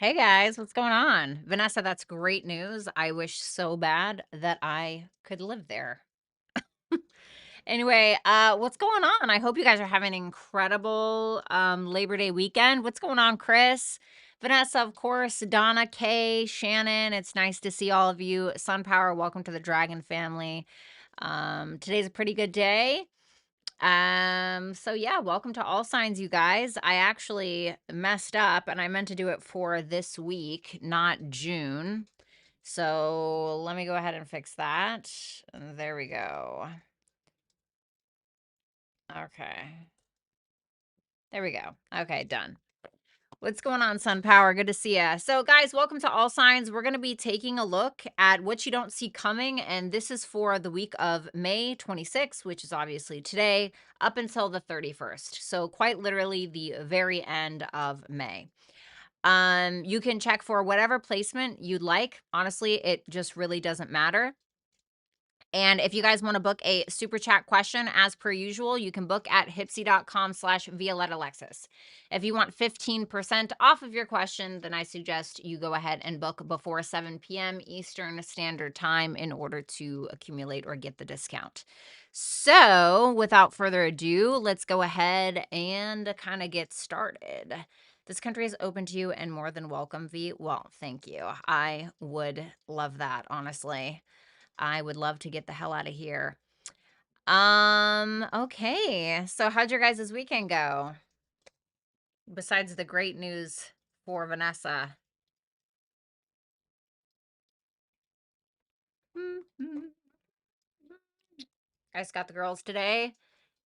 Hey guys, what's going on? Vanessa, that's great news. I wish so bad that I could live there. Anyway, what's going on? I hope you guys are having an incredible Labor Day weekend. What's going on, Chris? Vanessa, of course, Donna, Kay, Shannon. It's nice to see all of you. Sun Power, welcome to the Dragon family. Today's a pretty good day. So yeah, welcome to All Signs, you guys. I actually messed up and I meant to do it for this week, not June. So let me go ahead and fix that. There we go. Okay. There we go. Okay, done. What's going on, Sun Power? Good to see ya. So, guys, welcome to All Signs. We're going to be taking a look at what you don't see coming, and this is for the week of May 26th, which is obviously today, up until the 31st. So, quite literally, the very end of May. You can check for whatever placement you'd like. Honestly, it just really doesn't matter. And if you guys want to book a super chat question, as per usual, you can book at hipsy.com/Violetta Alexis. If you want 15% off of your question, then I suggest you go ahead and book before 7 p.m. Eastern Standard Time in order to accumulate or get the discount. So without further ado, let's go ahead and kind of get started. This country is open to you and more than welcome, V. Well, thank you. I would love that, honestly. I would love to get the hell out of here. Okay. So how'd your guys' weekend go? Besides the great news for Vanessa. I just got the girls today.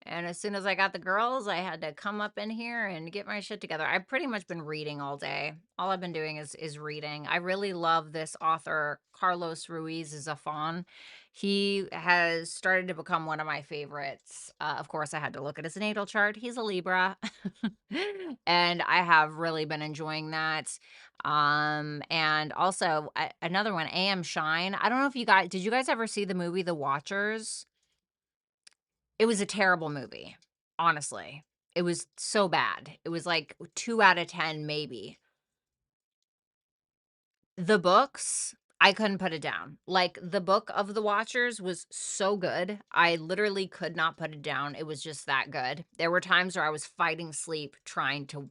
And as soon as I got the girls, I had to come up in here and get my shit together. I've pretty much been reading all day. All I've been doing is reading. I really love this author, Carlos Ruiz Zafón. He has started to become one of my favorites. Of course, I had to look at his natal chart. He's a Libra. And I have really been enjoying that. And also another one, AM Shine. I don't know if you guys, did you guys ever see the movie The Watchers? It was a terrible movie, honestly. It was so bad. It was like 2 out of 10 maybe. The books, I couldn't put it down. Like, the book of The Watchers was so good. I literally could not put it down. It was just that good. There were times where I was fighting sleep trying to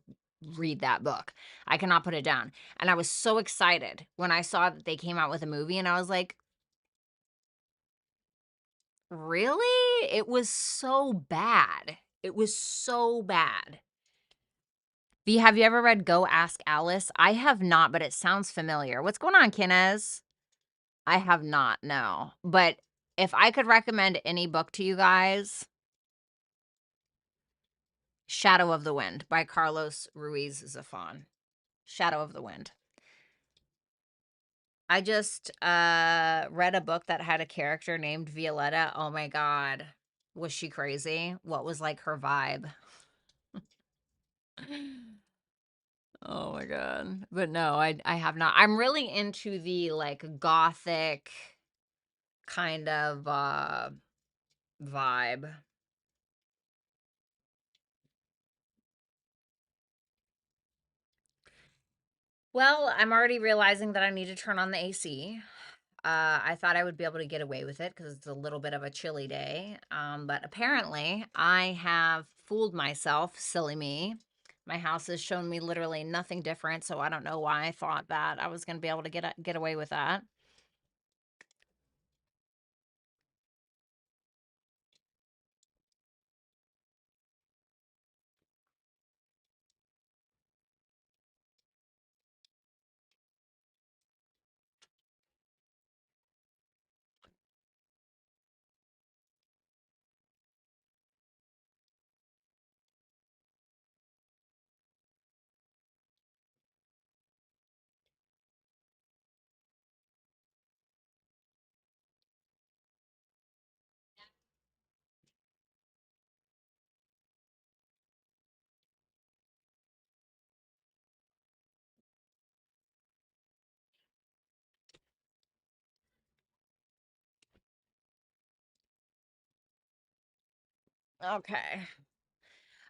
read that book. I cannot put it down. And I was so excited when I saw that they came out with a movie, and I was like, "Really?" It was so bad. It was so bad. V, have you ever read Go Ask Alice? I have not, but it sounds familiar. What's going on, Kinez? I have not, no. But if I could recommend any book to you guys, Shadow of the Wind by Carlos Ruiz Zafón. Shadow of the Wind. I just read a book that had a character named Violetta. Oh my God. Was she crazy? What was like her vibe? Oh my God. But no, I have not. I'm really into the like gothic kind of vibe. Well, I'm already realizing that I need to turn on the AC. I thought I would be able to get away with it because it's a little bit of a chilly day. But apparently I have fooled myself, silly me. My house has shown me literally nothing different, so I don't know why I thought that I was going to be able to get away with that. Okay.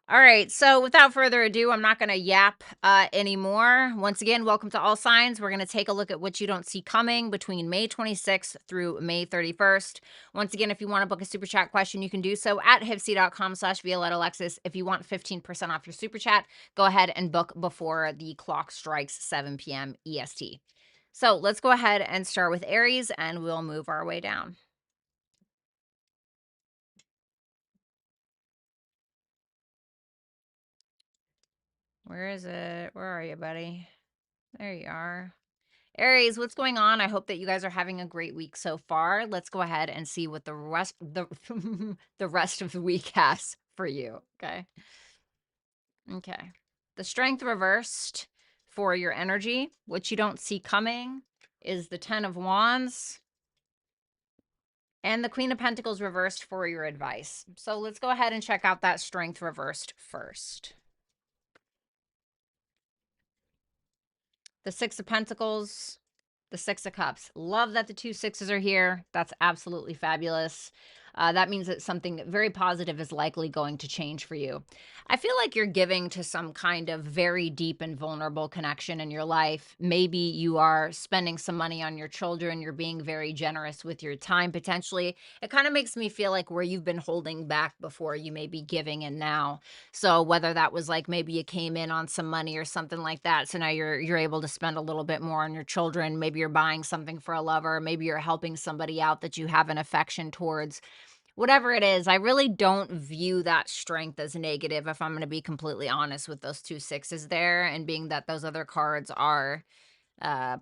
All right, so without further ado, I'm not going to yap anymore. Once again, welcome to All Signs. We're going to take a look at what you don't see coming between May 26th through May 31st. Once again, if you want to book a super chat question, you can do so at hipsy.com/Violetta Alexis. If you want 15% off your super chat, go ahead and book before the clock strikes 7 p.m. EST. So let's go ahead and start with Aries, and we'll move our way down. Where is it? Where are you, buddy? There you are. Aries, what's going on? I hope that you guys are having a great week so far. Let's go ahead and see what the rest of the week has for you. Okay. Okay. The strength reversed for your energy. What you don't see coming is the 10 of Wands and the Queen of Pentacles reversed for your advice. So let's go ahead and check out that strength reversed first. The Six of Pentacles, the Six of Cups. Love that the two sixes are here. That's absolutely fabulous. That means that something very positive is likely going to change for you. I feel like you're giving to some kind of very deep and vulnerable connection in your life. Maybe you are spending some money on your children. You're being very generous with your time, potentially. It kind of makes me feel like where you've been holding back before, you may be giving in now. So whether that was like maybe you came in on some money or something like that, so now you're able to spend a little bit more on your children. Maybe you're buying something for a lover. Maybe you're helping somebody out that you have an affection towards. Whatever it is, I really don't view that strength as negative, if I'm going to be completely honest, with those two sixes there, and being that those other cards are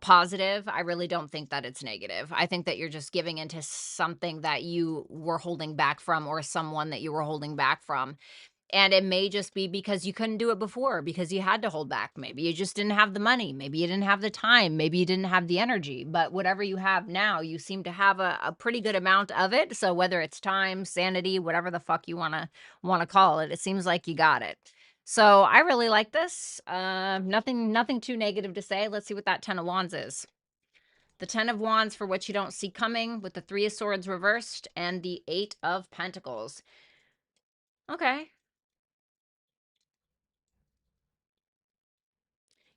positive. I really don't think that it's negative. I think that you're just giving into something that you were holding back from, or someone that you were holding back from. And it may just be because you couldn't do it before, because you had to hold back. Maybe you just didn't have the money. Maybe you didn't have the time. Maybe you didn't have the energy. But whatever you have now, you seem to have a pretty good amount of it. So whether it's time, sanity, whatever the fuck you wanna call it, it seems like you got it. So I really like this. Nothing too negative to say. Let's see what that 10 of Wands is. The 10 of Wands for what you don't see coming, with the 3 of Swords reversed and the 8 of Pentacles. Okay.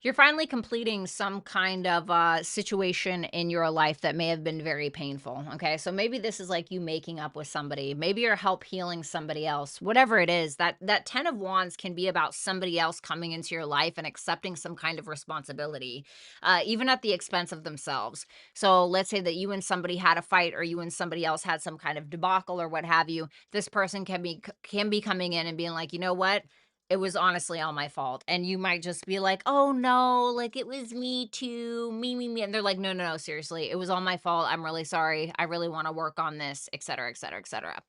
You're finally completing some kind of situation in your life that may have been very painful. Okay. So maybe this is like you making up with somebody. Maybe you're help healing somebody else. Whatever it is, that 10 of Wands can be about somebody else coming into your life and accepting some kind of responsibility, even at the expense of themselves. So let's say that you and somebody had a fight, or you and somebody else had some kind of debacle or what have you. This person can be coming in and being like, you know what? It was honestly all my fault. And you might just be like, "Oh, no, like, it was me too, me," and they're like, "No, no, no, seriously, it was all my fault. I'm really sorry. I really wanna work on this," etcetera, etcetera, etcetera.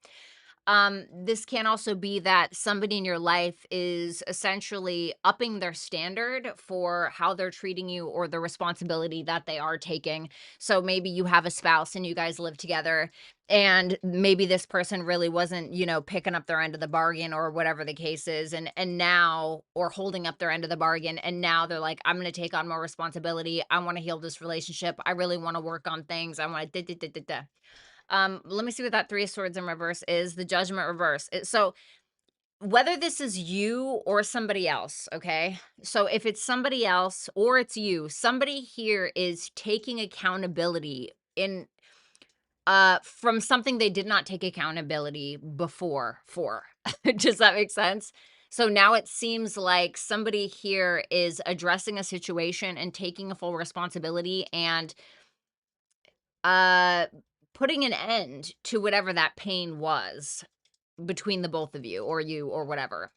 This can also be that somebody in your life is essentially upping their standard for how they're treating you, or the responsibility that they are taking. So maybe you have a spouse and you guys live together, and maybe this person really wasn't, picking up their end of the bargain, or whatever the case is, and now, or holding up their end of the bargain, and now they're like, I'm going to take on more responsibility. I want to heal this relationship. I really want to work on things. I want to let me see what that 3 of Swords in reverse is. The Judgment reverse. So whether this is you or somebody else, okay? So if it's somebody else or it's you, somebody here is taking accountability in from something they did not take accountability before for. Does that make sense? So now it seems like somebody here is addressing a situation and taking a full responsibility, and uh putting an end to whatever that pain was between the both of you, or you, or whatever.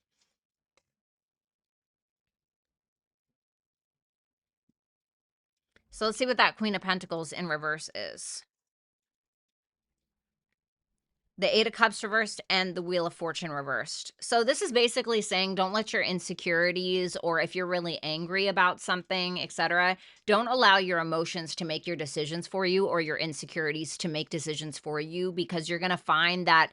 So let's see what that Queen of Pentacles in reverse is. The 8 of Cups reversed and the Wheel of Fortune reversed. So this is basically saying, don't let your insecurities, or if you're really angry about something, etc., don't allow your emotions to make your decisions for you, or your insecurities to make decisions for you, because you're going to find that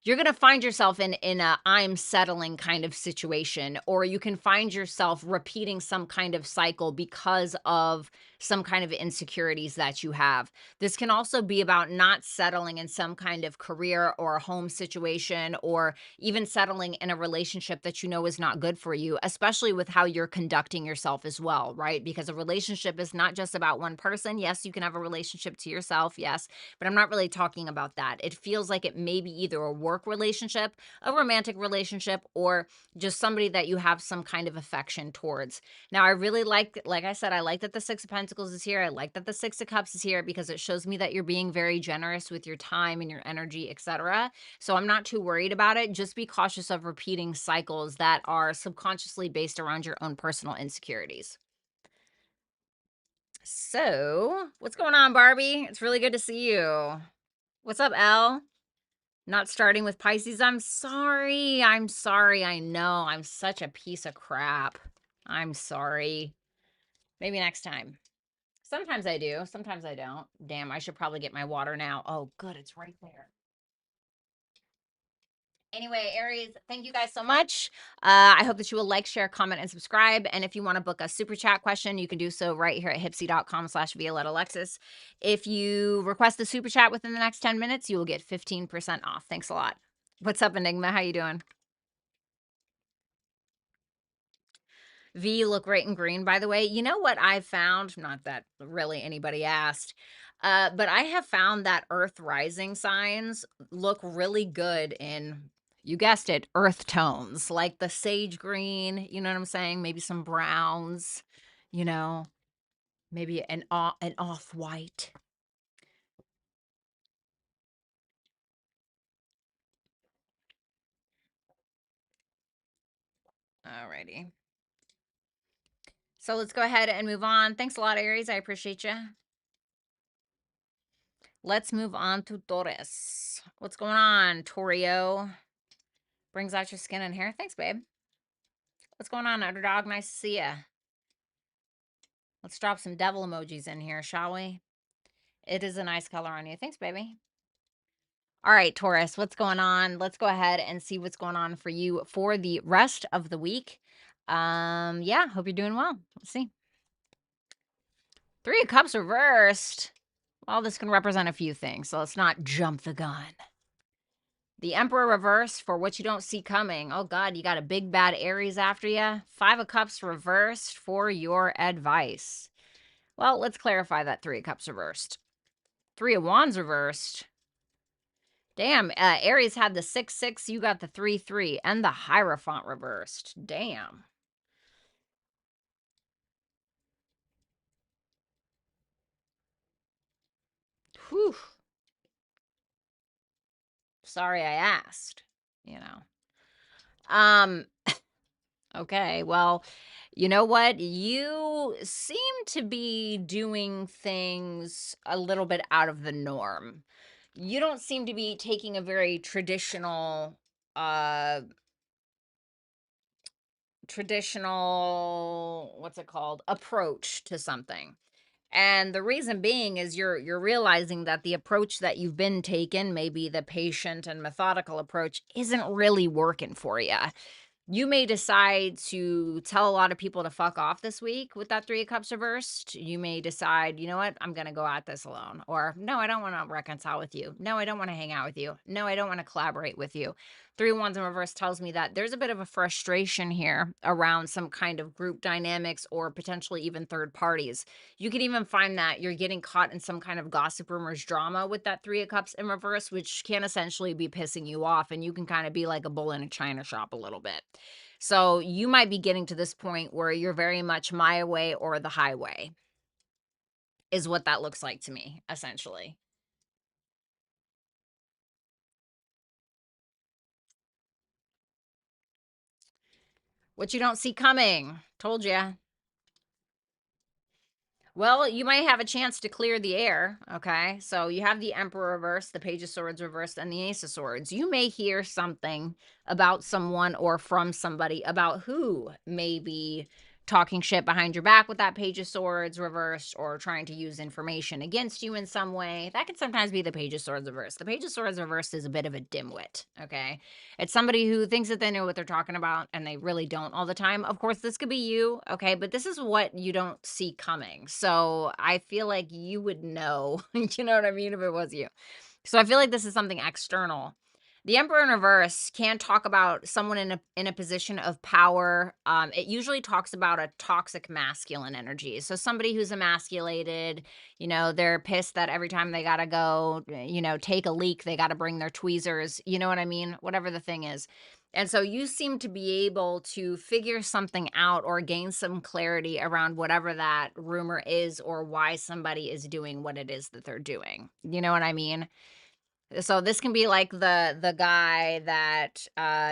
you're going to find yourself in a I'm settling kind of situation, or you can find yourself repeating some kind of cycle because of some kind of insecurities that you have. This can also be about not settling in some kind of career or home situation, or even settling in a relationship that you know is not good for you, especially with how you're conducting yourself as well, right? Because a relationship is not just about one person. Yes, you can have a relationship to yourself, yes, but I'm not really talking about that. It feels like it may be either a work relationship, a romantic relationship, or just somebody that you have some kind of affection towards. Now, I really like I said, I like that the Six of Pentacles is here. I like that the Six of Cups is here because it shows me that you're being very generous with your time and your energy, etc. So I'm not too worried about it. Just be cautious of repeating cycles that are subconsciously based around your own personal insecurities. So, what's going on, Barbie? It's really good to see you. What's up, Elle? Not starting with Pisces. I'm sorry. I'm sorry. I know. I'm such a piece of crap. I'm sorry. Maybe next time. Sometimes I do. Sometimes I don't. Damn, I should probably get my water now. Oh, good. It's right there. Anyway, Aries, thank you guys so much. I hope that you will like, share, comment, and subscribe. And if you want to book a super chat question, you can do so right here at hipsy.com/Violetta Alexis. If you request a super chat within the next 10 minutes, you will get 15% off. Thanks a lot. What's up, Enigma? How you doing? V, you look great in green, by the way. You know what I found? Not that really anybody asked, but I have found that Earth rising signs look really good in, you guessed it, earth tones, like the sage green, you know what I'm saying? Maybe some browns, you know, maybe an off-white. Alrighty. So let's go ahead and move on. Thanks a lot, Aries. I appreciate you. Let's move on to Taurus. What's going on, Torio? Brings out your skin and hair. Thanks, babe. What's going on, Underdog? Nice to see ya. Let's drop some devil emojis in here, shall we? It is a nice color on you. Thanks, baby. All right, Taurus, what's going on? Let's go ahead and see what's going on for you for the rest of the week. Yeah, hope you're doing well. Let's see. Three of Cups reversed. Well, this can represent a few things, so let's not jump the gun. The Emperor reversed for what you don't see coming. Oh, God, you got a big bad Aries after you. Five of Cups reversed for your advice. Well, let's clarify that Three of Cups reversed. Three of Wands reversed. Damn, Aries had the 6-6, you got the 3-3, and the Hierophant reversed. Damn. Whew. Sorry I asked, you know. Okay, well, you know what? You seem to be doing things a little bit out of the norm. You don't seem to be taking a very traditional what's it called, approach to something. And the reason being is you're realizing that the approach that you've been taken, maybe the patient and methodical approach, isn't really working for you. You may decide to tell a lot of people to fuck off this week with that Three of Cups reversed. You may decide, you know what, I'm going to go at this alone. Or, no, I don't want to reconcile with you. No, I don't want to hang out with you. No, I don't want to collaborate with you. Three of Wands in reverse tells me that there's a bit of a frustration here around some kind of group dynamics or potentially even third parties. You can even find that you're getting caught in some kind of gossip rumors drama with that Three of Cups in reverse, which can essentially be pissing you off. And you can kind of be like a bull in a china shop a little bit. So you might be getting to this point where you're very much my way or the highway, is what that looks like to me, essentially. What you don't see coming. Told ya. Well, you might have a chance to clear the air, okay? So you have the Emperor reversed, the Page of Swords reversed, and the Ace of Swords. You may hear something about someone or from somebody about who may be talking shit behind your back with that Page of Swords reversed, or trying to use information against you in some way. That can sometimes be the Page of Swords reversed. The Page of Swords reversed is a bit of a dimwit, okay? It's somebody who thinks that they know what they're talking about and they really don't all the time. Of course, this could be you, okay? But this is what you don't see coming. So I feel like you would know, you know what I mean, if it was you. So I feel like this is something external. The Emperor in reverse can talk about someone in a position of power. It usually talks about a toxic masculine energy. So somebody who's emasculated, they're pissed that every time they gotta go, take a leak, they gotta bring their tweezers. You know what I mean? Whatever the thing is. And so you seem to be able to figure something out or gain some clarity around whatever that rumor is, or why somebody is doing what it is that they're doing. You know what I mean? So this can be like the guy that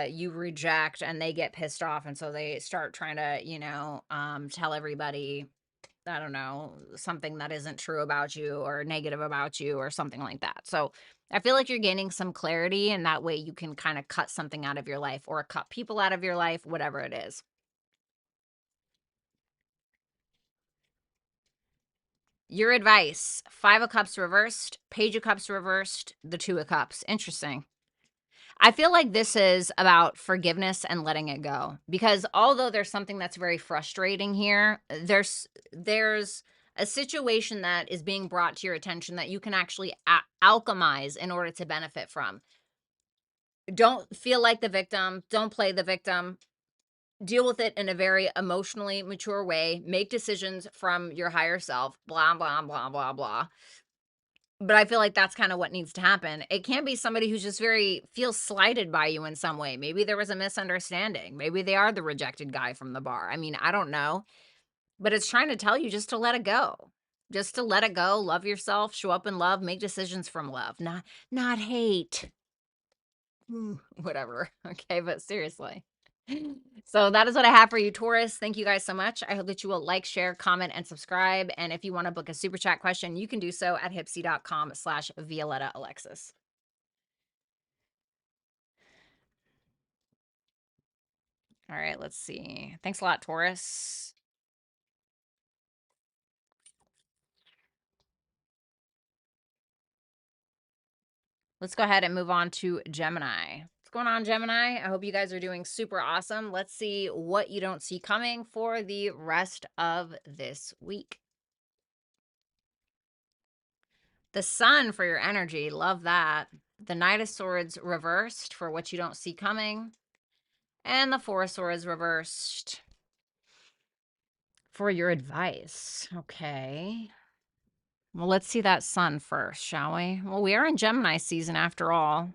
you reject and they get pissed off, and so they start trying to, tell everybody, I don't know, something that isn't true about you or negative about you or something like that. So I feel like you're gaining some clarity, and that way you can kind of cut something out of your life or cut people out of your life, whatever it is. Your advice: Five of Cups reversed, Page of Cups reversed, the Two of Cups. Interesting. I feel like this is about forgiveness and letting it go, because although there's something that's very frustrating here, there's a situation that is being brought to your attention that you can actually alchemize in order to benefit from. Don't feel like the victim. Don't play the victim. Deal with it in a very emotionally mature way. Make decisions from your higher self. Blah, blah, blah, blah, blah. But I feel like that's kinda what needs to happen. It can't be somebody who's just feels slighted by you in some way. Maybe there was a misunderstanding. Maybe they are the rejected guy from the bar. I mean, I don't know. But it's trying to tell you just to let it go. Just to let it go, love yourself, show up in love, make decisions from love, not hate. Whatever. Okay, but seriously. So that is what I have for you, Taurus. Thank you guys so much. I hope that you will like, share, comment, and subscribe. And if you want to book a super chat question, you can do so at hipsy.com/Violetta Alexis. All right, let's see. Thanks a lot, Taurus. Let's go ahead and move on to Gemini. What's going on, Gemini? I hope you guys are doing super awesome. Let's see what you don't see coming for the rest of this week. The Sun for your energy. Love that. The Knight of Swords reversed for what you don't see coming. And the Four of Swords reversed for your advice. Okay. Well, let's see that Sun first, shall we? Well, we are in Gemini season after all.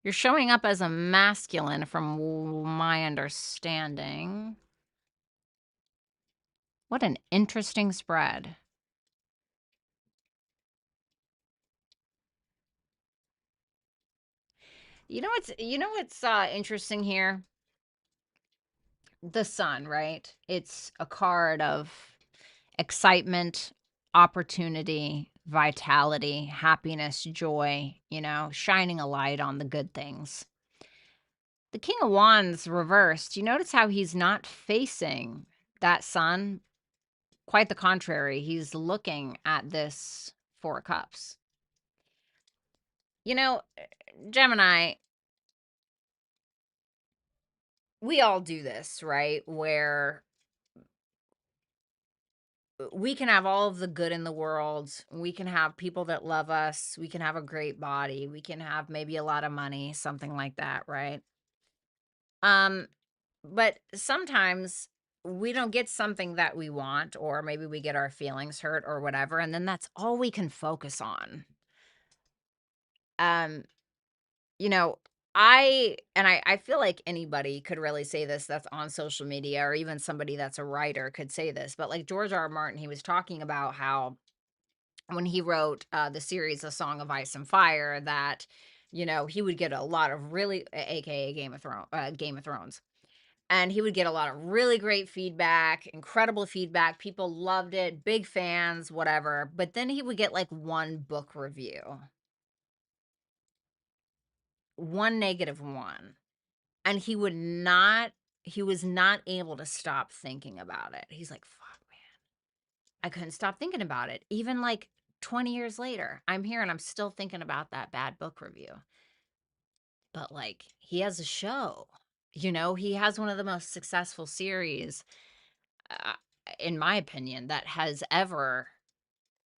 You're showing up as a masculine from my understanding. What an interesting spread. You know what's interesting here? The Sun, right? It's a card of excitement, opportunity, vitality, happiness, joy, shining a light on the good things. The King of Wands reversed. You notice how he's not facing that Sun? Quite the contrary. He's looking at this Four of Cups. Gemini, we all do this, right? Where we can have all of the good in the world. We can have people that love us. We can have a great body. We can have maybe a lot of money, something like that, right? Um, but sometimes we don't get something that we want, or maybe we get our feelings hurt or whatever, and then that's all we can focus on. Um, you know, I feel like anybody could really say this that's on social media, or even somebody that's a writer could say this, but like George R. R. Martin, he was talking about how when he wrote the series A Song of Ice and Fire, that he would get a lot of really, aka Game of Thrones, and he would get a lot of really great feedback, incredible feedback. People loved it, big fans, whatever. But then he would get like one book review, one negative one, and he would not he was not able to stop thinking about it. He's like, fuck, man, I couldn't stop thinking about it. Even like 20 years later, I'm here and I'm still thinking about that bad book review. But like, he has a show, he has one of the most successful series, uh, in my opinion, that has ever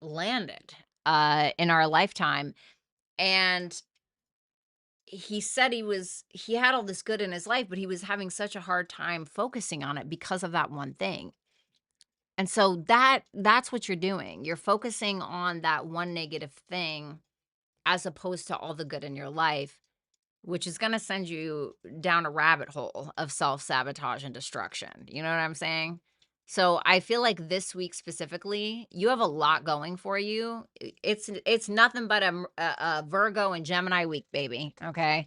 landed in our lifetime. And he said he had all this good in his life, but he was having such a hard time focusing on it because of that one thing. And so that's what you're doing. You're focusing on that one negative thing as opposed to all the good in your life, which is going to send you down a rabbit hole of self-sabotage and destruction. You know what I'm saying? So I feel like this week specifically, you have a lot going for you. It's nothing but a Virgo and Gemini week, baby. Okay.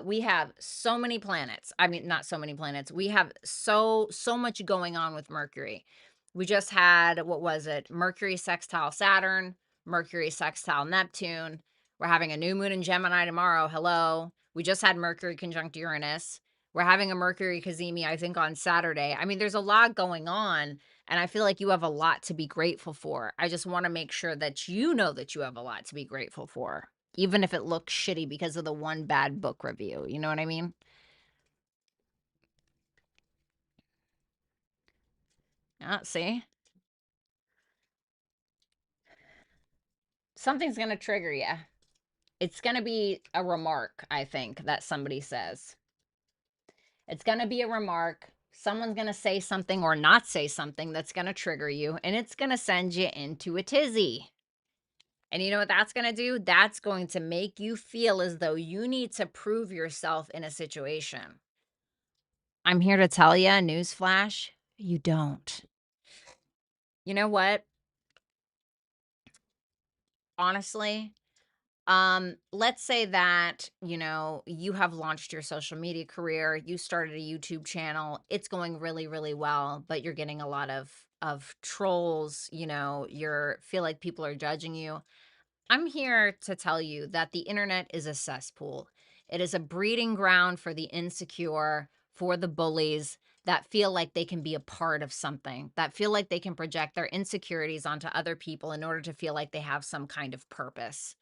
We have so many planets. I mean, not so many planets. We have so much going on with Mercury. We just had, what was it? Mercury sextile Saturn, Mercury sextile Neptune. We're having a new moon in Gemini tomorrow. Hello. We just had Mercury conjunct Uranus. We're having a Mercury cazimi, I think, on Saturday. I mean, there's a lot going on, and I feel like you have a lot to be grateful for. I just want to make sure that you know that you have a lot to be grateful for, even if it looks shitty because of the one bad book review. You know what I mean? See? Something's going to trigger you. It's going to be a remark, I think, that somebody says. It's going to be a remark. Someone's going to say something or not say something that's going to trigger you, and it's going to send you into a tizzy. And you know what that's going to do? That's going to make you feel as though you need to prove yourself in a situation. I'm here to tell you, newsflash, you don't. You know what? Honestly, let's say that, you have launched your social media career, you started a YouTube channel, it's going really, really well, but you're getting a lot of trolls, you feel like people are judging you. I'm here to tell you that the internet is a cesspool. It is a breeding ground for the insecure, for the bullies that feel like they can be a part of something, that feel like they can project their insecurities onto other people in order to feel like they have some kind of purpose.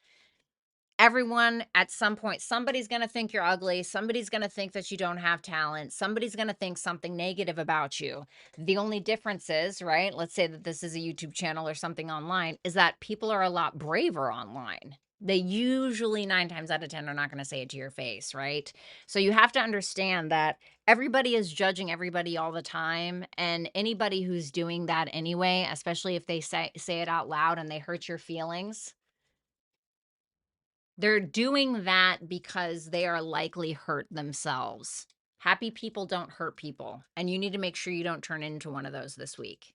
Everyone at some point, somebody's going to think you're ugly. Somebody's going to think that you don't have talent. Somebody's going to think something negative about you. The only difference is, right? Let's say that this is a YouTube channel or something online, is that people are a lot braver online. They usually 9 times out of 10 are not going to say it to your face, right? So you have to understand that everybody is judging everybody all the time. And anybody who's doing that anyway, especially if they say it out loud and they hurt your feelings, they're doing that because they are likely hurt themselves. Happy people don't hurt people, and you need to make sure you don't turn into one of those this week.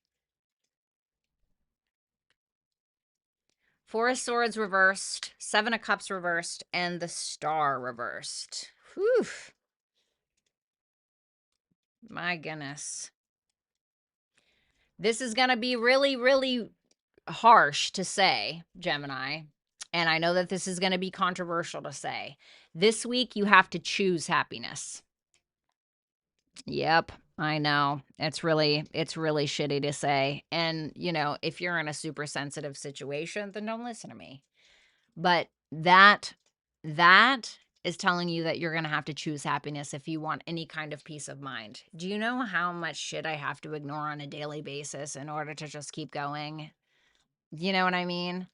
Four of Swords reversed, Seven of Cups reversed, and the Star reversed. Whew. My goodness. This is going to be really, really harsh to say, Gemini. And I know that this is going to be controversial to say. This week, you have to choose happiness. Yep, I know. It's really shitty to say. And, if you're in a super sensitive situation, then don't listen to me. But that is telling you that you're going to have to choose happiness if you want any kind of peace of mind. Do you know how much shit I have to ignore on a daily basis in order to just keep going? You know what I mean?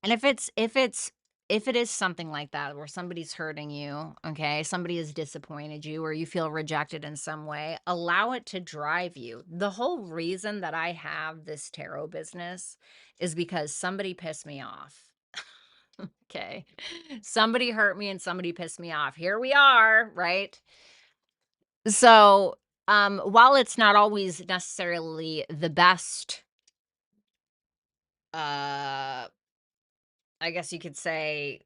And if it is something like that where somebody's hurting you, okay, somebody has disappointed you or you feel rejected in some way, allow it to drive you. The whole reason that I have this tarot business is because somebody pissed me off. Okay. Somebody hurt me and somebody pissed me off. Here we are, right? So, while it's not always necessarily the best, I guess you could say,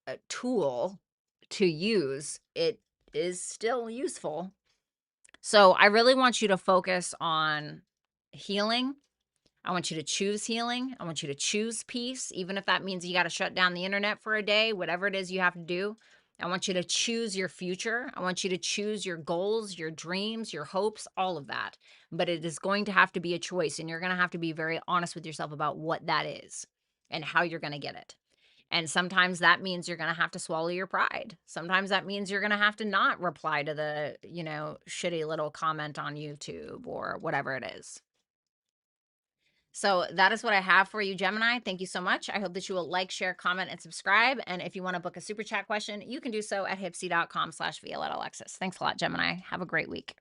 a tool to use, it is still useful. So I really want you to focus on healing. I want you to choose healing. I want you to choose peace, even if that means you got to shut down the internet for a day, whatever it is you have to do. I want you to choose your future. I want you to choose your goals, your dreams, your hopes, all of that. But it is going to have to be a choice, and you're going to have to be very honest with yourself about what that is and how you're going to get it. And sometimes that means you're going to have to swallow your pride. Sometimes that means you're going to have to not reply to the, shitty little comment on YouTube or whatever it is. So that is what I have for you, Gemini. Thank you so much. I hope that you will like, share, comment, and subscribe. And if you want to book a super chat question, you can do so at hipsy.com/Violetta Alexis. Thanks a lot, Gemini. Have a great week.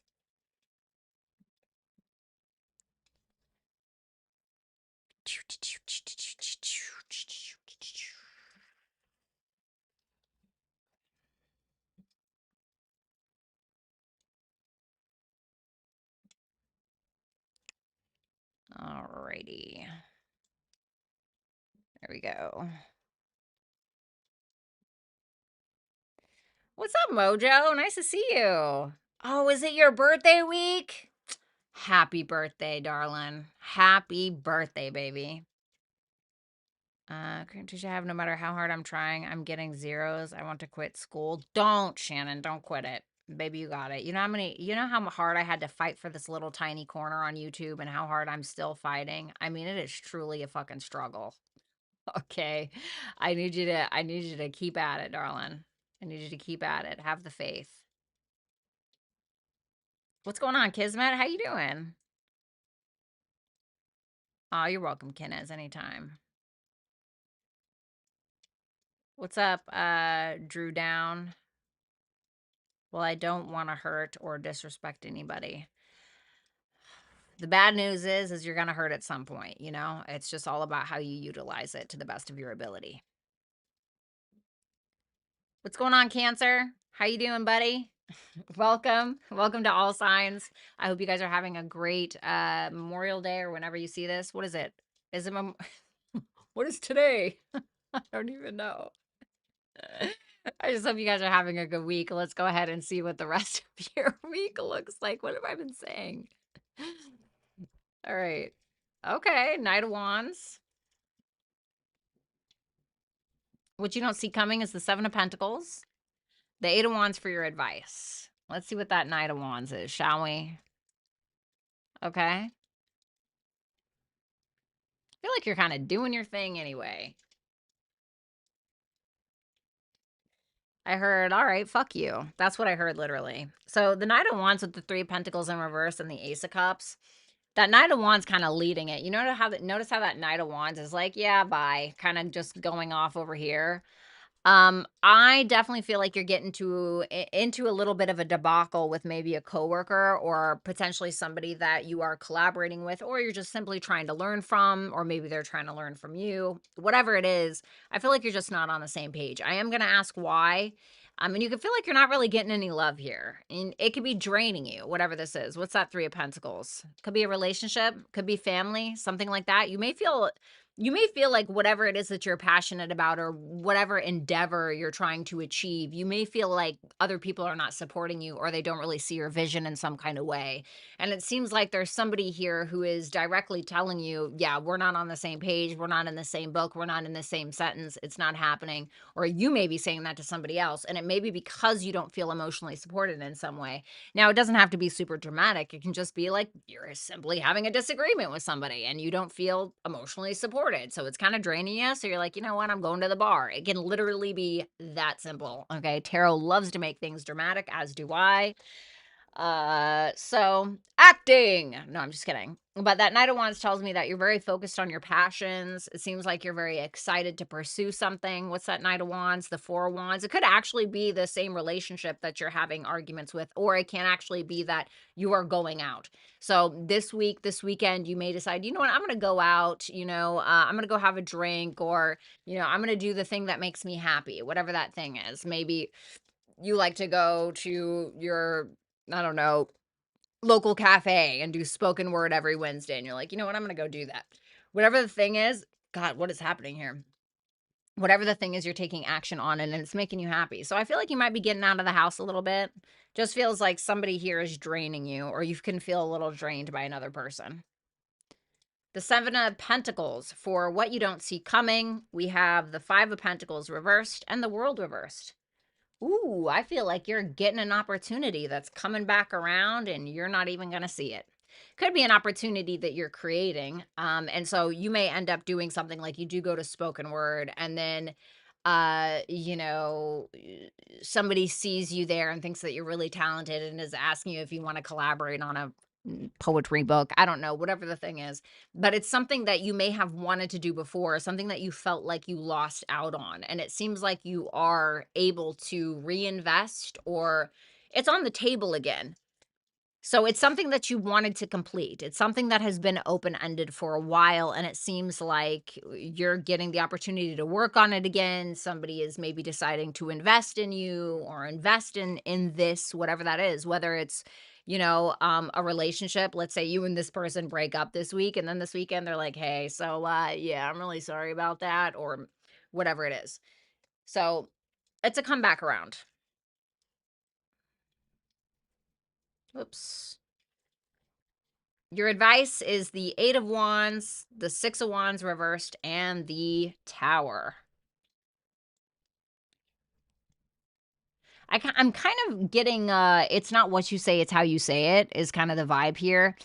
Alrighty. There we go. What's up, Mojo? Nice to see you. Oh, is it your birthday week? Happy birthday, darling. Happy birthday, baby. Current teacher I have, no matter how hard I'm trying, I'm getting zeros. I want to quit school. Don't, Shannon. Don't quit it. Baby, you got it. You know how hard I had to fight for this little tiny corner on YouTube and how hard I'm still fighting? I mean, it is truly a fucking struggle. Okay. I need you to keep at it, darling. I need you to keep at it. Have the faith. What's going on, Kismet? How you doing? Oh, you're welcome, Kenneth, anytime. What's up, Drew Down? Well, I don't want to hurt or disrespect anybody. The bad news is you're going to hurt at some point, It's just all about how you utilize it to the best of your ability. What's going on, Cancer? How you doing, buddy? Welcome. Welcome to All Signs. I hope you guys are having a great Memorial Day or whenever you see this. What is it? Is it what is today? I don't even know. I just hope you guys are having a good week. Let's go ahead and see what the rest of your week looks like. What have I been saying? All right. Okay. Knight of Wands. What you don't see coming is the Seven of Pentacles. The Eight of Wands for your advice. Let's see what that Knight of Wands is, shall we? Okay. I feel like you're kind of doing your thing anyway. I heard, all right, fuck you. That's what I heard literally. So the Knight of Wands with the Three of Pentacles in reverse and the Ace of Cups. That Knight of Wands kind of leading it. Notice how that Knight of Wands is like, yeah, bye. Kind of just going off over here. I definitely feel like you're getting into a little bit of a debacle with maybe a coworker or potentially somebody that you are collaborating with, or you're just simply trying to learn from, or maybe they're trying to learn from you. Whatever it is, I feel like you're just not on the same page. I am going to ask why. And you can feel like you're not really getting any love here. And it could be draining you, whatever this is. What's that Three of Pentacles? Could be a relationship, could be family, something like that. You may feel like whatever it is that you're passionate about or whatever endeavor you're trying to achieve, you may feel like other people are not supporting you or they don't really see your vision in some kind of way. And it seems like there's somebody here who is directly telling you, yeah, we're not on the same page. We're not in the same book. We're not in the same sentence. It's not happening. Or you may be saying that to somebody else. And it may be because you don't feel emotionally supported in some way. Now, it doesn't have to be super dramatic. It can just be like you're simply having a disagreement with somebody and you don't feel emotionally supported. So it's kind of draining you. So you're like, you know what? I'm going to the bar. It can literally be that simple. Okay. Tarot loves to make things dramatic, as do I. So acting. No, I'm just kidding. But that Knight of Wands tells me that you're very focused on your passions. It seems like you're very excited to pursue something. What's that Knight of Wands? The Four of Wands. It could actually be the same relationship that you're having arguments with, or it can actually be that you are going out. So this weekend, you may decide, you know what, I'm going to go out, I'm going to go have a drink, or, I'm going to do the thing that makes me happy, whatever that thing is. Maybe you like to go to your, I don't know, local cafe and do spoken word every Wednesday. And you're like, you know what? I'm going to go do that. Whatever the thing is, God, what is happening here? Whatever the thing is, you're taking action on it and it's making you happy. So I feel like you might be getting out of the house a little bit. Just feels like somebody here is draining you, or you can feel a little drained by another person. The Seven of Pentacles for what you don't see coming. We have the Five of Pentacles reversed and the World reversed. Ooh, I feel like you're getting an opportunity that's coming back around and you're not even going to see it. Could be an opportunity that you're creating. And so you may end up doing something like you do go to spoken word and then somebody sees you there and thinks that you're really talented and is asking you if you want to collaborate on a poetry book. I don't know, whatever the thing is, but it's something that you may have wanted to do before, something that you felt like you lost out on. And it seems like you are able to reinvest or it's on the table again. So it's something that you wanted to complete. It's something that has been open-ended for a while, and it seems like you're getting the opportunity to work on it again. Somebody is maybe deciding to invest in you or invest in this, whatever that is, whether it's, a relationship. Let's say you and this person break up this week, and then this weekend they're like, "Hey, so yeah, I'm really sorry about that," or whatever it is. So it's a comeback around. Oops. Your advice is the 8 of Wands, the 6 of Wands reversed, and the Tower. I'm kind of getting, it's not what you say, it's how you say it, is kind of the vibe here.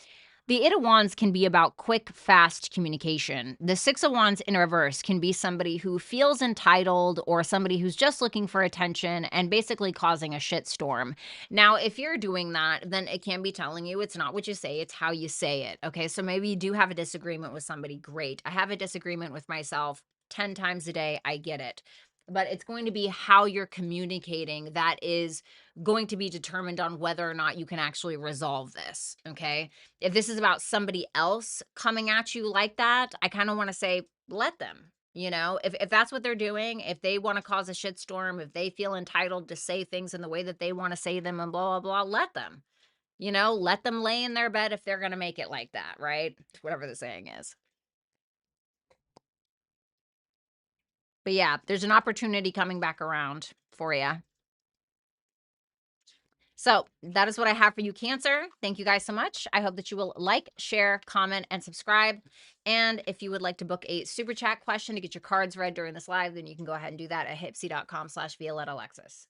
The 8 of Wands can be about quick, fast communication. The 6 of Wands in reverse can be somebody who feels entitled or somebody who's just looking for attention and basically causing a shitstorm. Now, if you're doing that, then it can be telling you it's not what you say, it's how you say it. Okay, so maybe you do have a disagreement with somebody. Great. I have a disagreement with myself 10 times a day. I get it. But it's going to be how you're communicating that is going to be determined on whether or not you can actually resolve this. Okay. If this is about somebody else coming at you like that, I kind of want to say, let them. If that's what they're doing, if they want to cause a shitstorm, if they feel entitled to say things in the way that they want to say them and blah, blah, blah, let them. Let them lay in their bed if they're going to make it like that, right? Whatever the saying is. But yeah, there's an opportunity coming back around for you. So that is what I have for you, Cancer. Thank you guys so much. I hope that you will like, share, comment, and subscribe. And if you would like to book a super chat question to get your cards read during this live, then you can go ahead and do that at hipsy.com/Violetta Alexis.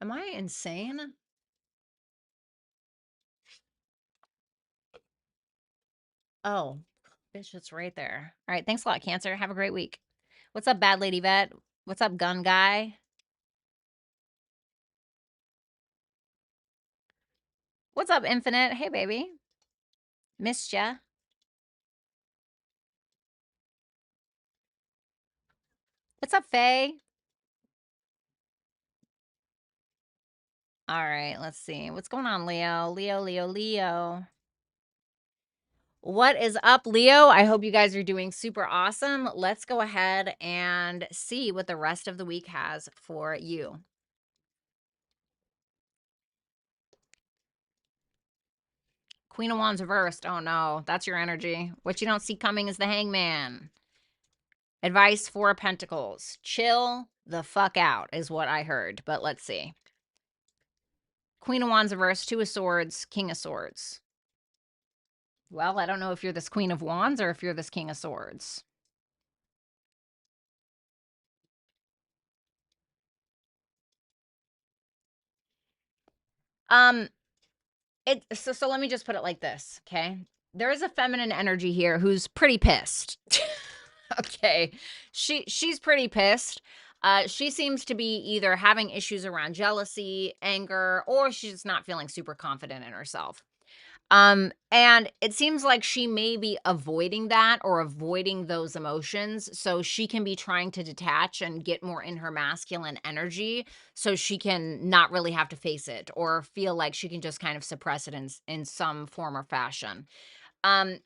Am I insane? Oh, bitch, it's right there. All right. Thanks a lot, Cancer. Have a great week. What's up, Bad Lady Vet? What's up, Gun Guy? What's up, Infinite? Hey, baby. Missed ya. What's up, Faye? All right, let's see. What's going on, Leo? Leo. What is up, Leo? I hope you guys are doing super awesome. Let's go ahead and see what the rest of the week has for you. Queen of Wands reversed. Oh no, that's your energy. What you don't see coming is the Hangman. Advice for Pentacles. Chill the fuck out is what I heard, but let's see. Queen of Wands reversed, 2 of Swords, King of Swords. Well, I don't know if you're this Queen of Wands or if you're this King of Swords. So let me just put it like this, okay? There is a feminine energy here who's pretty pissed. Okay. She's pretty pissed. She seems to be either having issues around jealousy, anger, or she's just not feeling super confident in herself. And it seems like she may be avoiding that or avoiding those emotions so she can be trying to detach and get more in her masculine energy so she can not really have to face it or feel like she can just kind of suppress it in some form or fashion. Um,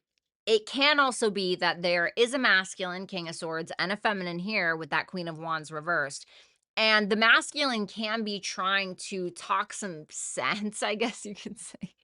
it can also be that there is a masculine King of Swords and a feminine here with that Queen of Wands reversed. And the masculine can be trying to talk some sense, I guess you could say.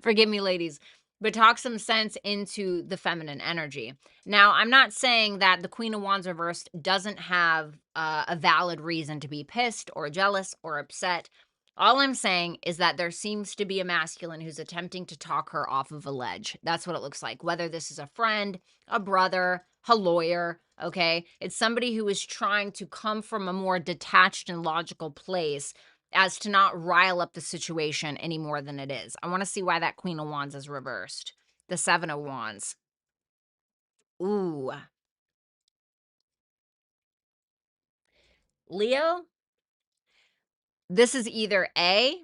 Forgive me, ladies, but talk some sense into the feminine energy. Now, I'm not saying that the Queen of Wands reversed doesn't have a valid reason to be pissed or jealous or upset. All I'm saying is that there seems to be a masculine who's attempting to talk her off of a ledge. That's what it looks like. Whether this is a friend, a brother, a lawyer, okay? It's somebody who is trying to come from a more detached and logical place as to not rile up the situation any more than it is. I want to see why that Queen of Wands is reversed. The Seven of Wands. Ooh. Leo, this is either A,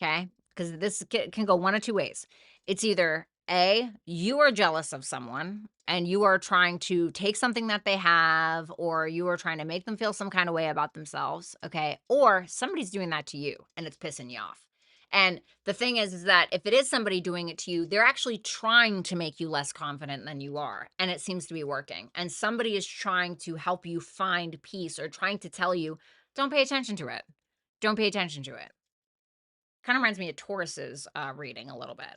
okay, because this can go one of two ways. It's either A, you are jealous of someone and you are trying to take something that they have, or you are trying to make them feel some kind of way about themselves, okay? Or somebody's doing that to you and it's pissing you off. And the thing is that if it is somebody doing it to you, they're actually trying to make you less confident than you are. And it seems to be working. And somebody is trying to help you find peace or trying to tell you, don't pay attention to it. Don't pay attention to it. Kind of reminds me of Taurus's reading a little bit.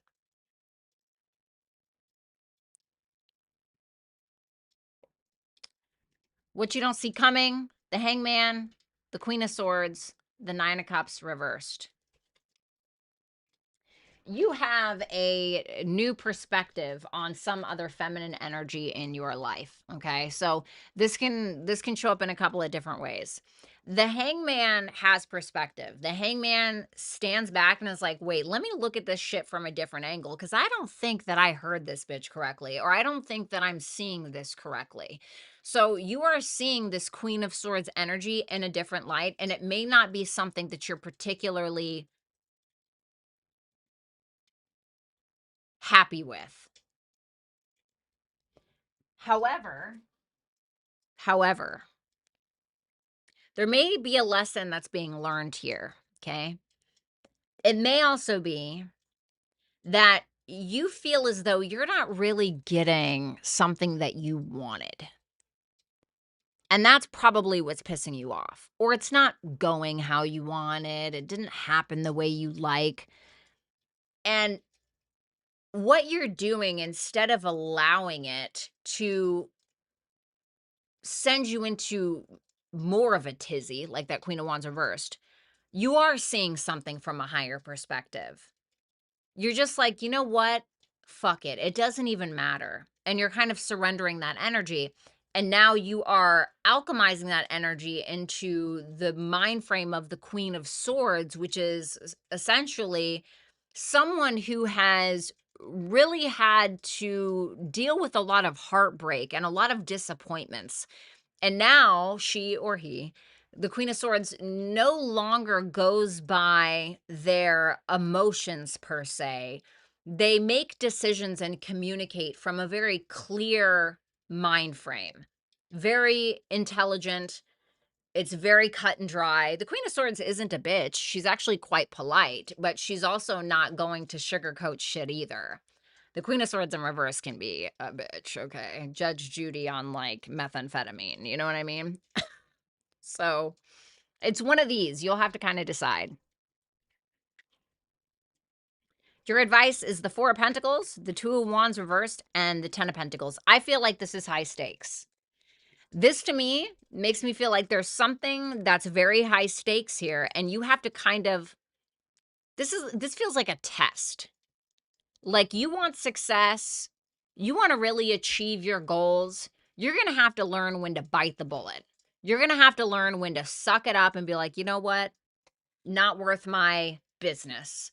What you don't see coming, the Hangman, the Queen of Swords, the Nine of Cups reversed. You have a new perspective on some other feminine energy in your life, okay? So this can show up in a couple of different ways. The Hangman has perspective. The Hangman stands back and is like, wait, let me look at this shit from a different angle, because I don't think that I heard this bitch correctly, or I don't think that I'm seeing this correctly. So you are seeing this Queen of Swords energy in a different light, and it may not be something that you're particularly happy with. However, there may be a lesson that's being learned here, okay? It may also be that you feel as though you're not really getting something that you wanted. And that's probably what's pissing you off. Or it's not going how you wanted. It didn't happen the way you like. And what you're doing, instead of allowing it to send you into more of a tizzy, like that Queen of Wands reversed, you are seeing something from a higher perspective. You're just like, you know what? Fuck it. It doesn't even matter. And you're kind of surrendering that energy. And now you are alchemizing that energy into the mind frame of the Queen of Swords, which is essentially someone who has really had to deal with a lot of heartbreak and a lot of disappointments. And now she or he, the Queen of Swords, no longer goes by their emotions per se. They make decisions and communicate from a very clear mind frame, very intelligent. It's very cut and dry. The Queen of Swords isn't a bitch. She's actually quite polite, but she's also not going to sugarcoat shit either. The Queen of Swords in reverse can be a bitch, okay? Judge Judy on, like, methamphetamine, you know what I mean? So, it's one of these. You'll have to kinda decide. Your advice is the Four of Pentacles, the Two of Wands reversed, and the Ten of Pentacles. I feel like this is high stakes. This, to me, makes me feel like there's something that's very high stakes here, and you have to kind of this feels like a test. Like, you want success, you wanna really achieve your goals, you're gonna have to learn when to bite the bullet. You're gonna have to learn when to suck it up and be like, "You know what? Not worth my business.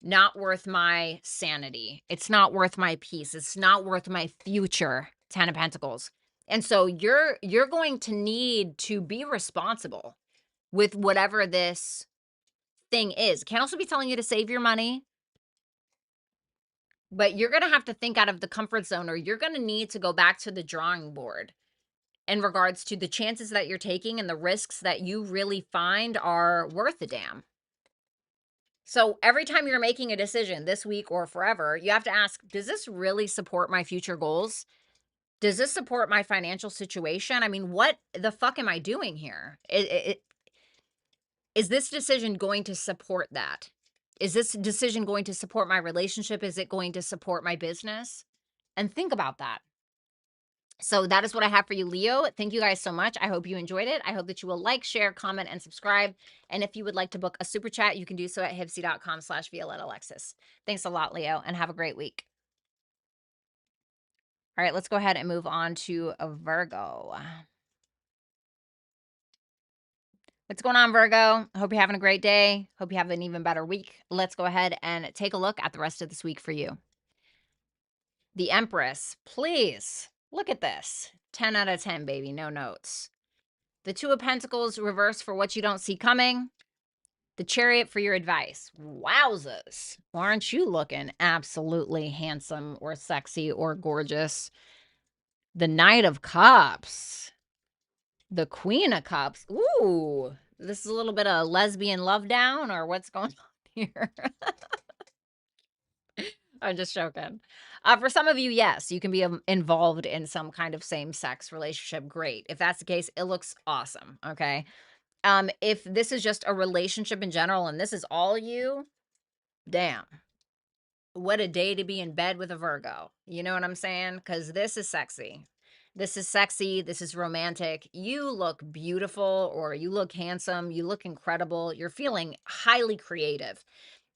Not worth my sanity. It's not worth my peace. It's not worth my future." Ten of Pentacles. And so you're going to need to be responsible with whatever this thing is. Can also be telling you to save your money, but you're gonna have to think out of the comfort zone, or you're gonna need to go back to the drawing board in regards to the chances that you're taking and the risks that you really find are worth a damn. So every time you're making a decision this week or forever, you have to ask, does this really support my future goals? Does this support my financial situation? I mean, what the fuck am I doing here? Is this decision going to support that? Is this decision going to support my relationship? Is it going to support my business? And think about that. So that is what I have for you, Leo. Thank you guys so much. I hope you enjoyed it. I hope that you will like, share, comment, and subscribe. And if you would like to book a super chat, you can do so at hipsy.com/Violetta Alexis. Thanks a lot, Leo, and have a great week. All right, let's go ahead and move on to a Virgo. What's going on, Virgo? I hope you're having a great day. Hope you have an even better week. Let's go ahead and take a look at the rest of this week for you. The Empress, please look at this. 10 out of 10, baby. No notes. The Two of Pentacles reversed for what you don't see coming. The Chariot for your advice. Wowzers. Aren't you looking absolutely handsome or sexy or gorgeous? The Knight of Cups. The Queen of Cups. Ooh, this is a little bit of lesbian love down, or what's going on here? I'm just joking. For some of you, yes, you can be involved in some kind of same-sex relationship. Great. If that's the case, it looks awesome. Okay. If this is just a relationship in general and this is all you, damn. What a day to be in bed with a Virgo. You know what I'm saying? Because this is sexy. This is sexy. This is romantic. You look beautiful, or you look handsome. You look incredible. You're feeling highly creative.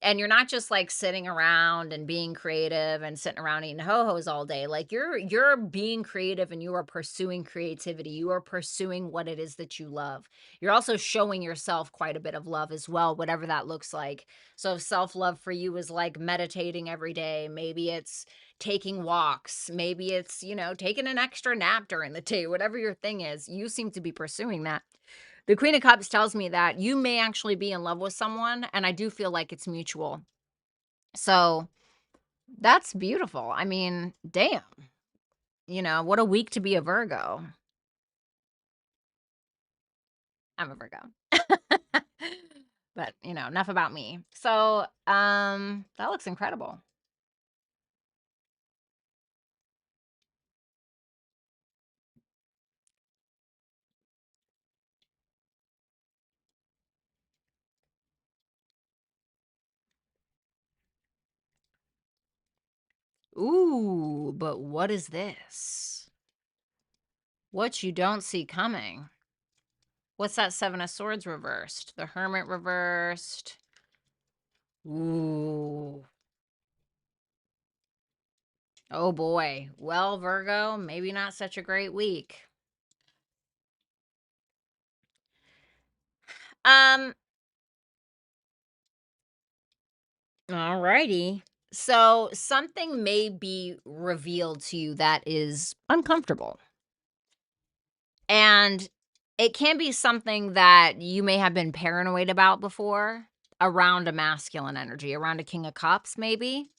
And you're not just like sitting around and being creative and sitting around eating ho-hos all day. Like you're being creative and you are pursuing creativity. You are pursuing what it is that you love. You're also showing yourself quite a bit of love as well, whatever that looks like. So if self-love for you is like meditating every day, maybe it's taking walks, maybe it's, taking an extra nap during the day, whatever your thing is, you seem to be pursuing that. The Queen of Cups tells me that you may actually be in love with someone, and I do feel like it's mutual. So that's beautiful. I mean, damn. What a week to be a Virgo. I'm a Virgo. But, enough about me. So, that looks incredible. Ooh, but what is this? What you don't see coming. What's that Seven of Swords reversed? The Hermit reversed. Ooh. Oh boy. Well, Virgo, maybe not such a great week. Um, Alrighty. So something may be revealed to you that is uncomfortable. And it can be something that you may have been paranoid about before, around a masculine energy, around a King of Cups, maybe.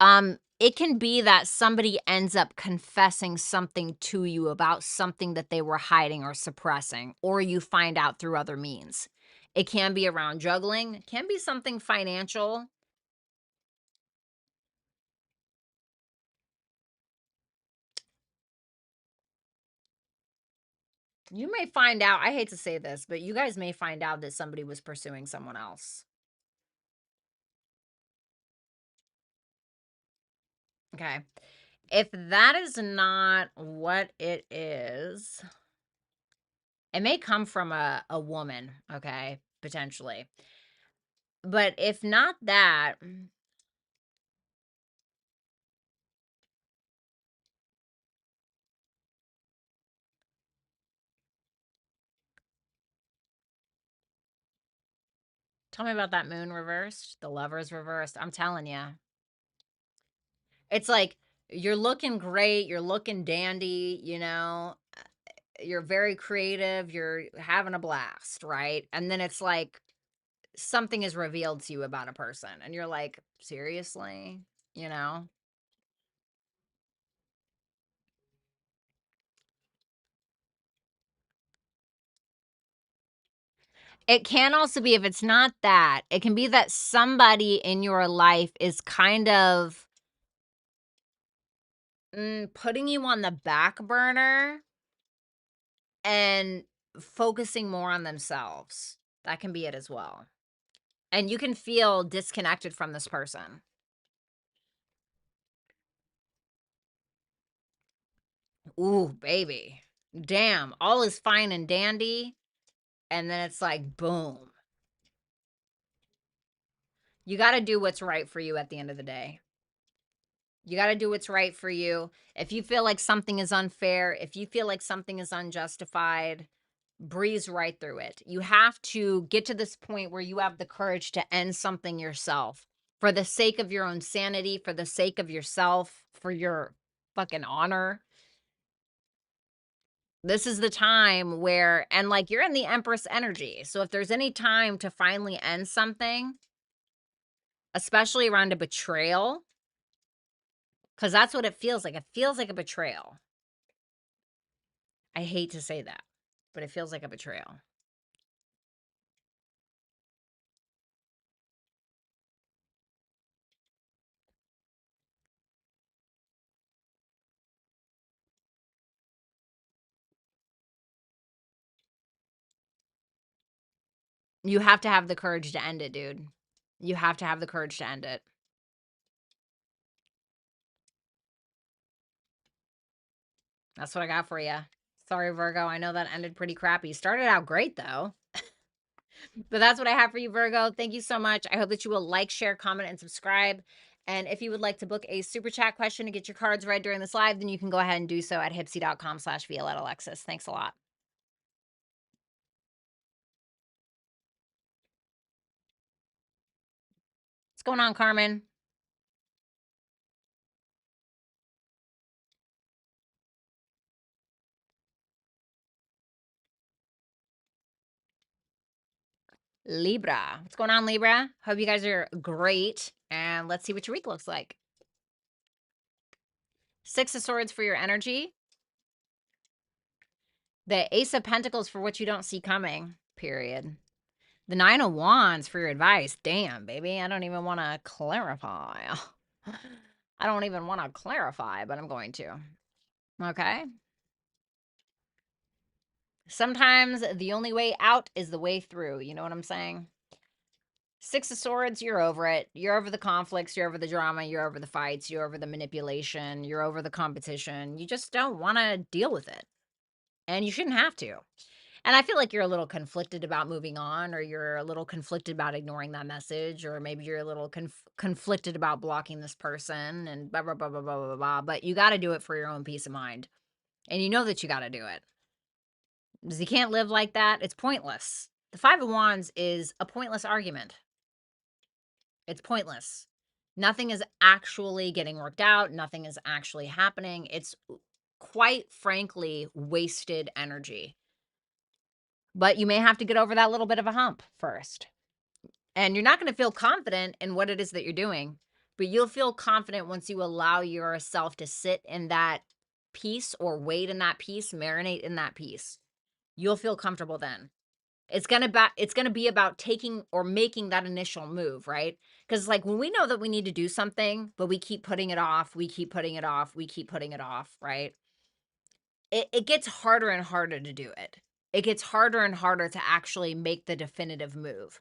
It can be that somebody ends up confessing something to you about something that they were hiding or suppressing, or you find out through other means. It can be around juggling, it can be something financial. You may find out, I hate to say this, but you guys may find out that somebody was pursuing someone else. Okay. If that is not what it is, it may come from a woman, okay, potentially. But if not that, tell me about that moon reversed, the Lovers reversed. I'm telling you. It's like you're looking great, you're looking dandy, you're very creative, you're having a blast, right? And then it's like something is revealed to you about a person and you're like, seriously, you know? It can also be, if it's not that, it can be that somebody in your life is kind of putting you on the back burner and focusing more on themselves. That can be it as well. And you can feel disconnected from this person. Ooh, baby. Damn, all is fine and dandy. And then it's like, boom. You got to do what's right for you at the end of the day. You got to do what's right for you. If you feel like something is unfair, if you feel like something is unjustified, breeze right through it. You have to get to this point where you have the courage to end something yourself for the sake of your own sanity, for the sake of yourself, for your fucking honor. This is the time where, and like you're in the Empress energy. So if there's any time to finally end something, especially around a betrayal, because that's what it feels like. It feels like a betrayal. I hate to say that, but it feels like a betrayal. You have to have the courage to end it, dude. You have to have the courage to end it. That's what I got for you. Sorry, Virgo. I know that ended pretty crappy. Started out great, though. But that's what I have for you, Virgo. Thank you so much. I hope that you will like, share, comment, and subscribe. And if you would like to book a super chat question to get your cards read during this live, then you can go ahead and do so at hipsy.com/Violetta Alexis. Thanks a lot. What's going on, Carmen? Libra. What's going on, Libra? Hope you guys are great. And let's see what your week looks like. Six of Swords for your energy. The Ace of Pentacles for what you don't see coming, period. The Nine of Wands for your advice. Damn, baby. I don't even want to clarify. I don't even want to clarify, but I'm going to. Okay. Sometimes the only way out is the way through. You know what I'm saying? Six of Swords, you're over it. You're over the conflicts. You're over the drama. You're over the fights. You're over the manipulation. You're over the competition. You just don't want to deal with it. And you shouldn't have to. And I feel like you're a little conflicted about moving on, or you're a little conflicted about ignoring that message, or maybe you're a little conflicted about blocking this person and blah, blah, blah, blah, blah, blah, blah. But you got to do it for your own peace of mind. And you know that you got to do it. Because you can't live like that. It's pointless. The Five of Wands is a pointless argument. It's pointless. Nothing is actually getting worked out. Nothing is actually happening. It's quite frankly wasted energy. But you may have to get over that little bit of a hump first. And you're not going to feel confident in what it is that you're doing, but you'll feel confident once you allow yourself to sit in that peace or wait in that peace, marinate in that peace. You'll feel comfortable then. It's going to be about taking or making that initial move, right? Because like when we know that we need to do something, but we keep putting it off, we keep putting it off, we keep putting it off, right? It gets harder and harder to do it. It gets harder and harder to actually make the definitive move.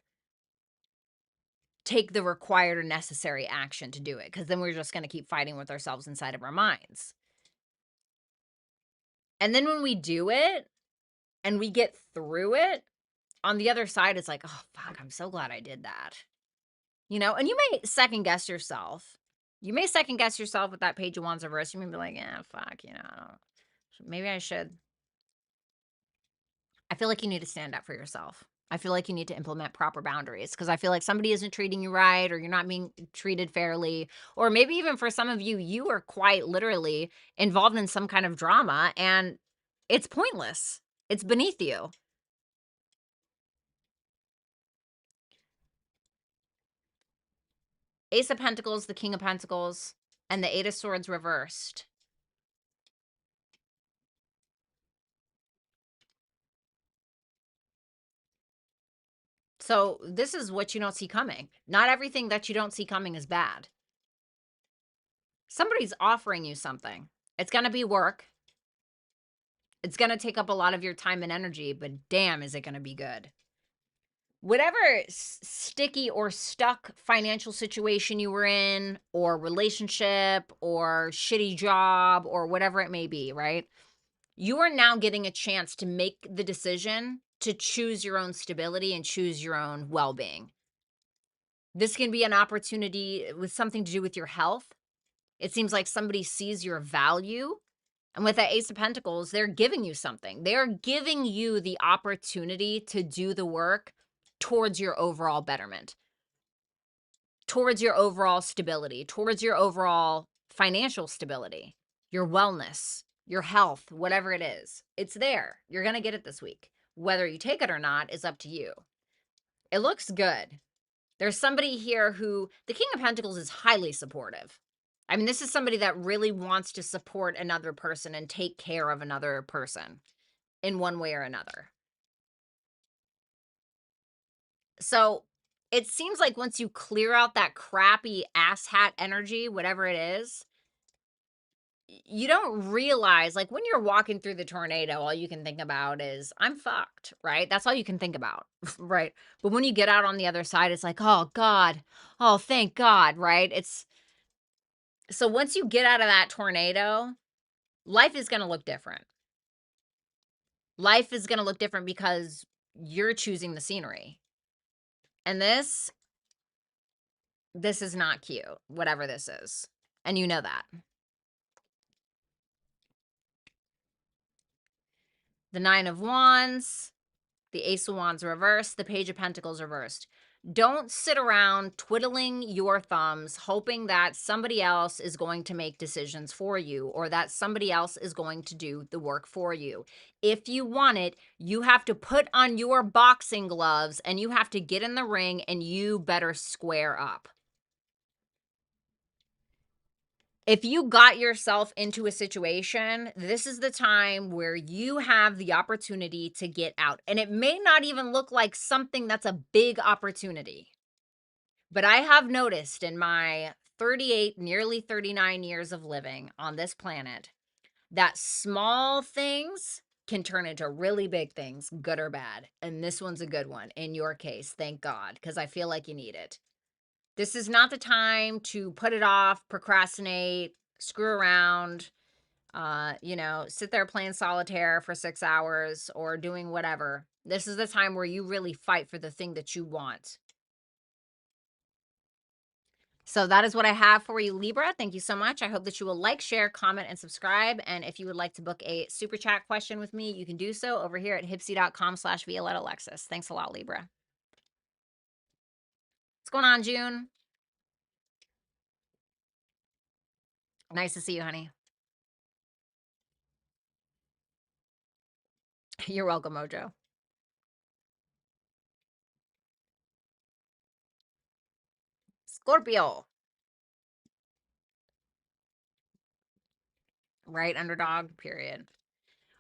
Take the required or necessary action to do it, because then we're just going to keep fighting with ourselves inside of our minds. And then when we do it and we get through it, on the other side, it's like, oh, fuck, I'm so glad I did that. You know, and you may second guess yourself. You may second guess yourself with that Page of Wands reverse. You may be like, yeah, fuck, you know, maybe I should. I feel like you need to stand up for yourself. I feel like you need to implement proper boundaries, because I feel like somebody isn't treating you right, or you're not being treated fairly, or maybe even for some of you, you are quite literally involved in some kind of drama and it's pointless. It's beneath you. Ace of Pentacles, the King of Pentacles, and the Eight of Swords reversed. So this is what you don't see coming. Not everything that you don't see coming is bad. Somebody's offering you something. It's going to be work. It's going to take up a lot of your time and energy, but damn, is it going to be good. Whatever sticky or stuck financial situation you were in, or relationship, or shitty job, or whatever it may be, right? You are now getting a chance to make the decision to choose your own stability and choose your own well-being. This can be an opportunity with something to do with your health. It seems like somebody sees your value. And with the Ace of Pentacles, they're giving you something. They're giving you the opportunity to do the work towards your overall betterment, towards your overall stability, towards your overall financial stability, your wellness, your health, whatever it is. It's there. You're going to get it this week. Whether you take it or not is up to you. It looks good. There's somebody here who, the King of Pentacles is highly supportive. I mean, this is somebody that really wants to support another person and take care of another person in one way or another. So it seems like once you clear out that crappy asshat energy, whatever it is, you don't realize, like, when you're walking through the tornado, all you can think about is, I'm fucked, right? That's all you can think about, right? But when you get out on the other side, it's like, oh, God. Oh, thank God, right? So once you get out of that tornado, life is going to look different. Life is going to look different because you're choosing the scenery. And this is not cute, whatever this is. And you know that. The Nine of Wands, the Ace of Wands reversed, the Page of Pentacles reversed. Don't sit around twiddling your thumbs, hoping that somebody else is going to make decisions for you or that somebody else is going to do the work for you. If you want it, you have to put on your boxing gloves and you have to get in the ring and you better square up. If you got yourself into a situation, this is the time where you have the opportunity to get out. And it may not even look like something that's a big opportunity. But I have noticed in my 38, nearly 39 years of living on this planet that small things can turn into really big things, good or bad. And this one's a good one in your case, thank God, because I feel like you need it. This is not the time to put it off, procrastinate, screw around, sit there playing solitaire for 6 hours or doing whatever. This is the time where you really fight for the thing that you want. So that is what I have for you, Libra. Thank you so much. I hope that you will like, share, comment, and subscribe. And if you would like to book a super chat question with me, you can do so over here at hipsy.com/Violetta Alexis. Thanks a lot, Libra. What's going on, June? Nice to see you, honey. You're welcome, Mojo. Scorpio. Right? Underdog, period.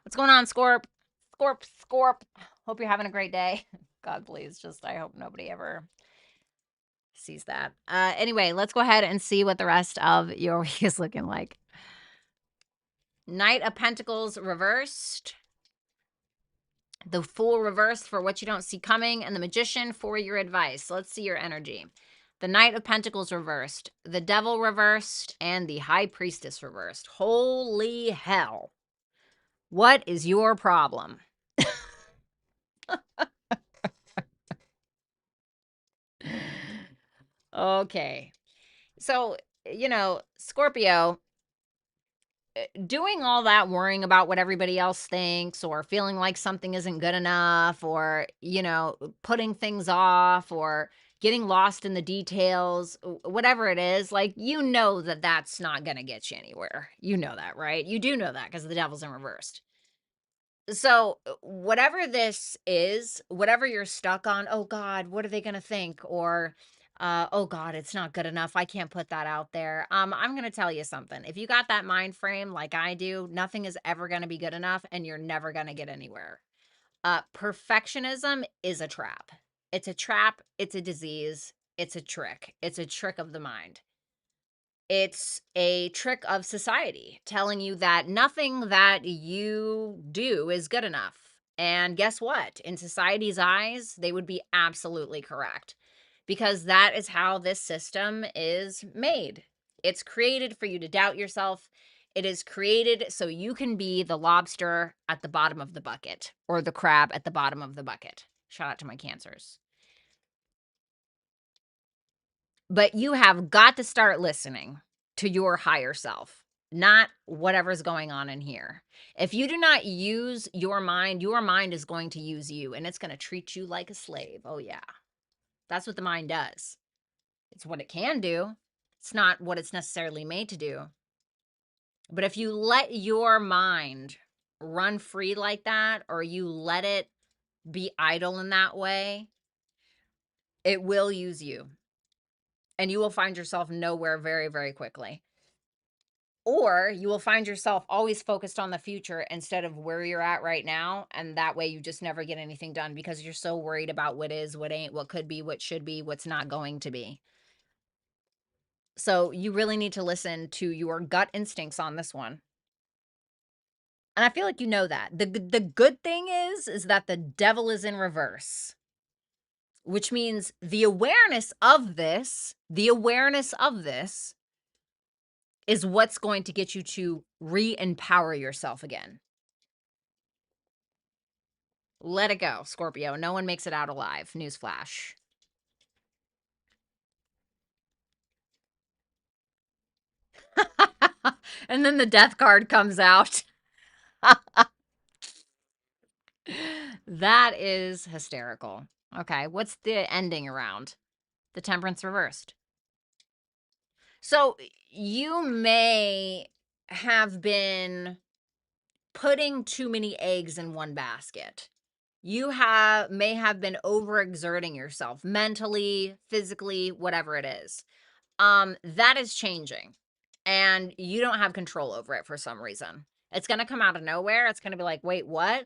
What's going on, Scorp? Scorp. Hope you're having a great day. God, please, I hope nobody ever sees that. Anyway, let's go ahead and see what the rest of your week is looking like. Knight of Pentacles reversed. The Fool reversed for what you don't see coming. And the Magician for your advice. Let's see your energy. The Knight of Pentacles reversed. The Devil reversed. And the High Priestess reversed. Holy hell. What is your problem? Okay. So, Scorpio, doing all that worrying about what everybody else thinks or feeling like something isn't good enough or, putting things off or getting lost in the details, whatever it is, like, that that's not going to get you anywhere. You know that, right? You do know that because the devil's in reversed. So whatever this is, whatever you're stuck on, oh God, what are they going to think? Or, oh God, it's not good enough. I can't put that out there. I'm going to tell you something. If you got that mind frame like I do, nothing is ever going to be good enough and you're never going to get anywhere. Perfectionism is a trap. It's a trap. It's a disease. It's a trick. It's a trick of the mind. It's a trick of society telling you that nothing that you do is good enough. And guess what? In society's eyes, they would be absolutely correct because that is how this system is made. It's created for you to doubt yourself. It is created so you can be the lobster at the bottom of the bucket or the crab at the bottom of the bucket. Shout out to my Cancers. But you have got to start listening. to your higher self, not whatever's going on in here. If you do not use your mind is going to use you, and it's going to treat you like a slave. Oh, yeah. That's what the mind does. It's what it can do. It's not what it's necessarily made to do. But if you let your mind run free like that, or you let it be idle in that way, it will use you. And you will find yourself nowhere very, very quickly. Or you will find yourself always focused on the future instead of where you're at right now. And that way you just never get anything done because you're so worried about what is, what ain't, what could be, what should be, what's not going to be. So you really need to listen to your gut instincts on this one. And I feel like you know that. The good thing is that the devil is in reverse, which means the awareness of this is what's going to get you to re-empower yourself again. Let it go, Scorpio. No one makes it out alive. Newsflash. And then the death card comes out. That is hysterical. Okay, what's the ending around? The Temperance reversed. So you may have been putting too many eggs in one basket. You may have been overexerting yourself mentally, physically, whatever it is. That is changing, and you don't have control over it for some reason. It's going to come out of nowhere. It's going to be like, wait, what?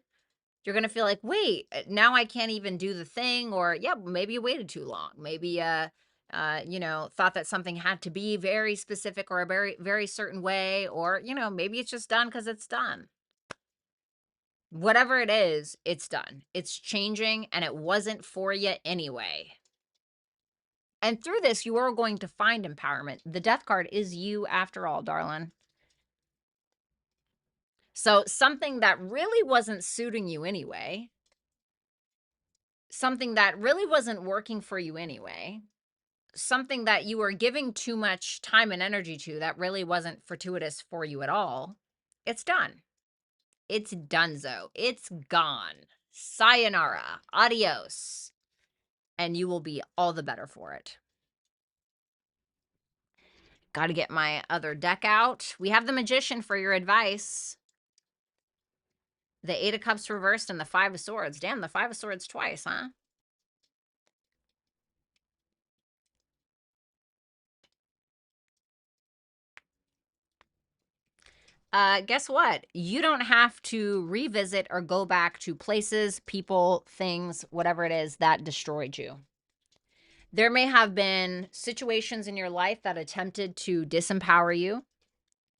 You're going to feel like, wait, now I can't even do the thing. Or yeah, maybe you waited too long. Maybe, thought that something had to be very specific or a very, very certain way. Or, maybe it's just done because it's done. Whatever it is, it's done. It's changing, and it wasn't for you anyway. And through this, you are going to find empowerment. The death card is you after all, darling. So something that really wasn't suiting you anyway, something that really wasn't working for you anyway, something that you were giving too much time and energy to that really wasn't fortuitous for you at all, it's done. It's donezo. It's gone. Sayonara. Adios. And you will be all the better for it. Got to get my other deck out. We have the Magician for your advice. The Eight of Cups reversed and the Five of Swords. Damn, the Five of Swords twice, huh? Guess what? You don't have to revisit or go back to places, people, things, whatever it is that destroyed you. There may have been situations in your life that attempted to disempower you,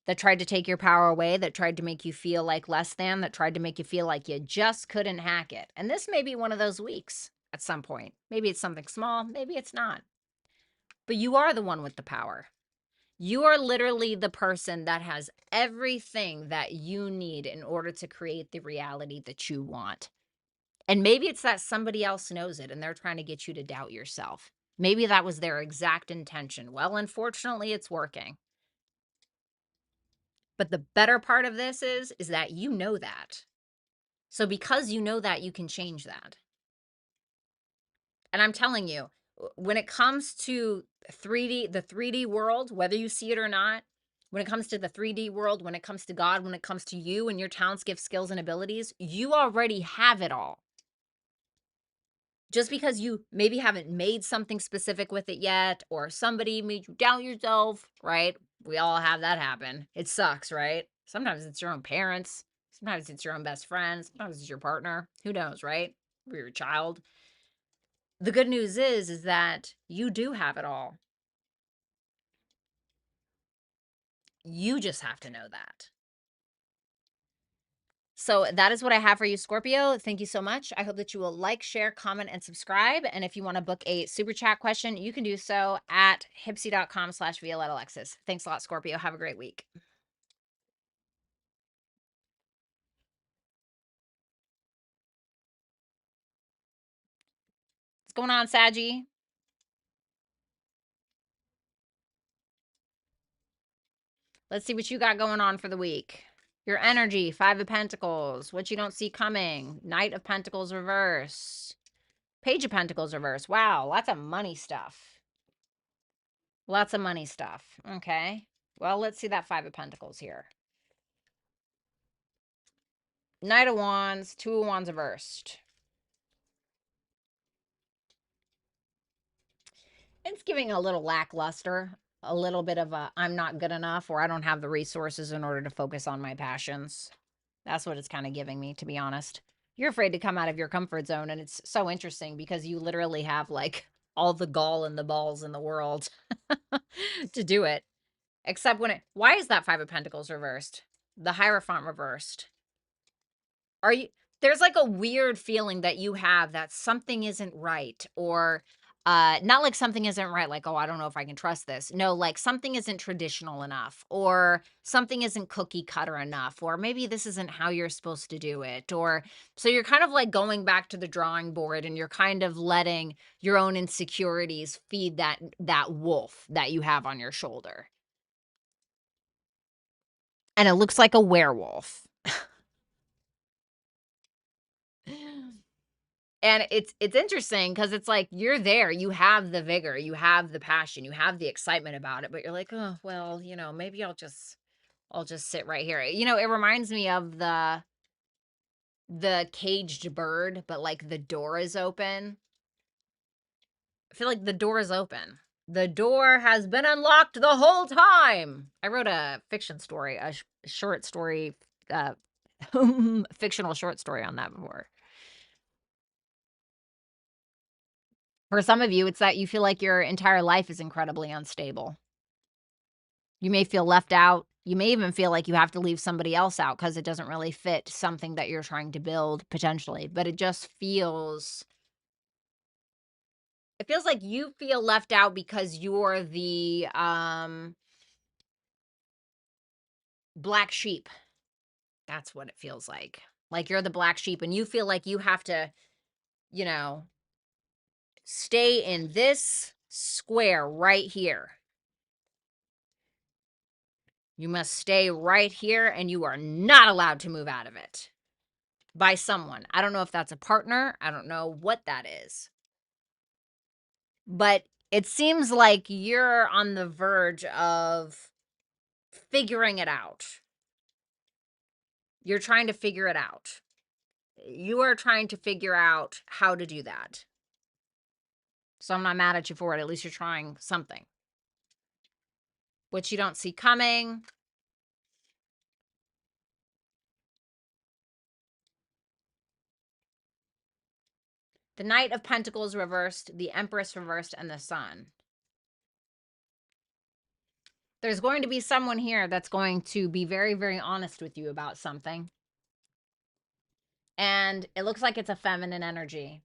that tried to take your power away, that tried to make you feel like less than, that tried to make you feel like you just couldn't hack it. And this may be one of those weeks at some point. Maybe it's something small, maybe it's not. But you are the one with the power. You are literally the person that has everything that you need in order to create the reality that you want. And maybe it's that somebody else knows it and they're trying to get you to doubt yourself. Maybe that was their exact intention. Well, unfortunately, it's working. But the better part of this is that you know that. So because you know that, you can change that. And I'm telling you, when it comes to the 3D world, whether you see it or not, when it comes to the 3D world, when it comes to God, when it comes to you and your talents, gifts, skills, and abilities, you already have it all. Just because you maybe haven't made something specific with it yet, or somebody made you doubt yourself, right? We all have that happen. It sucks, right? Sometimes it's your own parents. Sometimes it's your own best friend. Sometimes it's your partner. Who knows, right? Or your child. The good news is that you do have it all. You just have to know that. So that is what I have for you, Scorpio. Thank you so much. I hope that you will like, share, comment, and subscribe. And if you want to book a super chat question, you can do so at hipsy.com/Violetta Alexis. Thanks a lot, Scorpio. Have a great week. What's going on, Saggy? Let's see what you got going on for the week. Your energy, 5 of Pentacles, what you don't see coming, Knight of Pentacles reverse, Page of Pentacles reverse. Wow, lots of money stuff. Lots of money stuff. Okay. Well, let's see that 5 of Pentacles here. Knight of Wands, 2 of Wands reversed. It's giving a little lackluster, a little bit of a I'm not good enough, or I don't have the resources in order to focus on my passions. That's what it's kind of giving me, to be honest. You're afraid to come out of your comfort zone, and it's so interesting because you literally have like all the gall and the balls in the world to do it. Except when why is that 5 of Pentacles reversed? The Hierophant reversed. Are you there's like a weird feeling that you have that something isn't right, or not like something isn't right, like, oh, I don't know if I can trust this. No, like something isn't traditional enough, or something isn't cookie cutter enough, or maybe this isn't how you're supposed to do it. Or so you're kind of like going back to the drawing board, and you're kind of letting your own insecurities feed that wolf that you have on your shoulder. And it looks like a werewolf. And it's interesting because it's like you're there, you have the vigor, you have the passion, you have the excitement about it, but you're like, "Oh, well, maybe I'll just sit right here." It reminds me of the caged bird, but like the door is open. I feel like the door is open. The door has been unlocked the whole time. I wrote a fiction story, a short story, fictional short story on that before. For some of you, it's that you feel like your entire life is incredibly unstable. You may feel left out. You may even feel like you have to leave somebody else out because it doesn't really fit something that you're trying to build potentially. But it feels like you feel left out because you're the black sheep. That's what it feels like. Like you're the black sheep and you feel like you have to, you know, stay in this square right here. You must stay right here and you are not allowed to move out of it by someone. I don't know if that's a partner. I don't know what that is. But it seems like you're on the verge of figuring it out. You're trying to figure it out. You are trying to figure out how to do that. So I'm not mad at you for it. At least you're trying something. What you don't see coming. The Knight of Pentacles reversed, the Empress reversed, and the Sun. There's going to be someone here that's going to be very, very honest with you about something. And it looks like it's a feminine energy.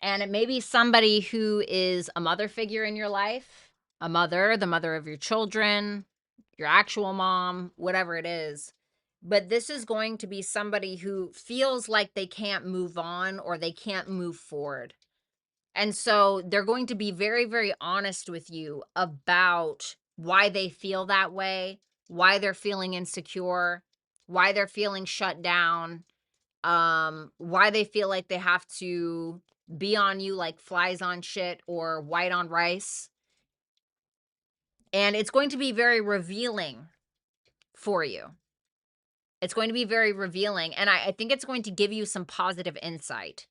And it may be somebody who is a mother figure in your life, a mother, the mother of your children, your actual mom, whatever it is. But this is going to be somebody who feels like they can't move on or they can't move forward. And so they're going to be very, very honest with you about why they feel that way, why they're feeling insecure, why they're feeling shut down, why they feel like they have to be on you like flies on shit or white on rice. And it's going to be very revealing for you. It's going to be very revealing. And I think it's going to give you some positive insight.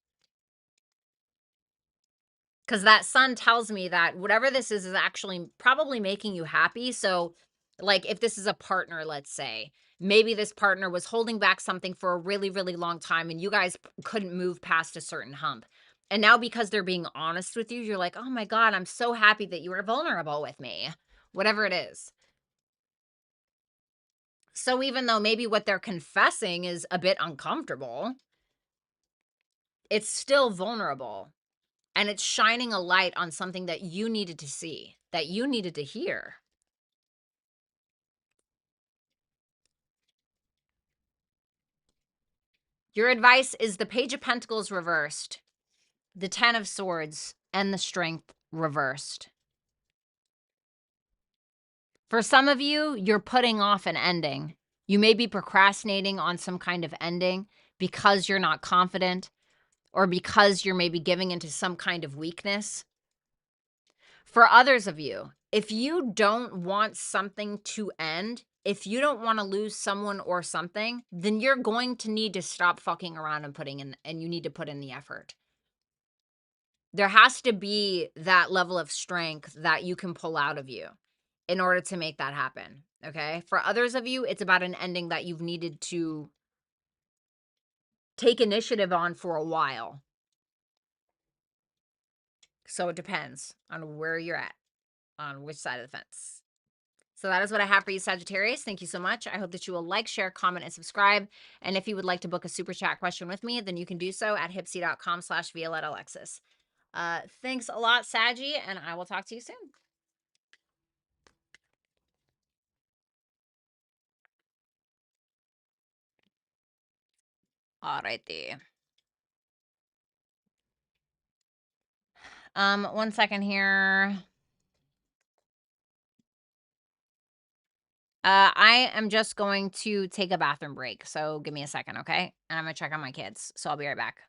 Because that Sun tells me that whatever this is actually probably making you happy. So, like, if this is a partner, let's say, maybe this partner was holding back something for a really, really long time and you guys couldn't move past a certain hump. And now because they're being honest with you, you're like, oh my God, I'm so happy that you were vulnerable with me, whatever it is. So even though maybe what they're confessing is a bit uncomfortable, it's still vulnerable. And it's shining a light on something that you needed to see, that you needed to hear. Your advice is the Page of Pentacles reversed, the Ten of Swords, and the Strength reversed. For some of you, you're putting off an ending. You may be procrastinating on some kind of ending because you're not confident or because you're maybe giving into some kind of weakness. For others of you, if you don't want something to end, if you don't want to lose someone or something, then you're going to need to stop fucking around and you need to put in the effort. There has to be that level of strength that you can pull out of you in order to make that happen. Okay. For others of you, it's about an ending that you've needed to take initiative on for a while. So it depends on where you're at, on which side of the fence. So that is what I have for you, Sagittarius. Thank you so much. I hope that you will like, share, comment, and subscribe. And if you would like to book a super chat question with me, then you can do so at hipsy.com/Violetta Alexis. Thanks a lot, Saggy, and I will talk to you soon. Alrighty. 1 second here. I am just going to take a bathroom break, so give me a second, okay? And I'm gonna check on my kids, so I'll be right back.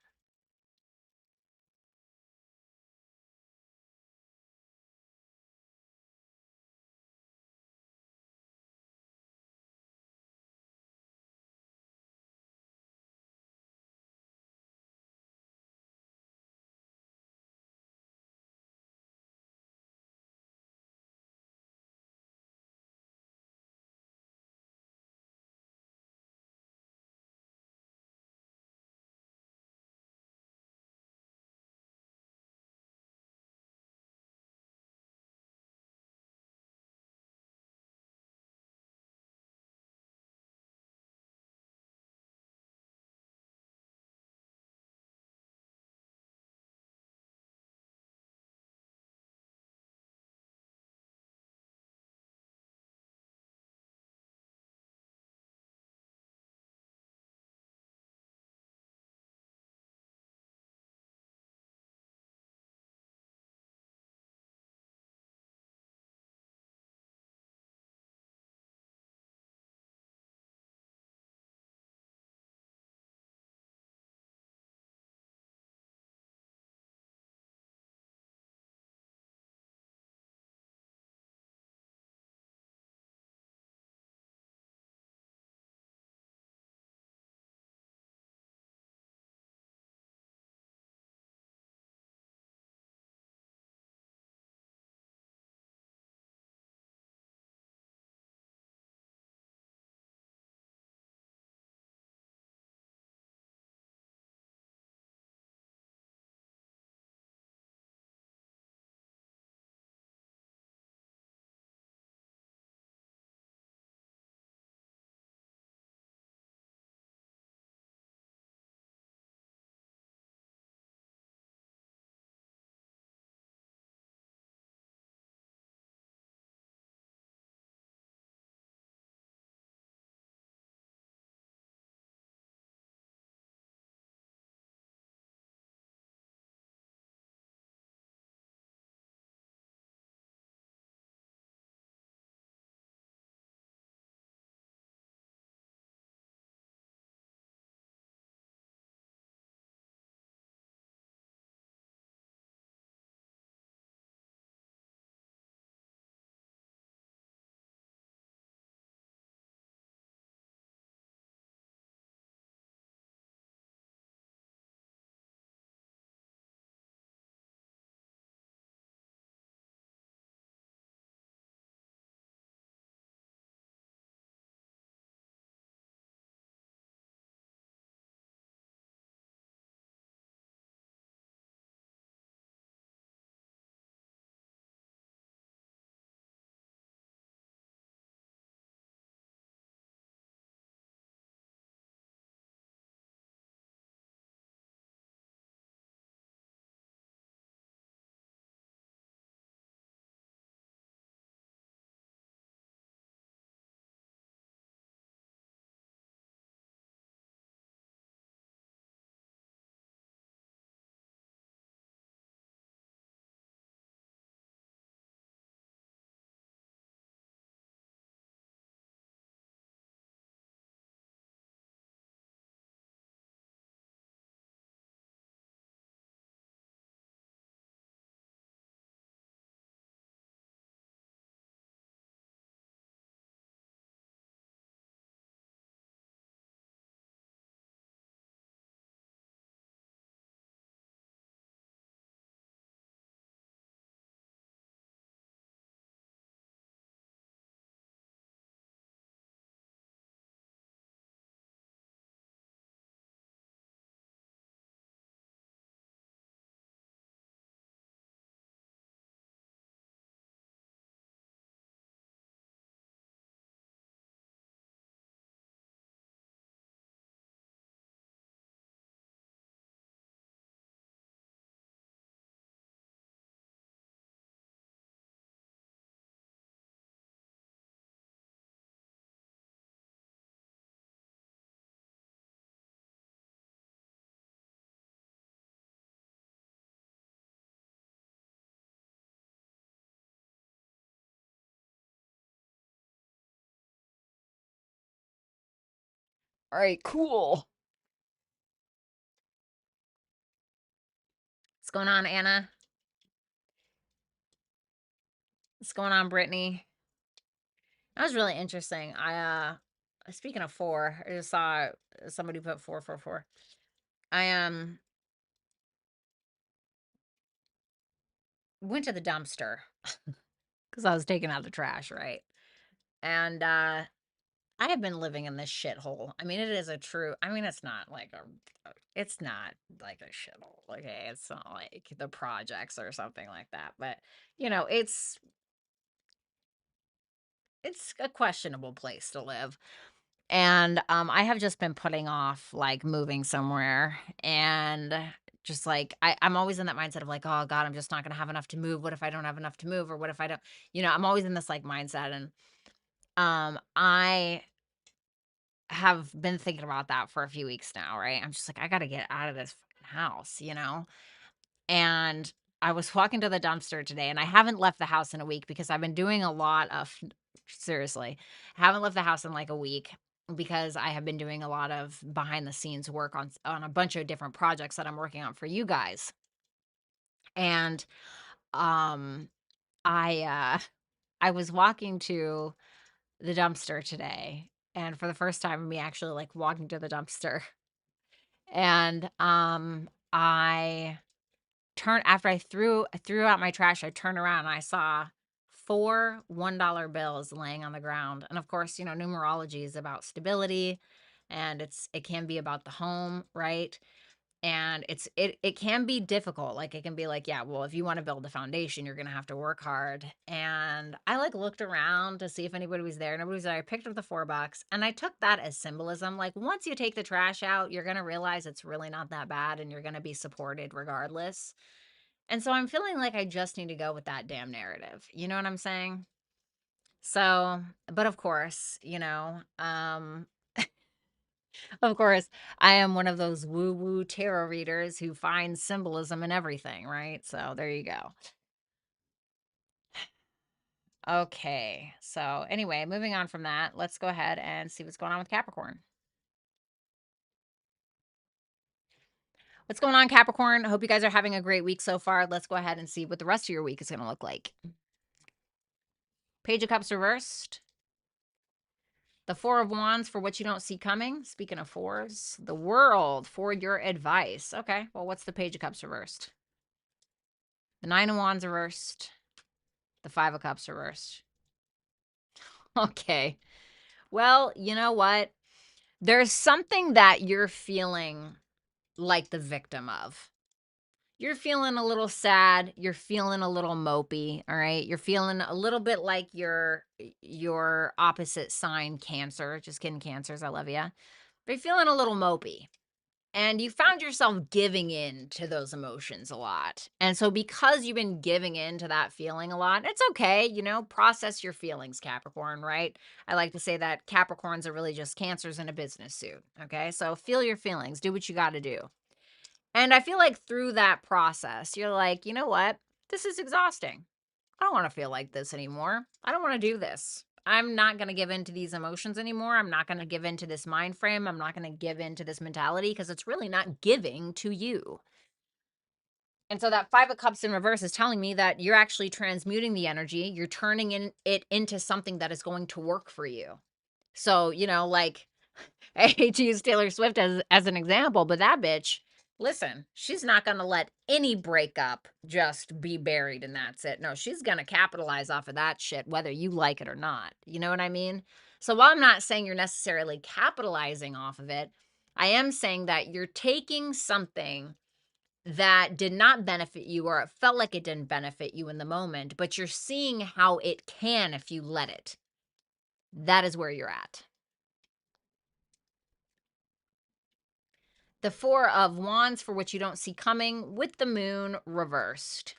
All right, cool. What's going on, Anna? What's going on, Brittany? That was really interesting. Speaking of four, I just saw somebody put 444. I went to the dumpster because I was taking out the trash, right? And I have been living in this shithole. I mean, it is a true. I mean, it's not like it's not like a shithole. Okay, it's not like the projects or something like that. But you know, it's a questionable place to live. And I have just been putting off like moving somewhere, and just like I'm always in that mindset of like, oh God, I'm just not gonna have enough to move. What if I don't have enough to move? Or what if I don't, I'm always in this like mindset. And I have been thinking about that for a few weeks now, right? I'm just like, I gotta get out of this fucking house. And I was walking to the dumpster today, and I haven't left the house in a week because I've been doing a lot of, seriously, haven't left the house in like a week because I have been doing a lot of behind the scenes work on a bunch of different projects that I'm working on for you guys. And um I I was walking to the dumpster today, and for the first time me actually like walking to the dumpster, and I turn after I threw out my trash, I turned around and I saw 4 $1 bills laying on the ground. And of course, numerology is about stability, and it can be about the home, right? And it can be difficult. Like it can be like, yeah, well, if you want to build a foundation, you're gonna have to work hard. And I like looked around to see if anybody was there. Nobody was there. I picked up the $4 and I took that as symbolism. Like once you take the trash out, you're gonna realize it's really not that bad and you're gonna be supported regardless. And so I'm feeling like I just need to go with that damn narrative. You know what I'm saying? So, but of course, of course, I am one of those woo-woo tarot readers who finds symbolism in everything, right? So there you go. Okay. So anyway, moving on from that, let's go ahead and see what's going on with Capricorn. What's going on, Capricorn? I hope you guys are having a great week so far. Let's go ahead and see what the rest of your week is going to look like. Page of Cups reversed. The Four of Wands for what you don't see coming. Speaking of fours, the World for your advice. Okay, well, what's the Page of Cups reversed? The Nine of Wands reversed. The Five of Cups reversed. Okay. Well, you know what? There's something that you're feeling like the victim of. You're feeling a little sad. You're feeling a little mopey. All right. You're feeling a little bit like your opposite sign, Cancer. Just kidding, Cancers. I love you. But you're feeling a little mopey. And you found yourself giving in to those emotions a lot. And so because you've been giving in to that feeling a lot, it's okay, process your feelings, Capricorn, right? I like to say that Capricorns are really just Cancers in a business suit, okay? So feel your feelings, do what you got to do. And I feel like through that process, you're like, you know what? This is exhausting. I don't want to feel like this anymore. I don't want to do this. I'm not going to give in to these emotions anymore. I'm not going to give in to this mind frame. I'm not going to give in to this mentality because it's really not giving to you. And so that Five of Cups in reverse is telling me that you're actually transmuting the energy. You're turning it into something that is going to work for you. So, like I hate to use Taylor Swift as an example, but that bitch, listen, she's not going to let any breakup just be buried and that's it. No, she's going to capitalize off of that shit, whether you like it or not. You know what I mean? So while I'm not saying you're necessarily capitalizing off of it, I am saying that you're taking something that did not benefit you or it felt like it didn't benefit you in the moment, but you're seeing how it can if you let it. That is where you're at. The Four of Wands for which you don't see coming with the Moon reversed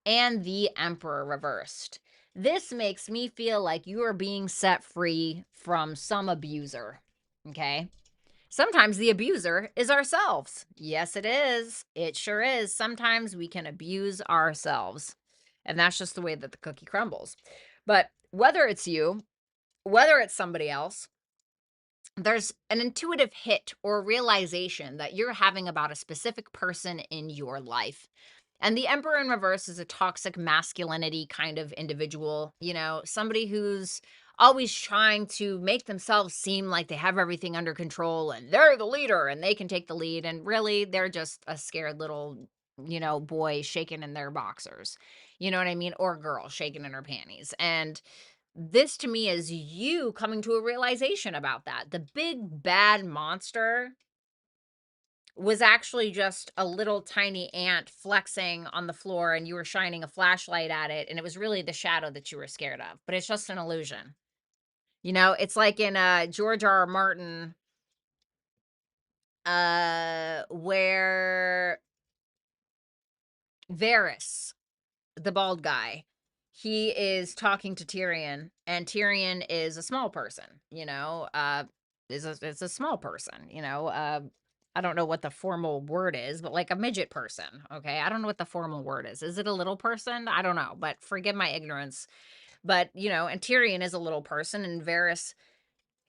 and the Emperor reversed. This makes me feel like you are being set free from some abuser, okay? Sometimes the abuser is ourselves. Yes, it is. It sure is. Sometimes we can abuse ourselves, and that's just the way that the cookie crumbles. But whether it's you, whether it's somebody else, there's an intuitive hit or realization that you're having about a specific person in your life. And the Emperor in reverse is a toxic masculinity kind of individual, somebody who's always trying to make themselves seem like they have everything under control and they're the leader and they can take the lead. And really, they're just a scared little, boy shaking in their boxers. You know what I mean? Or girl shaking in her panties. And this to me is you coming to a realization about that. The big bad monster was actually just a little tiny ant flexing on the floor and you were shining a flashlight at it, and it was really the shadow that you were scared of, but it's just an illusion. It's like in George R. R. Martin, where Varys, the bald guy, he is talking to Tyrion, and Tyrion is a small person, is a small person, I don't know what the formal word is, but like a midget person. Okay. I don't know what the formal word is. Is it a little person? I don't know, but forgive my ignorance. But, and Tyrion is a little person, and Varys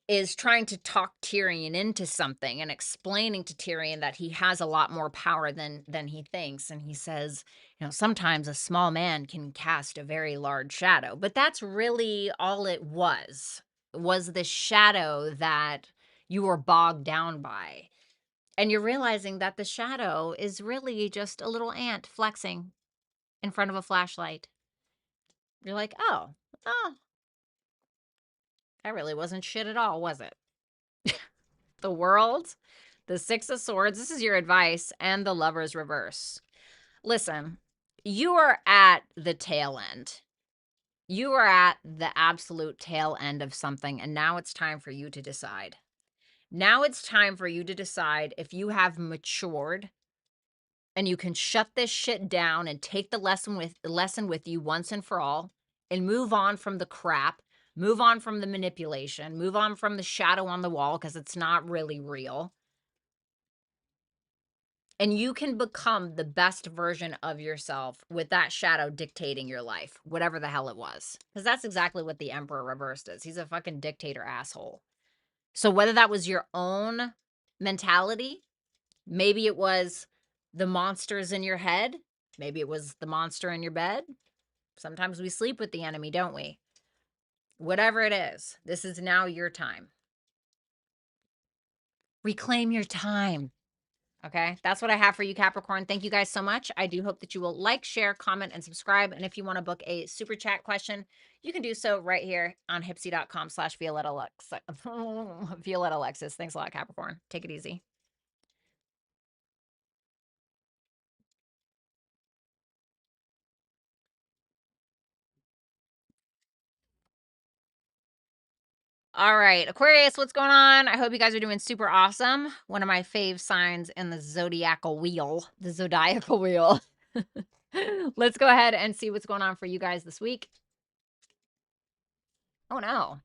is trying to talk Tyrion into something and explaining to Tyrion that he has a lot more power than he thinks. And he says, sometimes a small man can cast a very large shadow. But that's really all it was the shadow that you were bogged down by. And you're realizing that the shadow is really just a little ant flexing in front of a flashlight. You're like, oh, that really wasn't shit at all, was it? The World, the Six of Swords. This is your advice, and the Lover's reverse. Listen, you are at the tail end. You are at the absolute tail end of something, and now it's time for you to decide. Now it's time for you to decide if you have matured and you can shut this shit down and take the lesson with you once and for all, and move on from the crap, move on from the manipulation, move on from the shadow on the wall, because it's not really real. And you can become the best version of yourself with that shadow dictating your life, whatever the hell it was. Because that's exactly what the Emperor reversed is. He's a fucking dictator asshole. So whether that was your own mentality, maybe it was the monsters in your head, maybe it was the monster in your bed. Sometimes we sleep with the enemy, don't we? Whatever it is, this is now your time. Reclaim your time. Okay, that's what I have for you, Capricorn. Thank you guys so much. I do hope that you will like, share, comment, and subscribe. And if you want to book a super chat question, you can do so right here on hipsy.com/Violetta Alexis. Violetta Alexis. Thanks a lot, Capricorn. Take it easy. All right, Aquarius, what's going on? I hope you guys are doing super awesome. One of my fave signs in the zodiacal wheel, Let's go ahead and see what's going on for you guys this week. Oh, no.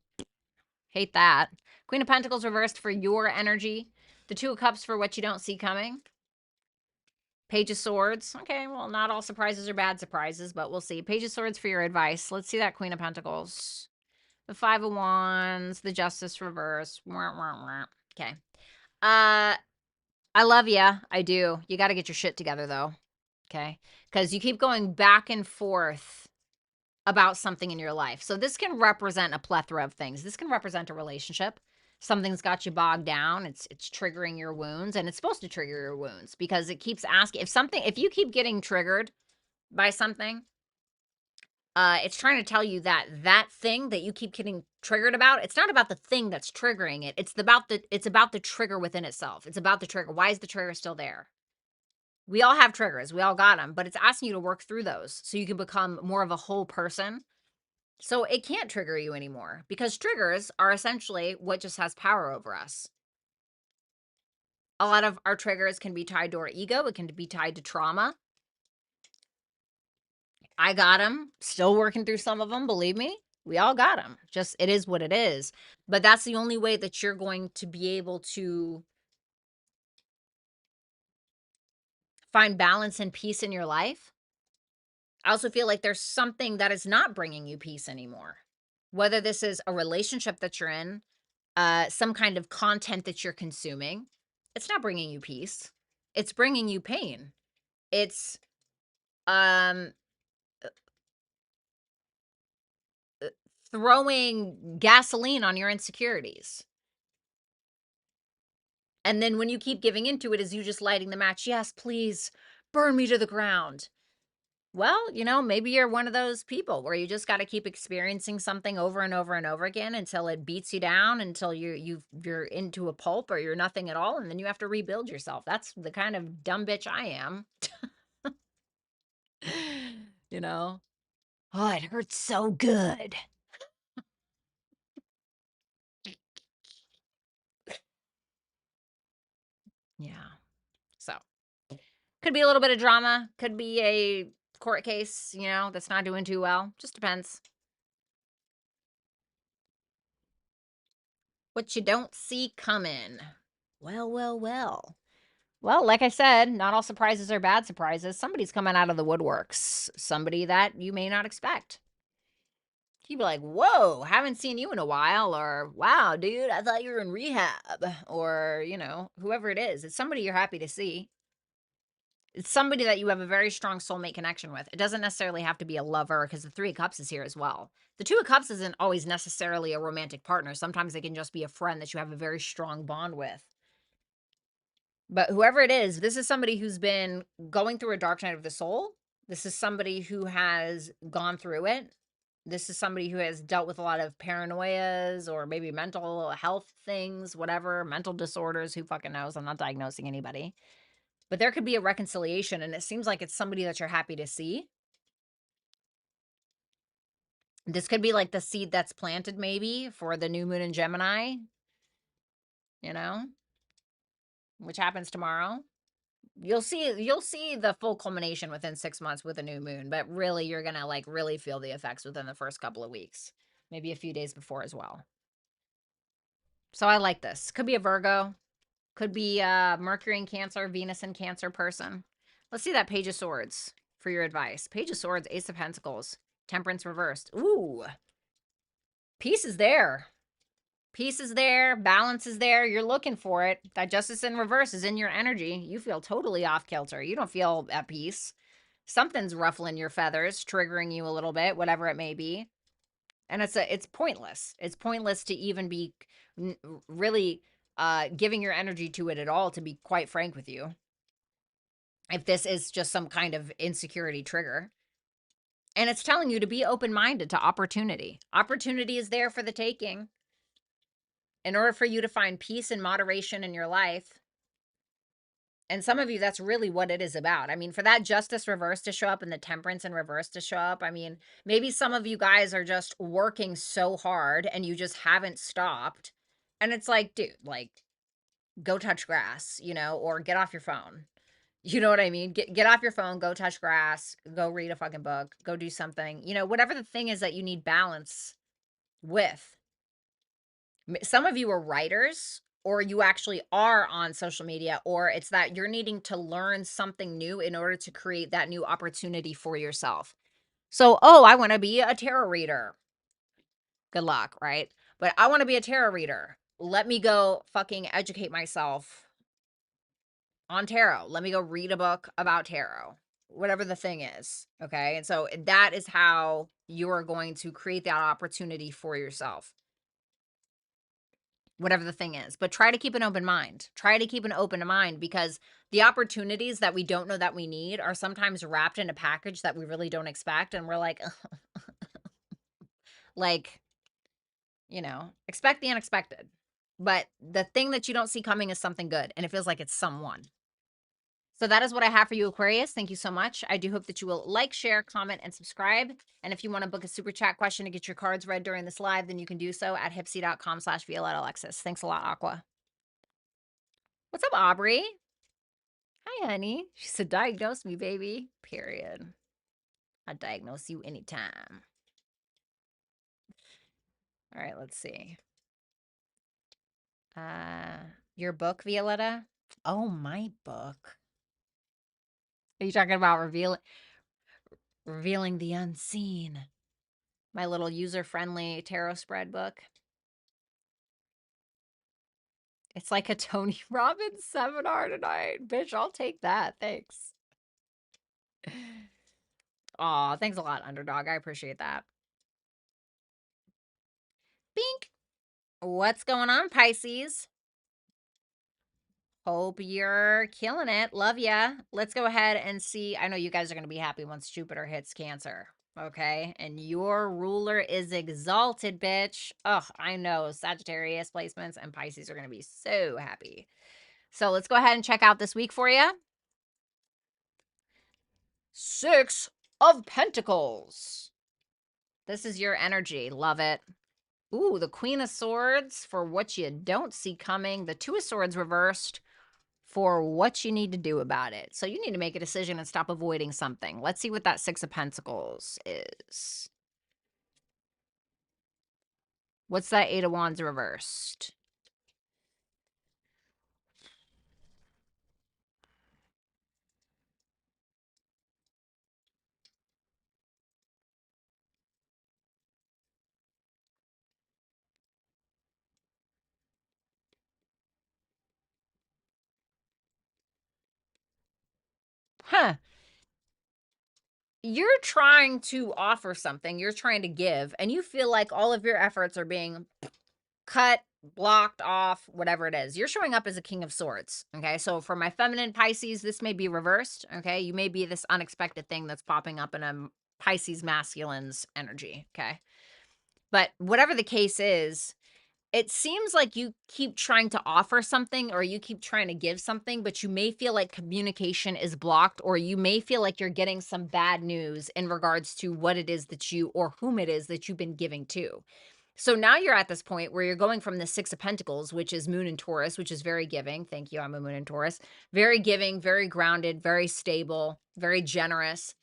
Hate that. Queen of Pentacles reversed for your energy. The Two of Cups for what you don't see coming. Page of Swords. Okay, well, not all surprises are bad surprises, but we'll see. Page of Swords for your advice. Let's see that Queen of Pentacles. The Five of Wands. The Justice reverse. Okay. I love ya. I do. You got to get your shit together, though. Okay? Because you keep going back and forth about something in your life. So this can represent a plethora of things. This can represent a relationship. Something's got you bogged down. It's triggering your wounds, and it's supposed to trigger your wounds because it keeps asking if you keep getting triggered by something, it's trying to tell you that thing that you keep getting triggered about, it's not about the thing that's triggering it. It's about the trigger within itself. It's about the trigger. Why is the trigger still there? We all have triggers. We all got them, but it's asking you to work through those so you can become more of a whole person. So it can't trigger you anymore because triggers are essentially what just has power over us. A lot of our triggers can be tied to our ego. It can be tied to trauma. I got them. Still working through some of them. Believe me, we all got them. Just it is what it is. But that's the only way that you're going to be able to find balance and peace in your life. I also feel like there's something that is not bringing you peace anymore. Whether this is a relationship that you're in, some kind of content that you're consuming. It's not bringing you peace. It's bringing you pain. It's um throwing gasoline on your insecurities. And then when you keep giving into it, is you just lighting the match. Yes, please burn me to the ground. Well, maybe you're one of those people where you just got to keep experiencing something over and over and over again until it beats you down, until you're into a pulp or you're nothing at all, and then you have to rebuild yourself. That's the kind of dumb bitch I am. you know. Oh, it hurts so good. Yeah. So, could be a little bit of drama, could be a court case, that's not doing too well. Just depends. What you don't see coming. Well, well, well. Well, like I said, not all surprises are bad surprises. Somebody's coming out of the woodworks. Somebody that you may not expect. You'd be like, whoa, haven't seen you in a while. Or, wow, dude, I thought you were in rehab. Or, whoever it is. It's somebody you're happy to see. It's somebody that you have a very strong soulmate connection with. It doesn't necessarily have to be a lover, because the Three of Cups is here as well. The Two of Cups isn't always necessarily a romantic partner. Sometimes it can just be a friend that you have a very strong bond with. But whoever it is, this is somebody who's been going through a dark night of the soul. This is somebody who has gone through it. This is somebody who has dealt with a lot of paranoias or maybe mental health things, whatever, mental disorders. Who fucking knows? I'm not diagnosing anybody. But there could be a reconciliation, and it seems like it's somebody that you're happy to see. This could be like the seed that's planted maybe for the new moon in Gemini, you know, which happens tomorrow. You'll see the full culmination within 6 months with a new moon, but really you're going to like really feel the effects within the first couple of weeks, maybe a few days before as well. So I like this. Could be a Virgo, could be Mercury in Cancer, Venus in Cancer person. Let's see that Page of Swords for your advice. Page of Swords, Ace of Pentacles, Temperance reversed. Ooh. Peace is there. Peace is there. Balance is there. You're looking for it. That Justice in reverse is in your energy. You feel totally off kilter. You don't feel at peace. Something's ruffling your feathers, triggering you a little bit, whatever it may be. And it's pointless. It's pointless to even be really giving your energy to it at all, to be quite frank with you. If this is just some kind of insecurity trigger. And it's telling you to be open-minded to opportunity. Opportunity is there for the taking. In order for you to find peace and moderation in your life. And some of you, that's really what it is about. I mean, for that Justice reverse to show up and the Temperance in reverse to show up, I mean, maybe some of you guys are just working so hard and you just haven't stopped. And it's like, dude, like, go touch grass, or get off your phone. You know what I mean? Get off your phone, go touch grass, go read a fucking book, go do something. Whatever the thing is that you need balance with. Some of you are writers, or you actually are on social media, or it's that you're needing to learn something new in order to create that new opportunity for yourself. So, I want to be a tarot reader. Good luck, right? But I want to be a tarot reader. Let me go fucking educate myself on tarot. Let me go read a book about tarot, whatever the thing is. Okay. And so that is how you are going to create that opportunity for yourself. Whatever the thing is, but try to keep an open mind. Try to keep an open mind, because the opportunities that we don't know that we need are sometimes wrapped in a package that we really don't expect. And we're like, like, expect the unexpected. But the thing that you don't see coming is something good. And it feels like it's someone. So that is what I have for you, Aquarius. Thank you so much. I do hope that you will like, share, comment, and subscribe. And if you want to book a super chat question to get your cards read during this live, then you can do so at hipsy.com/Violetta Alexis. Thanks a lot, Aqua. What's up, Aubrey? Hi, honey. She said, diagnose me, baby. Period. I'll diagnose you anytime. All right, let's see. Your book, Violetta? Oh, my book. Are you talking about revealing the unseen? My little user-friendly tarot spread book. It's like a Tony Robbins seminar tonight. Bitch, I'll take that. Thanks. Aw, thanks a lot, underdog. I appreciate that. Bink. What's going on, Pisces? Hope you're killing it. Love ya. Let's go ahead and see. I know you guys are going to be happy once Jupiter hits Cancer. Okay. And your ruler is exalted, bitch. Ugh, I know. Sagittarius placements and Pisces are going to be so happy. So let's go ahead and check out this week for you. 6 of Pentacles. This is your energy. Love it. Ooh, the Queen of Swords for what you don't see coming. The Two of Swords reversed for what you need to do about it. So you need to make a decision and stop avoiding something. Let's see what that 6 of Pentacles is. What's that 8 of Wands reversed? Huh. You're trying to offer something, you're trying to give, and you feel like all of your efforts are being cut, blocked off, whatever it is. You're showing up as a King of Swords, okay? So for my feminine Pisces, this may be reversed, okay? You may be this unexpected thing that's popping up in a Pisces masculine's energy, okay? But whatever the case is, it seems like you keep trying to offer something or you keep trying to give something, but you may feel like communication is blocked, or you may feel like you're getting some bad news in regards to what it is that you or whom it is that you've been giving to. So now you're at this point where you're going from the 6 of Pentacles, which is Moon in Taurus, which is very giving. Thank you. I'm a Moon in Taurus. Very giving, very grounded, very stable, very generous.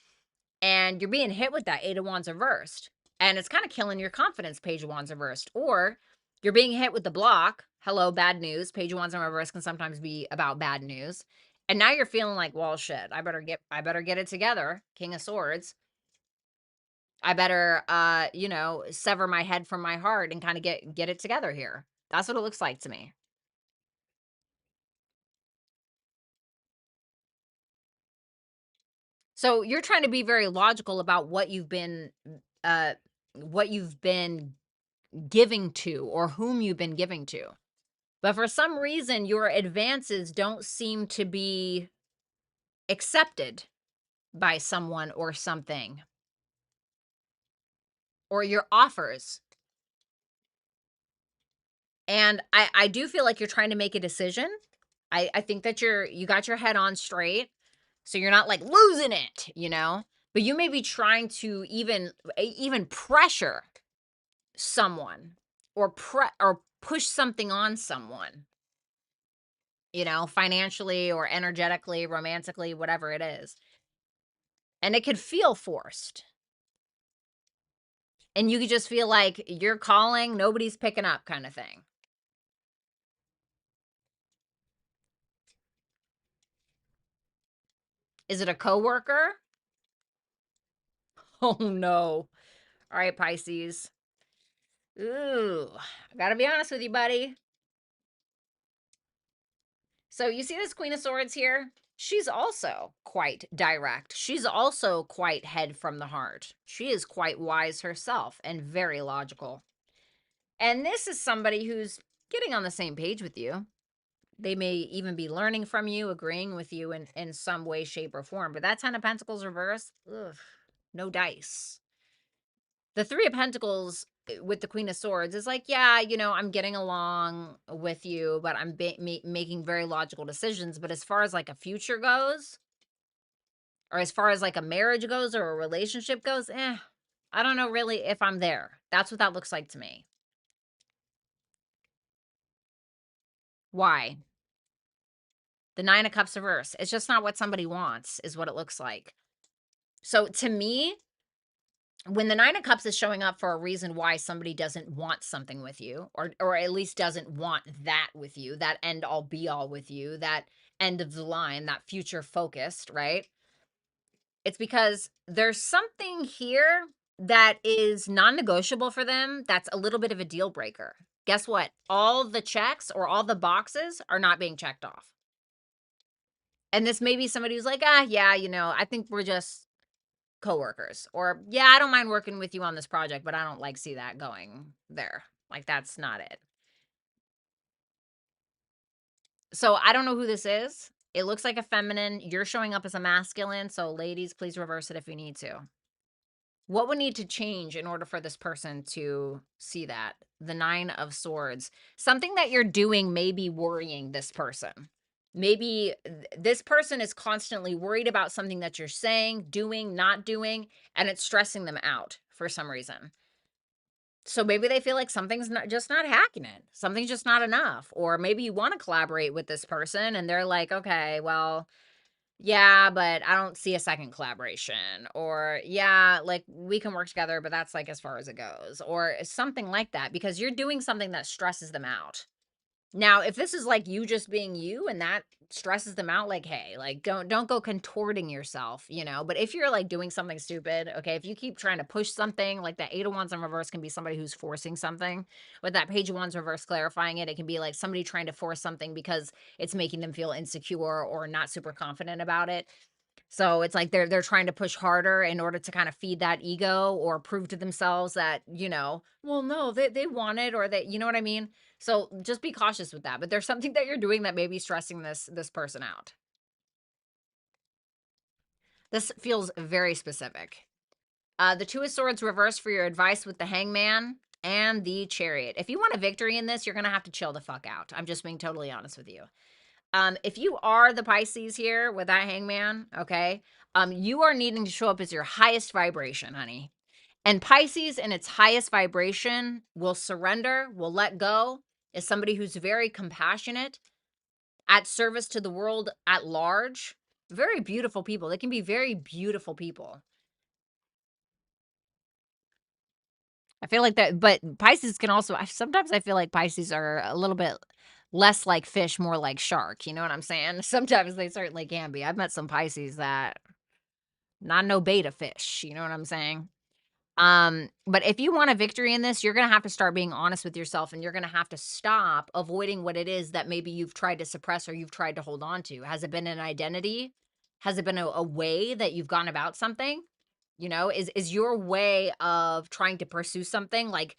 And you're being hit with that 8 of Wands reversed. And it's kind of killing your confidence, Page of Wands reversed. Or you're being hit with the block. Hello, bad news. Page of Wands in reverse can sometimes be about bad news. And now you're feeling like, well, shit, I better get it together. King of Swords. I better, sever my head from my heart and kind of get it together here. That's what it looks like to me. So you're trying to be very logical about what you've been giving to or whom you've been giving to. But for some reason, your advances don't seem to be accepted by someone or something, or your offers. And I do feel like you're trying to make a decision. I think that you got your head on straight. So you're not like losing it, but you may be trying to even pressure someone or push something on someone, financially or energetically, romantically, whatever it is. And it could feel forced. And you could just feel like you're calling, nobody's picking up kind of thing. Is it a coworker? Oh no. All right, Pisces. Ooh, I gotta be honest with you, buddy. So you see this Queen of Swords here? She's also quite direct. She's also quite head from the heart. She is quite wise herself and very logical. And this is somebody who's getting on the same page with you. They may even be learning from you, agreeing with you in some way, shape, or form. But that 10 of Pentacles reverse, ugh, no dice. The 3 of Pentacles with the Queen of Swords is like, yeah, I'm getting along with you, but I'm making very logical decisions. But as far as like a future goes, or as far as like a marriage goes or a relationship goes, I don't know really if I'm there. That's what that looks like to me. Why? The 9 of Cups reverse. It's just not what somebody wants, is what it looks like. So to me, when the 9 of Cups is showing up for a reason why somebody doesn't want something with you, or at least doesn't want that with you, that end all be all with you, that end of the line, that future focused, right? It's because there's something here that is non-negotiable for them that's a little bit of a deal breaker. guess what? All the checks or all the boxes are not being checked off. And this may be somebody who's like, yeah, I think we're just coworkers. Or, yeah, I don't mind working with you on this project, but I don't like see that going there. Like, that's not it. So I don't know who this is. It looks like a feminine. You're showing up as a masculine. So ladies, please reverse it if you need to. What would need to change in order for this person to see that? The 9 of Swords. Something that you're doing may be worrying this person. Maybe this person is constantly worried about something that you're saying, doing, not doing, and it's stressing them out for some reason. So maybe they feel like something's just not hacking it. Something's just not enough. Or maybe you want to collaborate with this person and they're like, okay, well, yeah, but I don't see a second collaboration. Or, yeah, like we can work together, but that's like as far as it goes. Or something like that because you're doing something that stresses them out. Now, if this is like you just being you and that stresses them out, like, hey, like don't go contorting yourself, But if you're like doing something stupid, okay, if you keep trying to push something, like that 8 of Wands in reverse can be somebody who's forcing something. With that Page of Wands reverse clarifying it, it can be like somebody trying to force something because it's making them feel insecure or not super confident about it. So it's like they're trying to push harder in order to kind of feed that ego or prove to themselves that, well, no, they want it or you know what I mean? So just be cautious with that. But there's something that you're doing that may be stressing this person out. This feels very specific. The 2 of Swords reversed for your advice with the Hangman and the Chariot. If you want a victory in this, you're going to have to chill the fuck out. I'm just being totally honest with you. If you are the Pisces here with that Hangman, okay, you are needing to show up as your highest vibration, honey. And Pisces in its highest vibration will surrender, will let go, is somebody who's very compassionate, at service to the world at large. Very beautiful people. They can be very beautiful people. I feel like that, but Pisces can also, sometimes I feel like Pisces are a little bit less like fish, more like shark. You know what I'm saying? Sometimes they certainly can be. I've met some Pisces that not no beta fish. You know what I'm saying? But if you want a victory in this, you're going to have to start being honest with yourself and you're going to have to stop avoiding what it is that maybe you've tried to suppress or you've tried to hold on to. Has it been an identity? Has it been a way that you've gone about something? Is your way of trying to pursue something like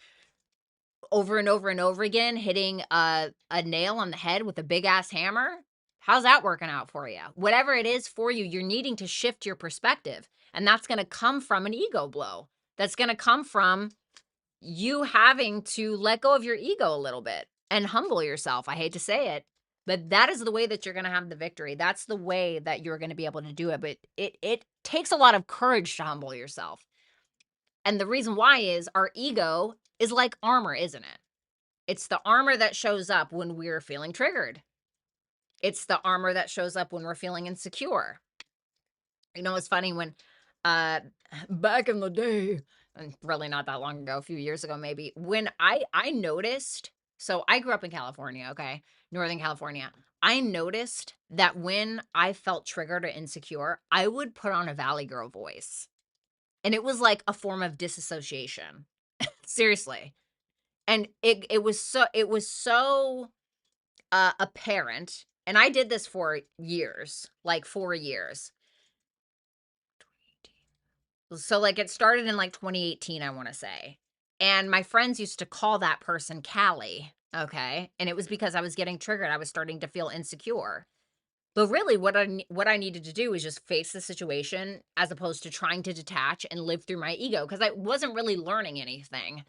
over and over and over again, hitting a nail on the head with a big ass hammer? How's that working out for you? Whatever it is for you, you're needing to shift your perspective. And that's going to come from an ego blow. That's going to come from you having to let go of your ego a little bit and humble yourself. I hate to say it, but that is the way that you're going to have the victory. That's the way that you're going to be able to do it. But it takes a lot of courage to humble yourself. And the reason why is our ego is like armor, isn't it? It's the armor that shows up when we're feeling triggered. It's the armor that shows up when we're feeling insecure. It's funny when back in the day, and really not that long ago, a few years ago maybe, when I noticed, so I grew up in California, okay? Northern California. I noticed that when I felt triggered or insecure, I would put on a Valley Girl voice. And it was like a form of disassociation. Seriously. And it was so apparent. And I did this for years, like 4 years. So like it started in like 2018, I want to say. And my friends used to call that person Callie, okay? And it was because I was getting triggered. I was starting to feel insecure. But really what I needed to do is just face the situation as opposed to trying to detach and live through my ego because I wasn't really learning anything.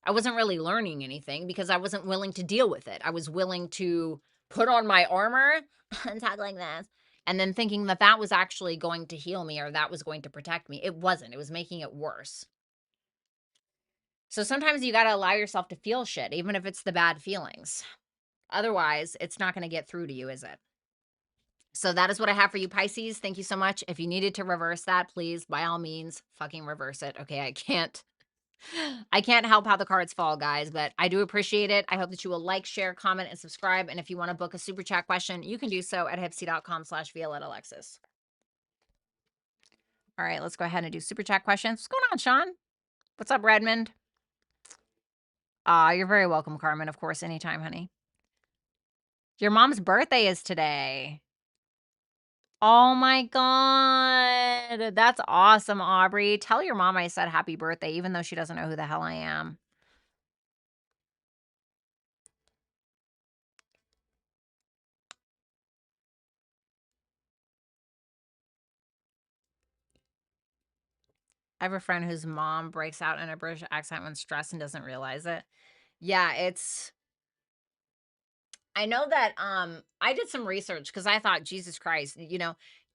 I wasn't really learning anything because I wasn't willing to deal with it. I was willing to put on my armor and talk like this, and then thinking that that was actually going to heal me or that was going to protect me. It wasn't. It was making it worse. So sometimes you got to allow yourself to feel shit, even if it's the bad feelings. Otherwise, it's not going to get through to you, is it? So that is what I have for you, Pisces. Thank you so much. If you needed to reverse that, please, by all means, fucking reverse it. Okay, I can't help how the cards fall, guys, but I do appreciate it. I hope that you will like, share, comment, and subscribe. And if you want to book a super chat question, you can do so at hipsy.com/Violetta Alexis. All right, let's go ahead and do super chat questions. What's going on, Sean? What's up, Redmond? You're very welcome, Carmen. Of course, anytime, honey. Your mom's birthday is today. Oh my God. That's awesome, Aubrey. Tell your mom I said happy birthday, even though she doesn't know who the hell I am. I have a friend whose mom breaks out in a British accent when stressed and doesn't realize it. Yeah, I know that I did some research because I thought, Jesus Christ,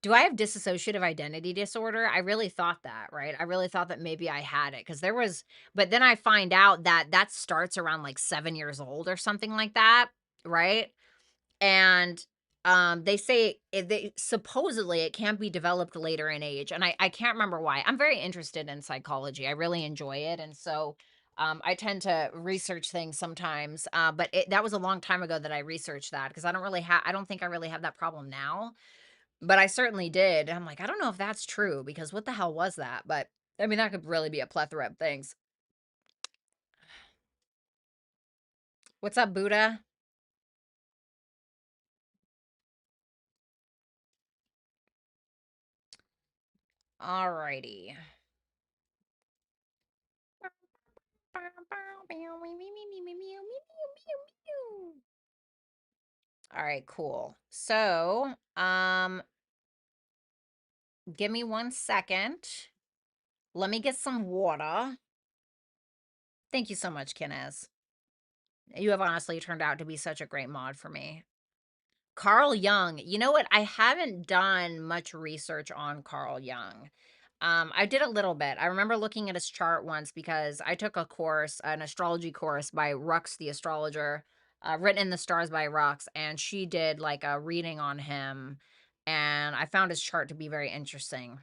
do I have dissociative identity disorder? I really thought that, right? I really thought that maybe I had it because but then I find out that that starts around like 7 years old or something like that, right? And they say they supposedly it can be developed later in age, and I can't remember why. I'm very interested in psychology. I really enjoy it, and so I tend to research things sometimes. But that was a long time ago that I researched that because I don't think I really have that problem now, but I certainly did. I'm like, I don't know if that's true because what the hell was that? But I mean, that could really be a plethora of things. What's up, Buddha? Alrighty. All right, cool. So, give me 1 second. Let me get some water. Thank you so much, Kinez. You have honestly turned out to be such a great mod for me. Carl Jung. You know what? I haven't done much research on Carl Jung. I did a little bit. I remember looking at his chart once because I took a course, an astrology course by Rux the astrologer, Written in the Stars by Rux, and she did like a reading on him, and I found his chart to be very interesting.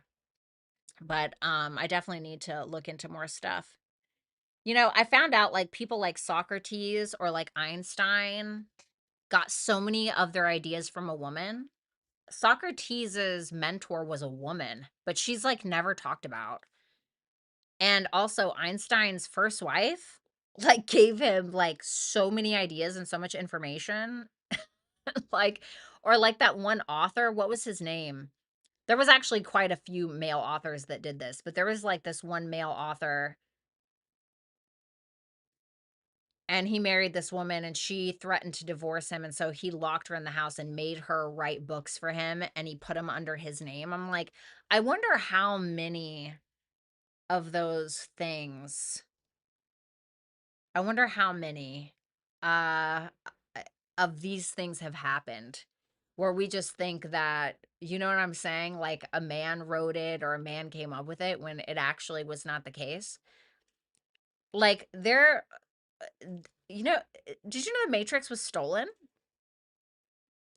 But I definitely need to look into more stuff. I found out like people like Socrates or like Einstein got so many of their ideas from a woman. Socrates's mentor was a woman, but she's like never talked about. And also Einstein's first wife like gave him like so many ideas and so much information. like or like that one author, what was his name? There was actually quite a few male authors that did this, but there was like this one male author, and he married this woman and she threatened to divorce him, and so he locked her in the house and made her write books for him, and he put them under his name. I'm like, I wonder how many of those things. I wonder how many uh of these things have happened where we just think that, you know what I'm saying? Like a man wrote it or a man came up with it when it actually was not the case. Like did you know the Matrix was stolen?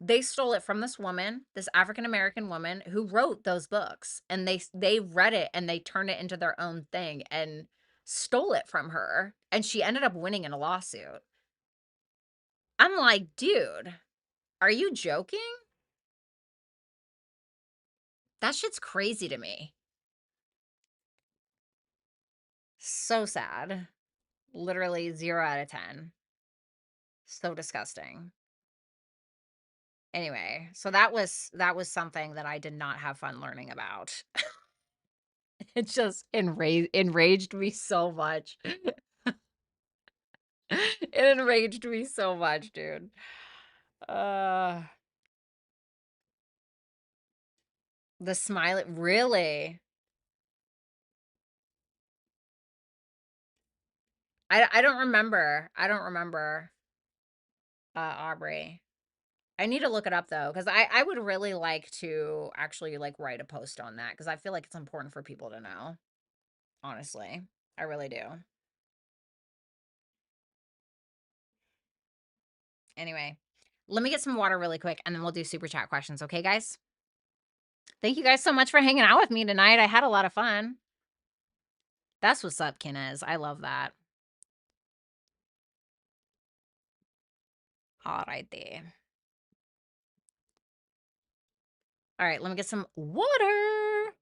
They stole it from this woman, this African American woman who wrote those books, and they read it and they turned it into their own thing and stole it from her, and she ended up winning in a lawsuit. I'm like, "Dude, are you joking?" That shit's crazy to me. So sad. Literally 0 out of 10. So disgusting. Anyway, so that was something that I did not have fun learning about. It just enraged me so much. It enraged me so much, dude. Uh, the smiley, really? I don't remember. I don't remember, Aubrey. I need to look it up though, because I would really like to actually like write a post on that because I feel like it's important for people to know. Honestly, I really do. Anyway, let me get some water really quick and then we'll do super chat questions. Okay, guys? Thank you guys so much for hanging out with me tonight. I had a lot of fun. That's what's up, Kinez. I love that. All right, there. All right, let me get some water.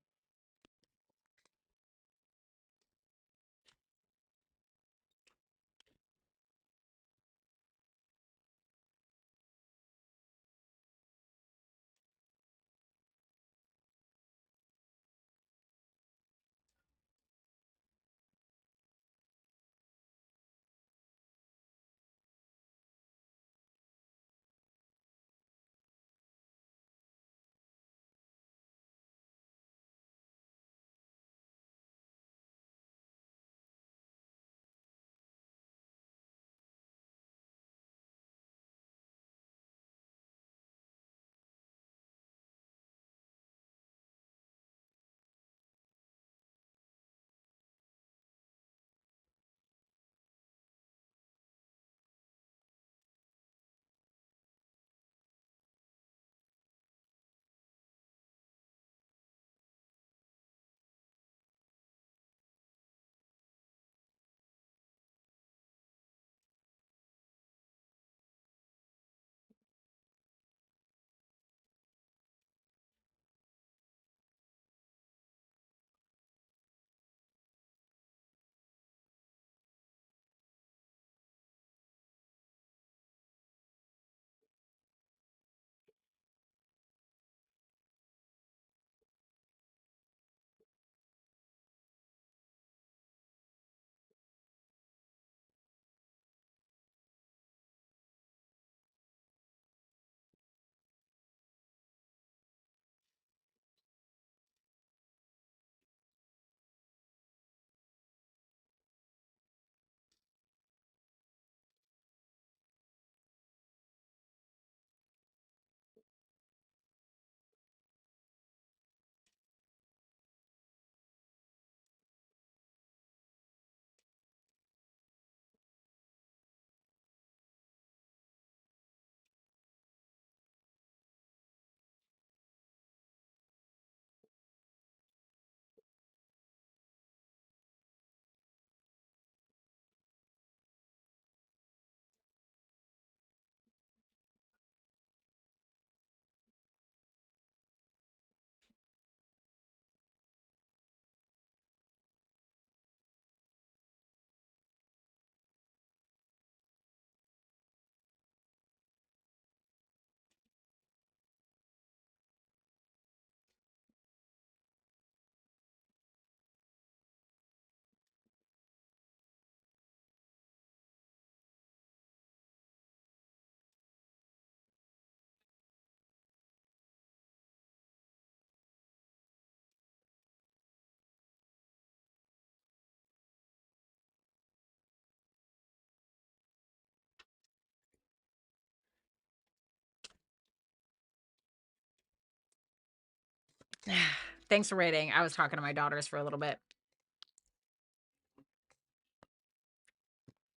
Thanks for waiting. I was talking to my daughters for a little bit.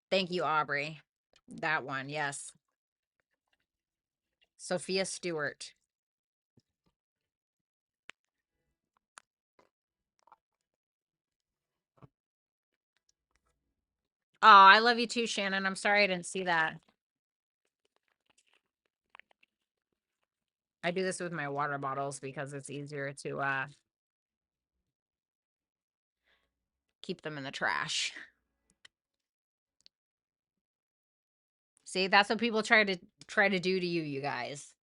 Thank you, Aubrey. That one, yes. Sophia Stewart. Oh, I love you too, Shannon. I'm sorry I didn't see that. I do this with my water bottles because it's easier to keep them in the trash. See, that's what people try to do to you, you guys.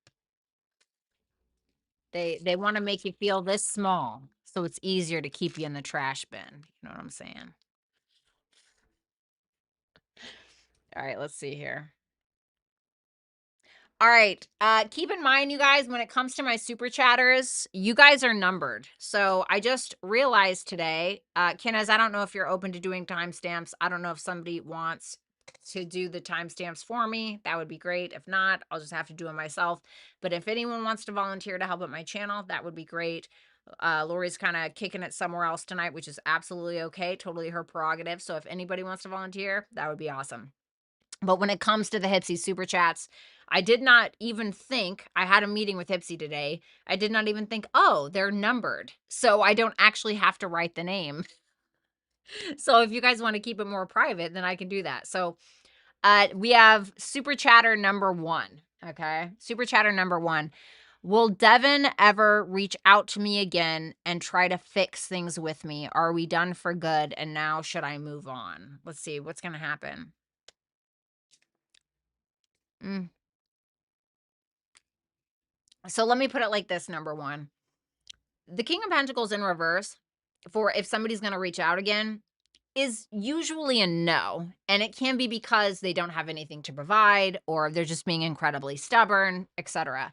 They want to make you feel this small, so it's easier to keep you in the trash bin. You know what I'm saying? All right, let's see here. All right. Keep in mind, you guys, when it comes to my super chatters, you guys are numbered. So I just realized today, Kenneth, I don't know if you're open to doing timestamps. I don't know if somebody wants to do the timestamps for me. That would be great. If not, I'll just have to do it myself. But if anyone wants to volunteer to help at my channel, that would be great. Lori's kind of kicking it somewhere else tonight, which is absolutely okay. Totally her prerogative. So if anybody wants to volunteer, that would be awesome. But when it comes to the Hipsy super chats, I did not even think, I had a meeting with Hipsy today. I did not even think, oh, they're numbered. So I don't actually have to write the name. So if you guys want to keep it more private, then I can do that. So we have super chatter number 1. Okay. Super chatter number 1. Will Devin ever reach out to me again and try to fix things with me? Are we done for good? And now should I move on? Let's see what's going to happen. So let me put it like this, number 1. The King of Pentacles in reverse, for if somebody's going to reach out again, is usually a no. And it can be because they don't have anything to provide, or they're just being incredibly stubborn, etc.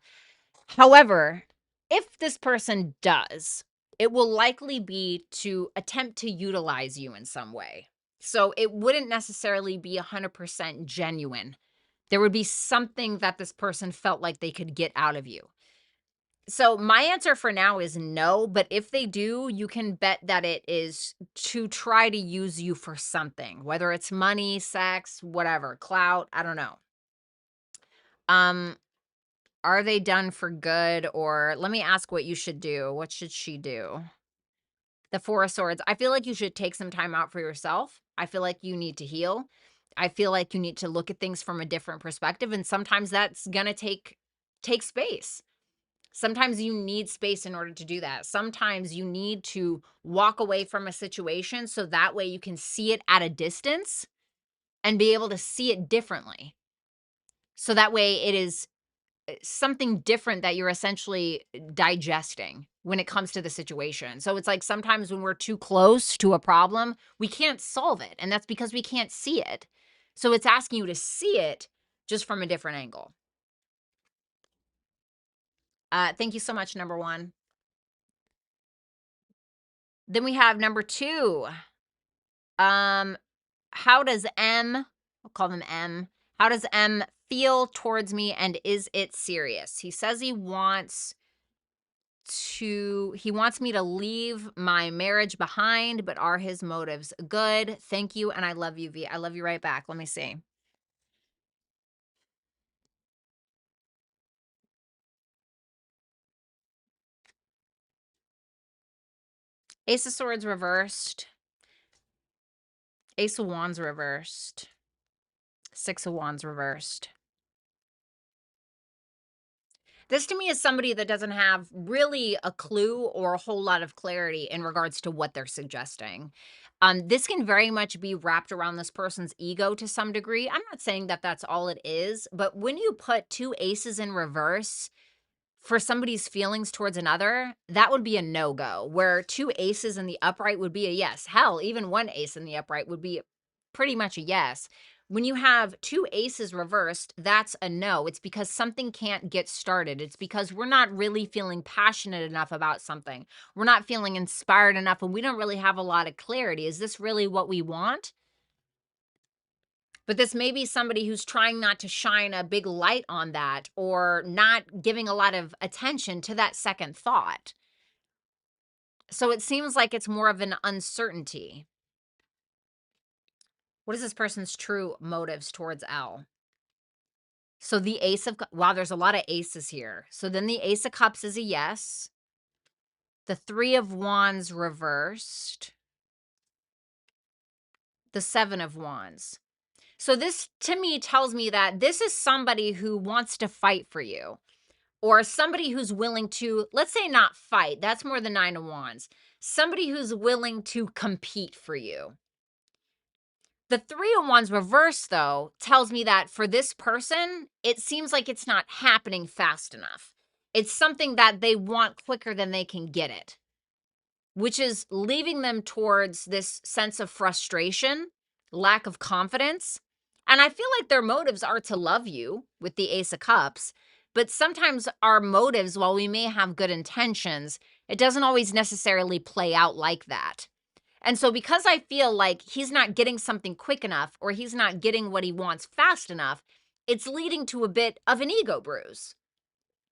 However, if this person does, it will likely be to attempt to utilize you in some way. So it wouldn't necessarily be 100% genuine. There would be something that this person felt like they could get out of you. So my answer for now is no, but if they do, you can bet that it is to try to use you for something, whether it's money, sex, whatever, clout, I don't know. Are they done for good? Or let me ask what you should do. What should she do? The Four of Swords. I feel like you should take some time out for yourself. I feel like you need to heal. I feel like you need to look at things from a different perspective, and sometimes that's gonna take space. Sometimes you need space in order to do that. Sometimes you need to walk away from a situation so that way you can see it at a distance and be able to see it differently. So that way it is something different that you're essentially digesting when it comes to the situation. So it's like sometimes when we're too close to a problem, we can't solve it. And that's because we can't see it. So it's asking you to see it just from a different angle. Thank you so much, number 1. Then we have number 2. How does M, I'll call them M, how does M feel towards me, and is it serious? He says he wants me to leave my marriage behind, but are his motives good? Thank you, and I love you, V. I love you right back. Let me see. Ace of Swords reversed. Ace of Wands reversed. 6 of Wands reversed. This to me is somebody that doesn't have really a clue or a whole lot of clarity in regards to what they're suggesting. This can very much be wrapped around this person's ego to some degree. I'm not saying that that's all it is, but when you put 2 aces in reverse for somebody's feelings towards another, that would be a no-go, where 2 aces in the upright would be a yes. Hell, even 1 ace in the upright would be pretty much a yes. When you have 2 aces reversed, that's a no. It's because something can't get started. It's because we're not really feeling passionate enough about something. We're not feeling inspired enough, and we don't really have a lot of clarity. Is this really what we want? But this may be somebody who's trying not to shine a big light on that, or not giving a lot of attention to that second thought. So it seems like it's more of an uncertainty. What is this person's true motives towards L? So the Ace of, wow, there's a lot of aces here. So then the Ace of Cups is a yes. The Three of Wands reversed. The Seven of Wands. So this to me tells me that this is somebody who wants to fight for you, or somebody who's willing to, let's say not fight, that's more the Nine of Wands. Somebody who's willing to compete for you. The Three of Wands reverse, though, tells me that for this person, it seems like it's not happening fast enough. It's something that they want quicker than they can get it, which is leaving them towards this sense of frustration, lack of confidence. And I feel like their motives are to love you with the Ace of Cups, but sometimes our motives, while we may have good intentions, it doesn't always necessarily play out like that. And so because I feel like he's not getting something quick enough, or he's not getting what he wants fast enough, it's leading to a bit of an ego bruise.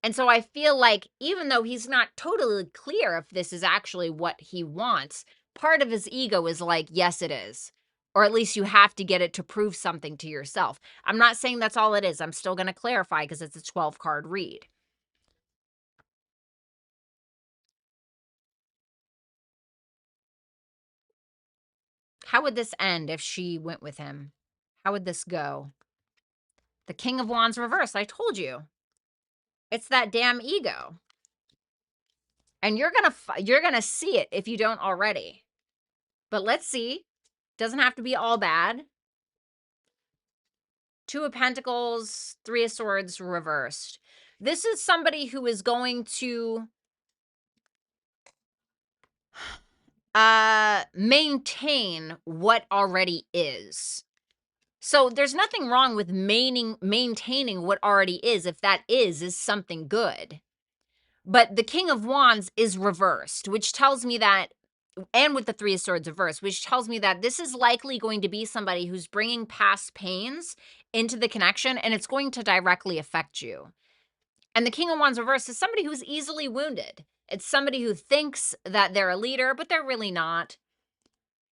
And so I feel like even though he's not totally clear if this is actually what he wants, part of his ego is like, yes, it is. Or at least you have to get it to prove something to yourself. I'm not saying that's all it is. I'm still going to clarify because it's a 12-card read. How would this end if she went with him? How would this go? The King of Wands reversed. I told you. It's that damn ego. And you're going to see it if you don't already. But let's see. Doesn't have to be all bad. Two of Pentacles, Three of Swords reversed. This is somebody who is going to maintain what already is. So there's nothing wrong with maintaining what already is if that is something good. But the King of Wands is reversed, which tells me that, and with the Three of Swords reversed, which tells me that this is likely going to be somebody who's bringing past pains into the connection, and it's going to directly affect you. And the King of Wands reversed is somebody who's easily wounded. It's somebody who thinks that they're a leader, but they're really not.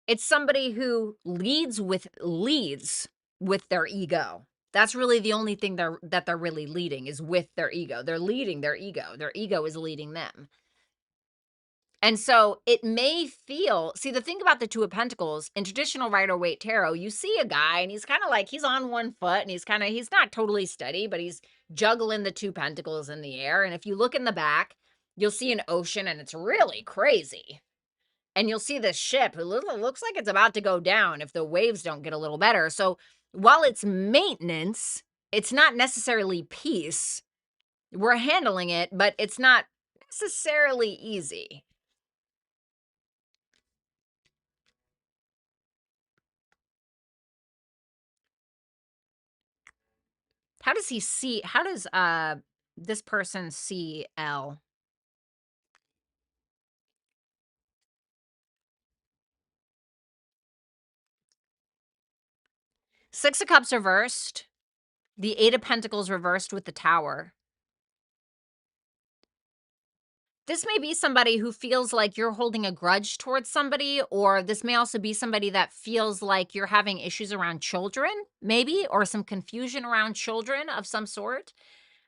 It's somebody who leads with their ego. That's really the only thing that they're really leading is with their ego. They're leading their ego. Their ego is leading them. And so it may feel, see, the thing about the Two of Pentacles in traditional Rider-Waite tarot, you see a guy and he's kind of like, he's on one foot and he's not totally steady, but he's juggling the Two Pentacles in the air. And if you look in the back, you'll see an ocean and it's really crazy. And you'll see this ship, it looks like it's about to go down if the waves don't get a little better. So while it's maintenance, it's not necessarily peace. We're handling it, but it's not necessarily easy. How does he see, how does this person see L? Six of Cups reversed. The Eight of Pentacles reversed with the Tower. This may be somebody who feels like you're holding a grudge towards somebody, or this may also be somebody that feels like you're having issues around children, maybe, or some confusion around children of some sort.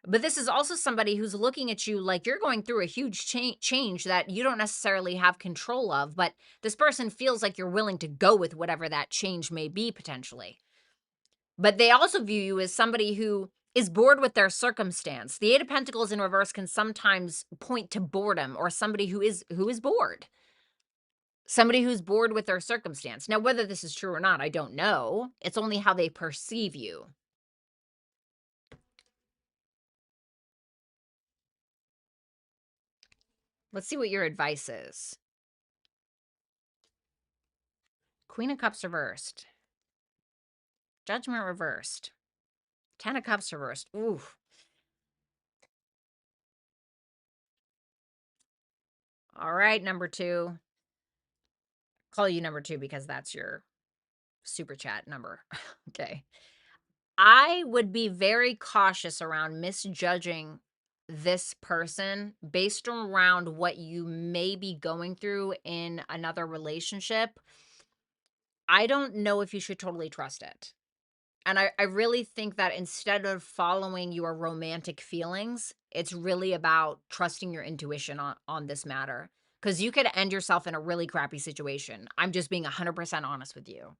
But this is also somebody who's looking at you like you're going through a huge change that you don't necessarily have control of, but this person feels like you're willing to go with whatever that change may be potentially. But they also view you as somebody who is bored with their circumstance. The Eight of Pentacles in reverse can sometimes point to boredom, or somebody who is bored. Somebody who's bored with their circumstance. Now, whether this is true or not, I don't know. It's only how they perceive you. Let's see what your advice is. Queen of Cups reversed. Judgment reversed. Ten of Cups reversed. Ooh. All right, number two. Call you number two because that's your super chat number. Okay. I would be very cautious around misjudging this person based around what you may be going through in another relationship. I don't know if you should totally trust it. And I really think that instead of following your romantic feelings, it's really about trusting your intuition on this matter. Because you could end yourself in a really crappy situation. I'm just being 100% honest with you.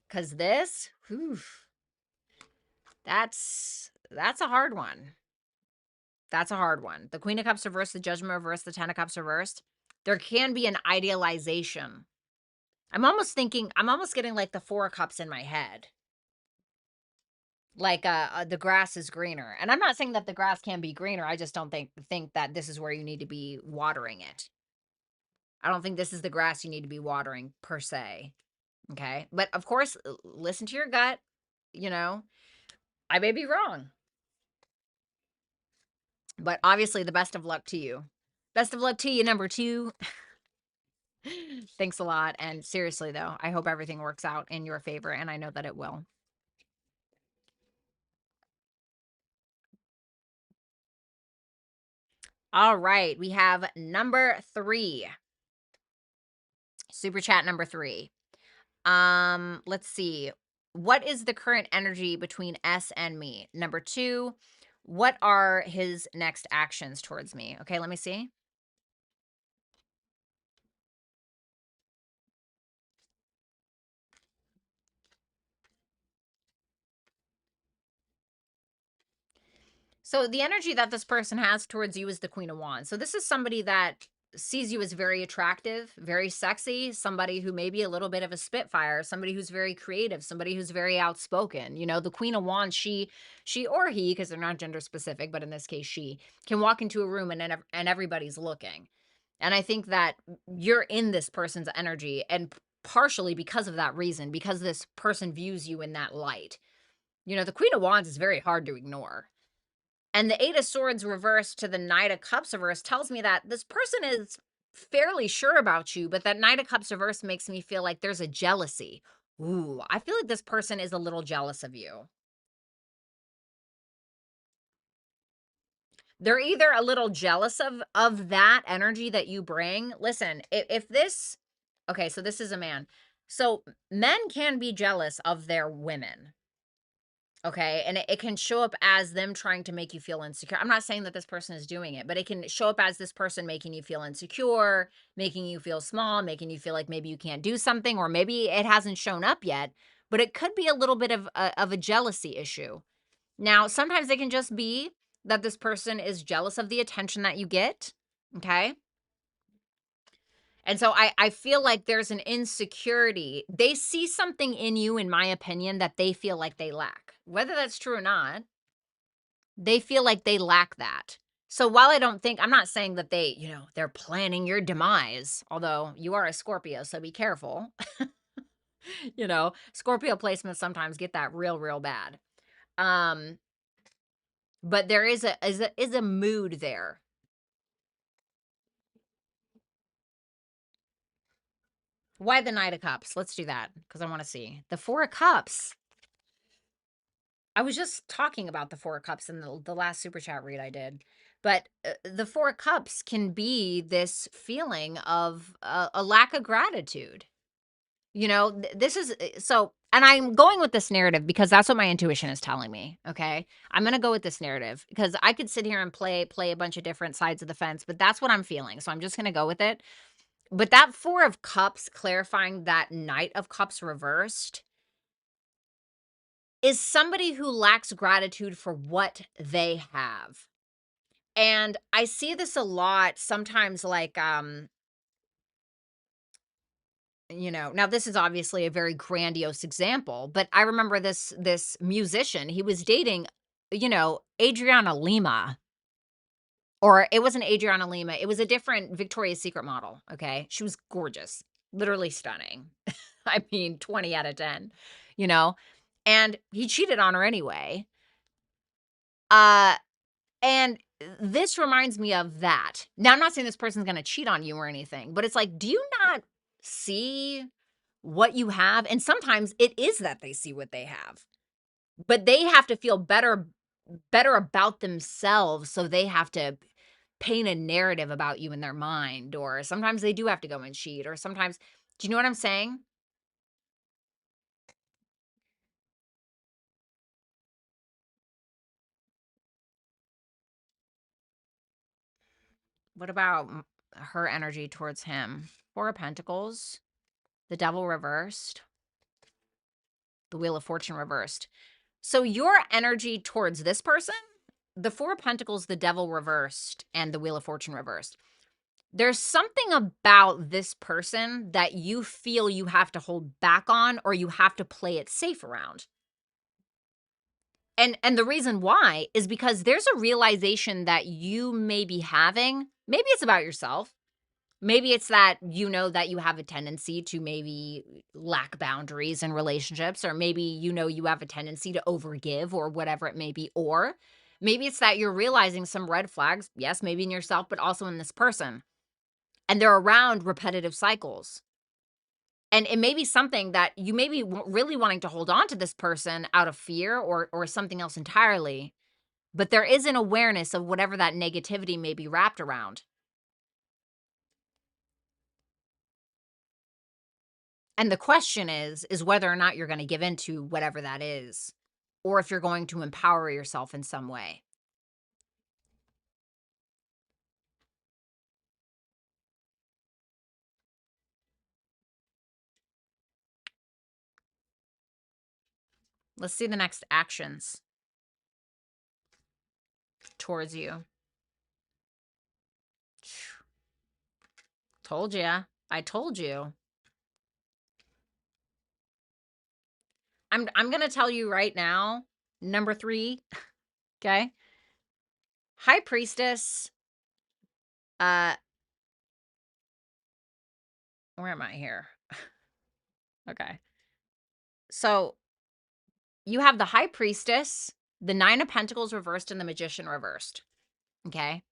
Because this, whew, that's a hard one. That's a hard one. The Queen of Cups reversed, the Judgment reversed, the Ten of Cups reversed. There can be an idealization. I'm almost getting like the Four of Cups in my head. Like, the grass is greener. And I'm not saying that the grass can be greener. I just don't think that this is where you need to be watering it. I don't think this is the grass you need to be watering per se. Okay? But of course, listen to your gut, you know. I may be wrong. But obviously, the best of luck to you. Best of luck to you, number 2. Thanks a lot. And seriously, though, I hope everything works out in your favor, and I know that it will. All right. We have number 3. Super chat number 3. Let's see. What is the current energy between S and me? Number 2, what are his next actions towards me? Okay, let me see. So the energy that this person has towards you is the Queen of Wands. So this is somebody that sees you as very attractive, very sexy, somebody who may be a little bit of a spitfire, somebody who's very creative, somebody who's very outspoken. You know, the Queen of Wands, she or he, because they're not gender specific, but in this case she, can walk into a room and everybody's looking. And I think that you're in this person's energy, and partially because of that reason, because this person views you in that light. You know, the Queen of Wands is very hard to ignore. And the Eight of Swords reversed to the Knight of Cups reversed tells me that this person is fairly sure about you, but that Knight of Cups reversed makes me feel like there's a jealousy. Ooh, I feel like this person is a little jealous of you. They're either a little jealous of that energy that you bring. Listen, if this, okay, so this is a man. So men can be jealous of their women. Okay, and it can show up as them trying to make you feel insecure. I'm not saying that this person is doing it, but it can show up as this person making you feel insecure, making you feel small, making you feel like maybe you can't do something, or maybe it hasn't shown up yet, but it could be a little bit of a jealousy issue. Now, sometimes it can just be that this person is jealous of the attention that you get, okay? And so I feel like there's an insecurity. They see something in you, in my opinion, that they feel like they lack. Whether that's true or not, they feel like they lack that. So while I'm not saying that they're planning your demise, although you are a Scorpio, so be careful. Scorpio placements sometimes get that real, real bad. But there is a mood there. Why the Knight of Cups? Let's do that because I want to see. The Four of Cups. I was just talking about the Four of Cups in the last super chat read I did. But the Four of Cups can be this feeling of a lack of gratitude. This is so, and I'm going with this narrative because that's what my intuition is telling me. Okay. I'm going to go with this narrative because I could sit here and play a bunch of different sides of the fence, but that's what I'm feeling. So I'm just going to go with it. But that Four of Cups clarifying that Knight of Cups reversed is somebody who lacks gratitude for what they have. And I see this a lot sometimes, like, now this is obviously a very grandiose example, but I remember this musician, he was dating, Adriana Lima. Or it wasn't Adriana Lima, it was a different Victoria's Secret model, okay? She was gorgeous, literally stunning. I mean, 20 out of 10, And he cheated on her anyway. And this reminds me of that. Now, I'm not saying this person's gonna cheat on you or anything, but it's like, do you not see what you have? And sometimes it is that they see what they have, but they have to feel better better about themselves, so they have to paint a narrative about you in their mind, or sometimes they do have to go and cheat, or sometimes, do you know what I'm saying? What about her energy towards him? Four of Pentacles, the Devil reversed, the Wheel of Fortune reversed. So your energy towards this person, the Four of Pentacles, the Devil reversed, and the Wheel of Fortune reversed. There's something about this person that you feel you have to hold back on, or you have to play it safe around. And the reason why is because there's a realization that you may be having. Maybe it's about yourself. Maybe it's that you know that you have a tendency to maybe lack boundaries in relationships, or maybe you know you have a tendency to overgive, or whatever it may be. Or maybe it's that you're realizing some red flags, yes, maybe in yourself, but also in this person. And they're around repetitive cycles. And it may be something that you may be really wanting to hold on to this person out of fear, or something else entirely. But there is an awareness of whatever that negativity may be wrapped around. And the question is whether or not you're gonna give into whatever that is, or if you're going to empower yourself in some way. Let's see the next actions towards you. Told ya. I told you. I'm gonna tell you right now, number 3, okay? High Priestess, uh, where am I here? Okay. So, you have the High Priestess, the Nine of Pentacles reversed, and the Magician reversed, okay?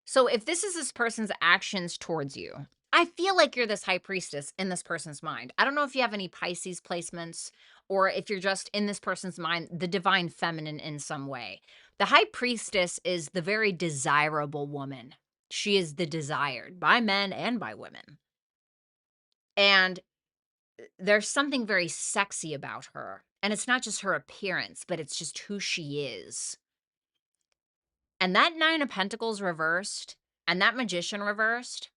So if this is this person's actions towards you, I feel like you're this High Priestess in this person's mind. I don't know if you have any Pisces placements, or if you're just in this person's mind, the divine feminine in some way. The High Priestess is the very desirable woman. She is the desired by men and by women. And there's something very sexy about her. And it's not just her appearance, but it's just who she is. And that Nine of Pentacles reversed and that Magician reversed.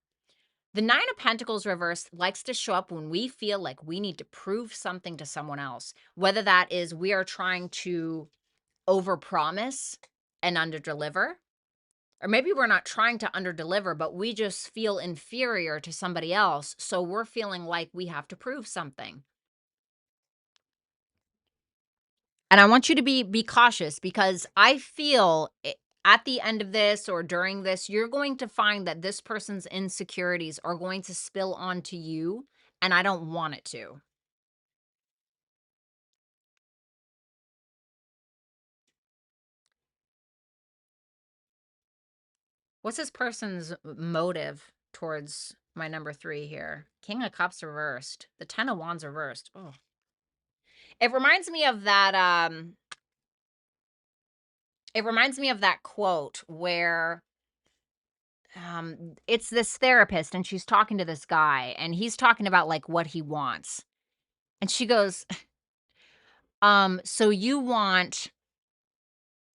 The Nine of Pentacles reversed likes to show up when we feel like we need to prove something to someone else, whether that is we are trying to overpromise and underdeliver, or maybe we're not trying to underdeliver, but we just feel inferior to somebody else, so we're feeling like we have to prove something. And I want you to be cautious, because I feel at the end of this or during this, you're going to find that this person's insecurities are going to spill onto you, and I don't want it to. What's this person's motive towards my number 3 here? King of Cups reversed, the 10 of Wands reversed. Oh. It reminds me of that quote where it's this therapist, and she's talking to this guy, and he's talking about like what he wants. And she goes, so you want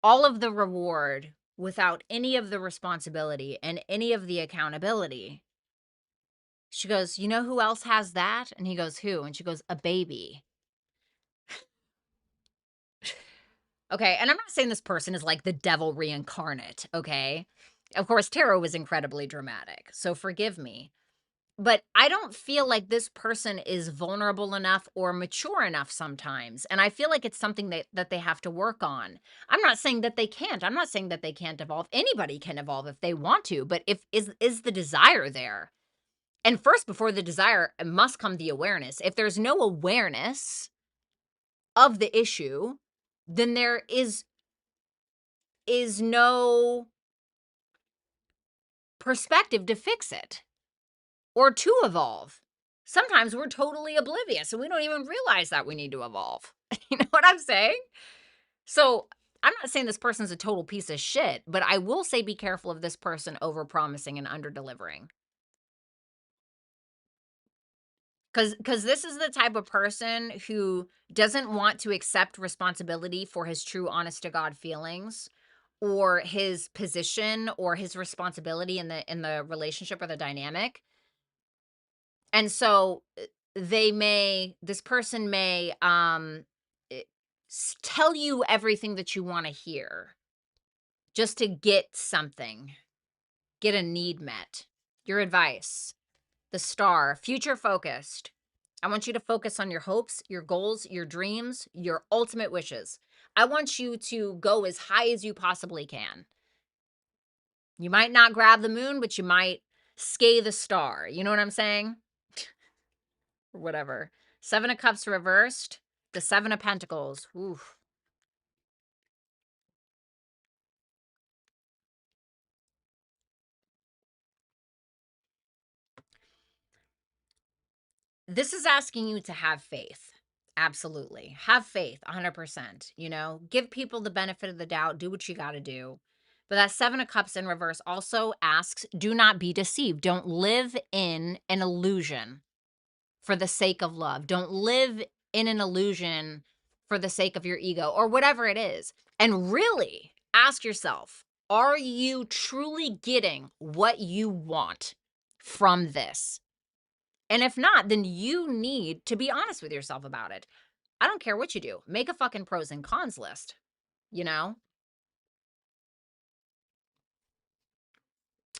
all of the reward without any of the responsibility and any of the accountability. She goes, you know who else has that? And he goes, who? And she goes, a baby. Okay, and I'm not saying this person is like the devil reincarnate, okay? Of course, tarot was incredibly dramatic, so forgive me. But I don't feel like this person is vulnerable enough or mature enough sometimes, and I feel like it's something that they have to work on. I'm not saying that they can't. I'm not saying that they can't evolve. Anybody can evolve if they want to, but if is the desire there? And first, before the desire, must come the awareness. If there's no awareness of the issue, then there is no perspective to fix it or to evolve. Sometimes we're totally oblivious and we don't even realize that we need to evolve. You know what I'm saying? So I'm not saying this person's a total piece of shit, but I will say be careful of this person over-promising and under-delivering. Because this is the type of person who doesn't want to accept responsibility for his true honest to God feelings or his position or his responsibility in the relationship or the dynamic. And so this person may eh, tell you everything that you want to hear just to get something, get a need met. Your advice, the star, future focused. I want you to focus on your hopes, your goals, your dreams, your ultimate wishes. I want you to go as high as you possibly can. You might not grab the moon, but you might scale the star. You know what I'm saying? Or whatever. Seven of Cups reversed. The Seven of Pentacles. Oof. This is asking you to have faith. Absolutely. Have faith 100%. You know, give people the benefit of the doubt. Do what you got to do. But that Seven of Cups in reverse also asks, do not be deceived. Don't live in an illusion for the sake of love. Don't live in an illusion for the sake of your ego or whatever it is. And really ask yourself, are you truly getting what you want from this? And if not, then you need to be honest with yourself about it. I don't care what you do. Make a fucking pros and cons list, you know?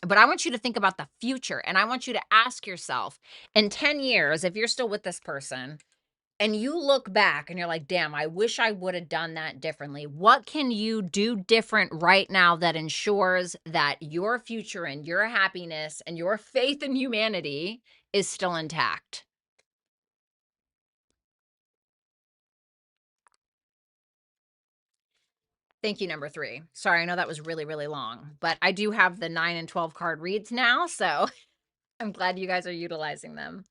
But I want you to think about the future and I want you to ask yourself in 10 years, if you're still with this person and you look back and you're like, damn, I wish I would have done that differently. What can you do different right now that ensures that your future and your happiness and your faith in humanity is still intact? Thank you, number 3. Sorry, I know that was really, really long, but I do have the 9 and 12 card reads now, so I'm glad you guys are utilizing them.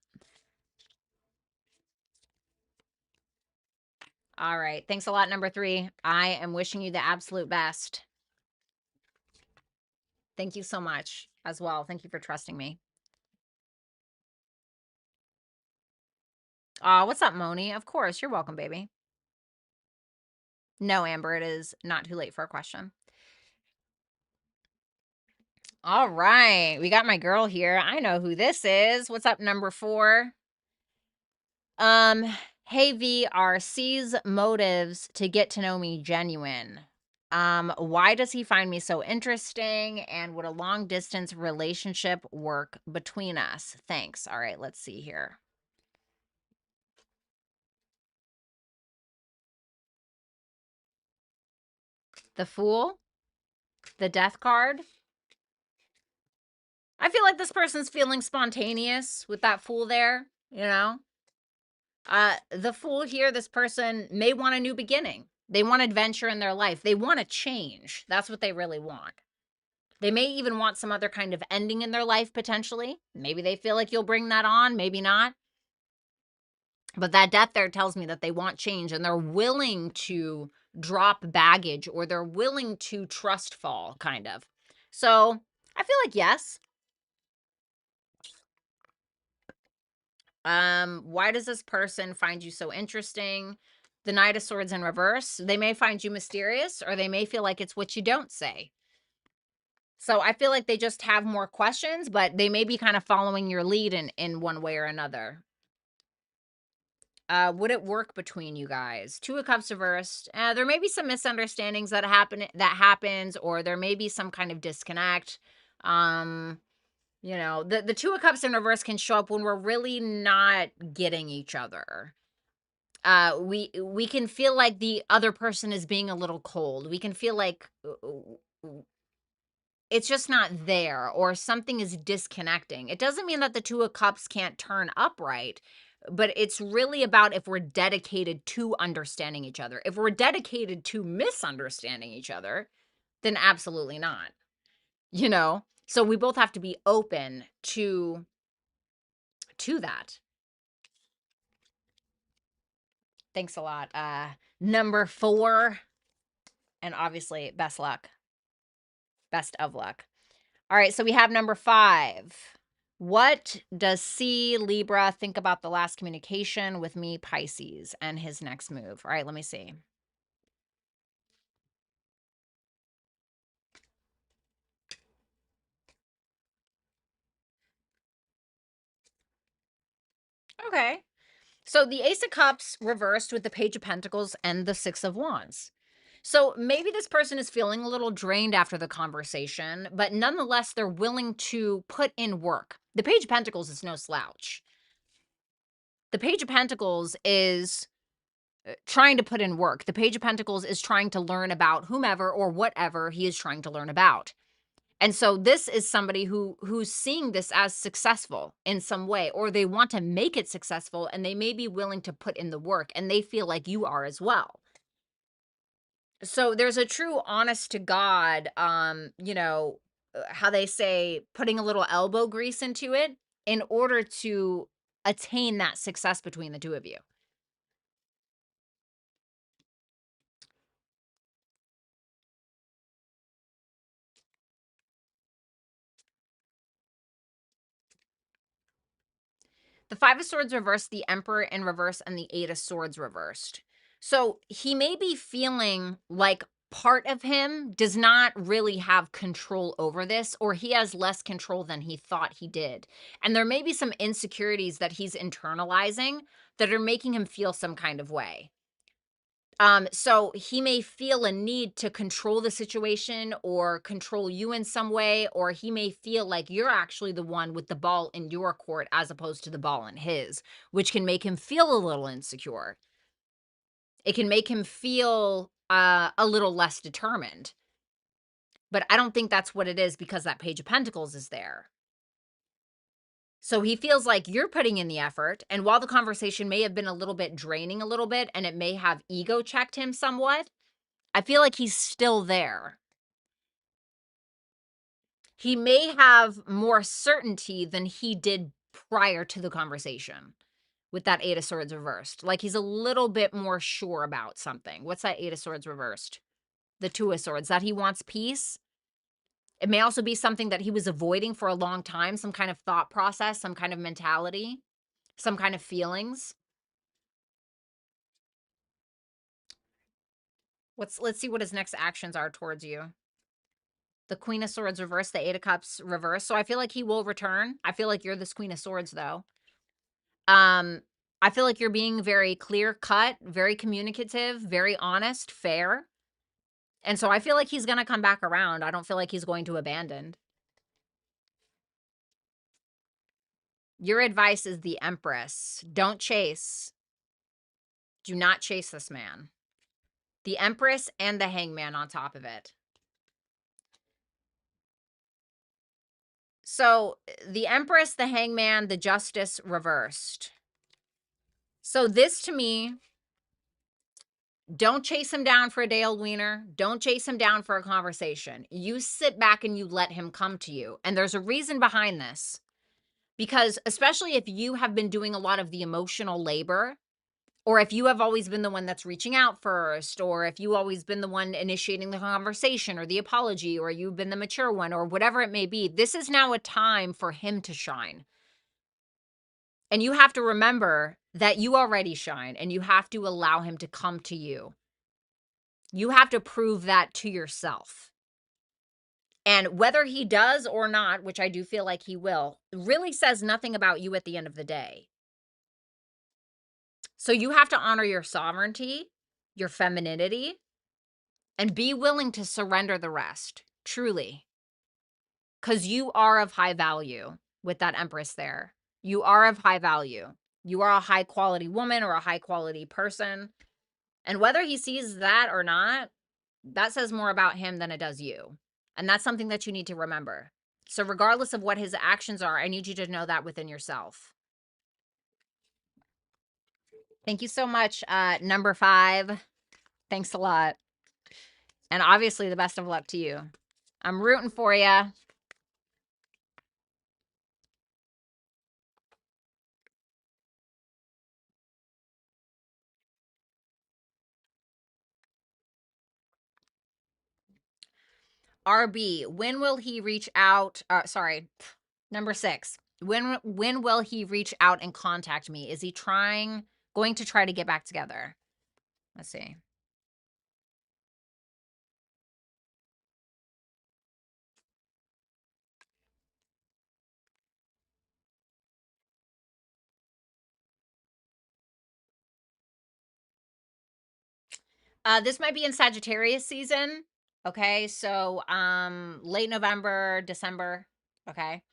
All right. Thanks a lot, number 3. I am wishing you the absolute best. Thank you so much as well. Thank you for trusting me. What's up, Moni? Of course. You're welcome, baby. No, Amber, it is not too late for a question. All right. We got my girl here. I know who this is. What's up, number 4? Hey V, are C's motives to get to know me genuine? Why does he find me so interesting? And would a long distance relationship work between us? Thanks. All right, let's see here. The Fool, the Death card. I feel like this person's feeling spontaneous with that Fool there, you know? The Fool here, this person may want a new beginning. They want adventure in their life. They want to change. That's what they really want. They may even want some other kind of ending in their life, potentially. Maybe they feel like you'll bring that on, maybe not. But that Death there tells me that they want change and they're willing to drop baggage or they're willing to trust fall, kind of. So I feel like yes. Why does this person find you so interesting? The Knight of Swords in reverse. They may find you mysterious or they may feel like it's what you don't say. So I feel like they just have more questions, but they may be kind of following your lead in one way or another. Would it work between you guys? Two of Cups reversed. There may be some misunderstandings that happens, or there may be some kind of disconnect. You know, the Two of Cups in reverse can show up when we're really not getting each other. We can feel like the other person is being a little cold. We can feel like it's just not there or something is disconnecting. It doesn't mean that the Two of Cups can't turn upright, but it's really about if we're dedicated to understanding each other. If we're dedicated to misunderstanding each other, then absolutely not. You know? So we both have to be open to that. Thanks a lot. Number 4. And obviously, best luck. Best of luck. All right, so we have number 5. What does C, Libra, think about the last communication with me, Pisces, and his next move? All right, let me see. Okay. So the Ace of Cups reversed with the Page of Pentacles and the Six of Wands. So maybe this person is feeling a little drained after the conversation, but nonetheless, they're willing to put in work. The Page of Pentacles is no slouch. The Page of Pentacles is trying to put in work. The Page of Pentacles is trying to learn about whomever or whatever he is trying to learn about. And so this is somebody who's seeing this as successful in some way, or they want to make it successful, and they may be willing to put in the work, and they feel like you are as well. So there's a true honest to God, how they say, putting a little elbow grease into it in order to attain that success between the two of you. The Five of Swords reversed, the Emperor in reverse, and the Eight of Swords reversed. So he may be feeling like part of him does not really have control over this, or he has less control than he thought he did. And there may be some insecurities that he's internalizing that are making him feel some kind of way. So he may feel a need to control the situation or control you in some way, or he may feel like you're actually the one with the ball in your court as opposed to the ball in his, which can make him feel a little insecure. It can make him feel a little less determined. But I don't think that's what it is, because that Page of Pentacles is there. So he feels like you're putting in the effort. And while the conversation may have been a little bit draining a little bit, and it may have ego checked him somewhat, I feel like he's still there. He may have more certainty than he did prior to the conversation with that Eight of Swords reversed. Like he's a little bit more sure about something. What's that Eight of Swords reversed? The Two of Swords, that he wants peace. It may also be something that he was avoiding for a long time, some kind of thought process, some kind of mentality, some kind of feelings. Let's see what his next actions are towards you. The Queen of Swords reversed, the Eight of Cups reversed. So I feel like he will return. I feel like you're this Queen of Swords, though. I feel like you're being very clear cut, very communicative, very honest, fair. And so I feel like he's going to come back around. I don't feel like he's going to abandon. Your advice is the Empress. Don't chase. Do not chase this man. The Empress and the Hangman on top of it. So the Empress, the Hangman, the Justice reversed. So this to me, don't chase him down for a day old wiener. Don't chase him down for a conversation. You sit back and you let him come to you. And there's a reason behind this. Because especially if you have been doing a lot of the emotional labor, or if you have always been the one that's reaching out first, or if you always been the one initiating the conversation or the apology, or you've been the mature one, or whatever it may be, this is now a time for him to shine. And you have to remember that you already shine, and you have to allow him to come to you. You have to prove that to yourself. And whether he does or not, which I do feel like he will, really says nothing about you at the end of the day. So you have to honor your sovereignty, your femininity, and be willing to surrender the rest, truly. Because you are of high value with that Empress there. You are of high value. You are a high quality woman or a high quality person. And whether he sees that or not, that says more about him than it does you. And that's something that you need to remember. So regardless of what his actions are, I need you to know that within yourself. Thank you so much, number 5. Thanks a lot. And obviously, the best of luck to you. I'm rooting for you. RB, when will he reach out? Sorry, number 6. When will he reach out and contact me? Is he going to try to get back together? Let's see. This might be in Sagittarius season. Okay, so late November, December. Okay,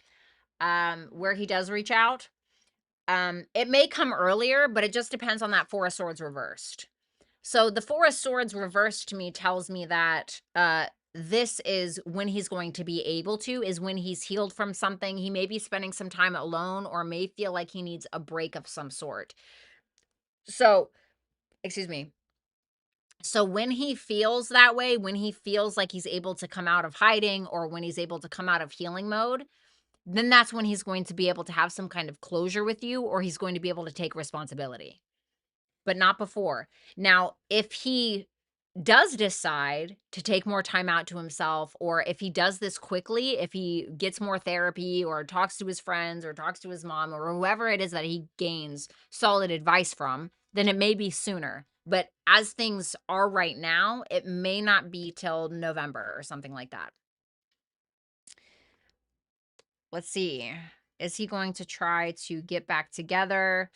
where he does reach out. It may come earlier, but it just depends on that Four of Swords reversed. So the Four of Swords reversed to me tells me that this is when he's going to be able to, is when he's healed from something. He may be spending some time alone or may feel like he needs a break of some sort. So, excuse me. So when he feels that way, when he feels like he's able to come out of hiding or when he's able to come out of healing mode, then that's when he's going to be able to have some kind of closure with you or he's going to be able to take responsibility, but not before. Now, if he does decide to take more time out to himself, or if he does this quickly, if he gets more therapy or talks to his friends or talks to his mom or whoever it is that he gains solid advice from, then it may be sooner. But as things are right now, it may not be till November or something like that. Let's see. Is he going to try to get back together?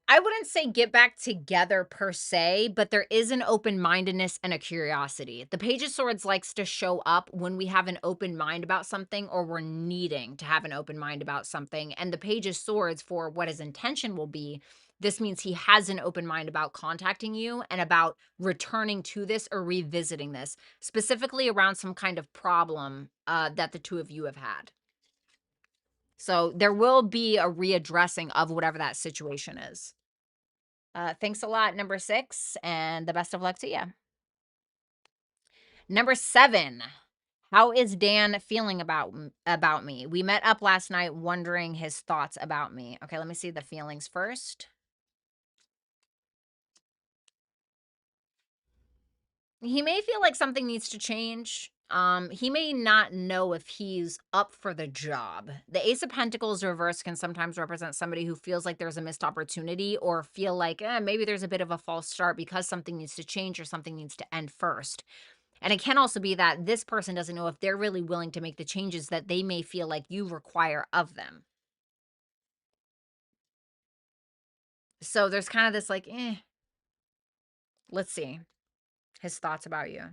I wouldn't say get back together per se, but there is an open-mindedness and a curiosity. The Page of Swords likes to show up when we have an open mind about something or we're needing to have an open mind about something. And the Page of Swords, for what his intention will be, this means he has an open mind about contacting you and about returning to this or revisiting this, specifically around some kind of problem that the two of you have had. So there will be a readdressing of whatever that situation is. Thanks a lot, number 6, and the best of luck to you. Number 7, how is Dan feeling about me? We met up last night wondering his thoughts about me. Okay, let me see the feelings first. He may feel like something needs to change. He may not know if he's up for the job. The Ace of Pentacles reverse can sometimes represent somebody who feels like there's a missed opportunity or feel like maybe there's a bit of a false start because something needs to change or something needs to end first. And it can also be that this person doesn't know if they're really willing to make the changes that they may feel like you require of them. So there's kind of this like, let's see his thoughts about you.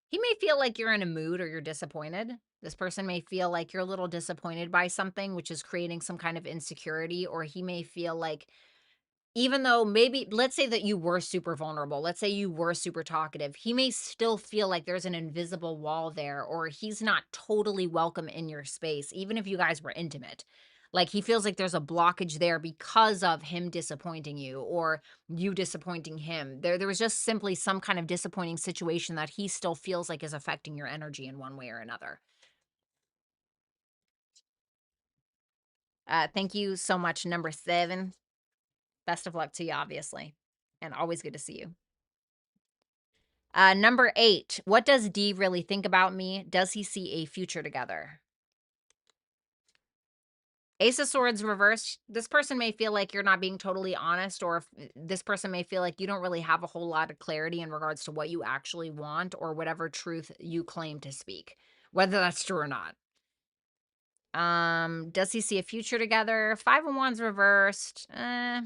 He may feel like you're in a mood or you're disappointed. This person may feel like you're a little disappointed by something, which is creating some kind of insecurity, or he may feel like even though maybe let's say that you were super vulnerable, let's say you were super talkative, he may still feel like there's an invisible wall there, or he's not totally welcome in your space, even if you guys were intimate. Like he feels like there's a blockage there because of him disappointing you or you disappointing him. There was just simply some kind of disappointing situation that he still feels like is affecting your energy in one way or another. Thank you so much, number 7. Best of luck to you, obviously, and always good to see you. Number 8, what does D really think about me? Does he see a future together? Ace of Swords reverse. This person may feel like you're not being totally honest, or if this person may feel like you don't really have a whole lot of clarity in regards to what you actually want or whatever truth you claim to speak, whether that's true or not. Does he see a future together? 5 of Wands reversed. I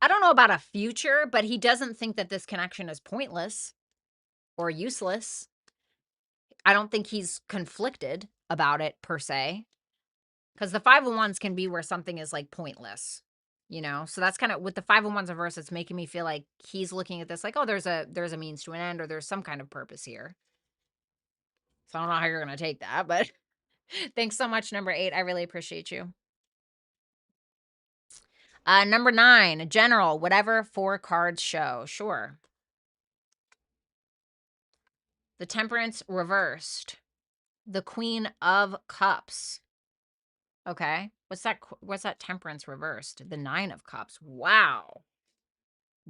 don't know about a future, but he doesn't think that this connection is pointless or useless. I don't think he's conflicted about it per se, because the 5 of Wands can be where something is like pointless, you know? So that's kind of with the 5 of Wands reverse, it's making me feel like he's looking at this like, oh, there's a means to an end or there's some kind of purpose here. So I don't know how you're going to take that, but thanks so much, number 8. I really appreciate you. Number 9, general, whatever 4 cards show. Sure. The Temperance reversed. The Queen of Cups. Okay. What's that temperance reversed? The 9 of cups. Wow.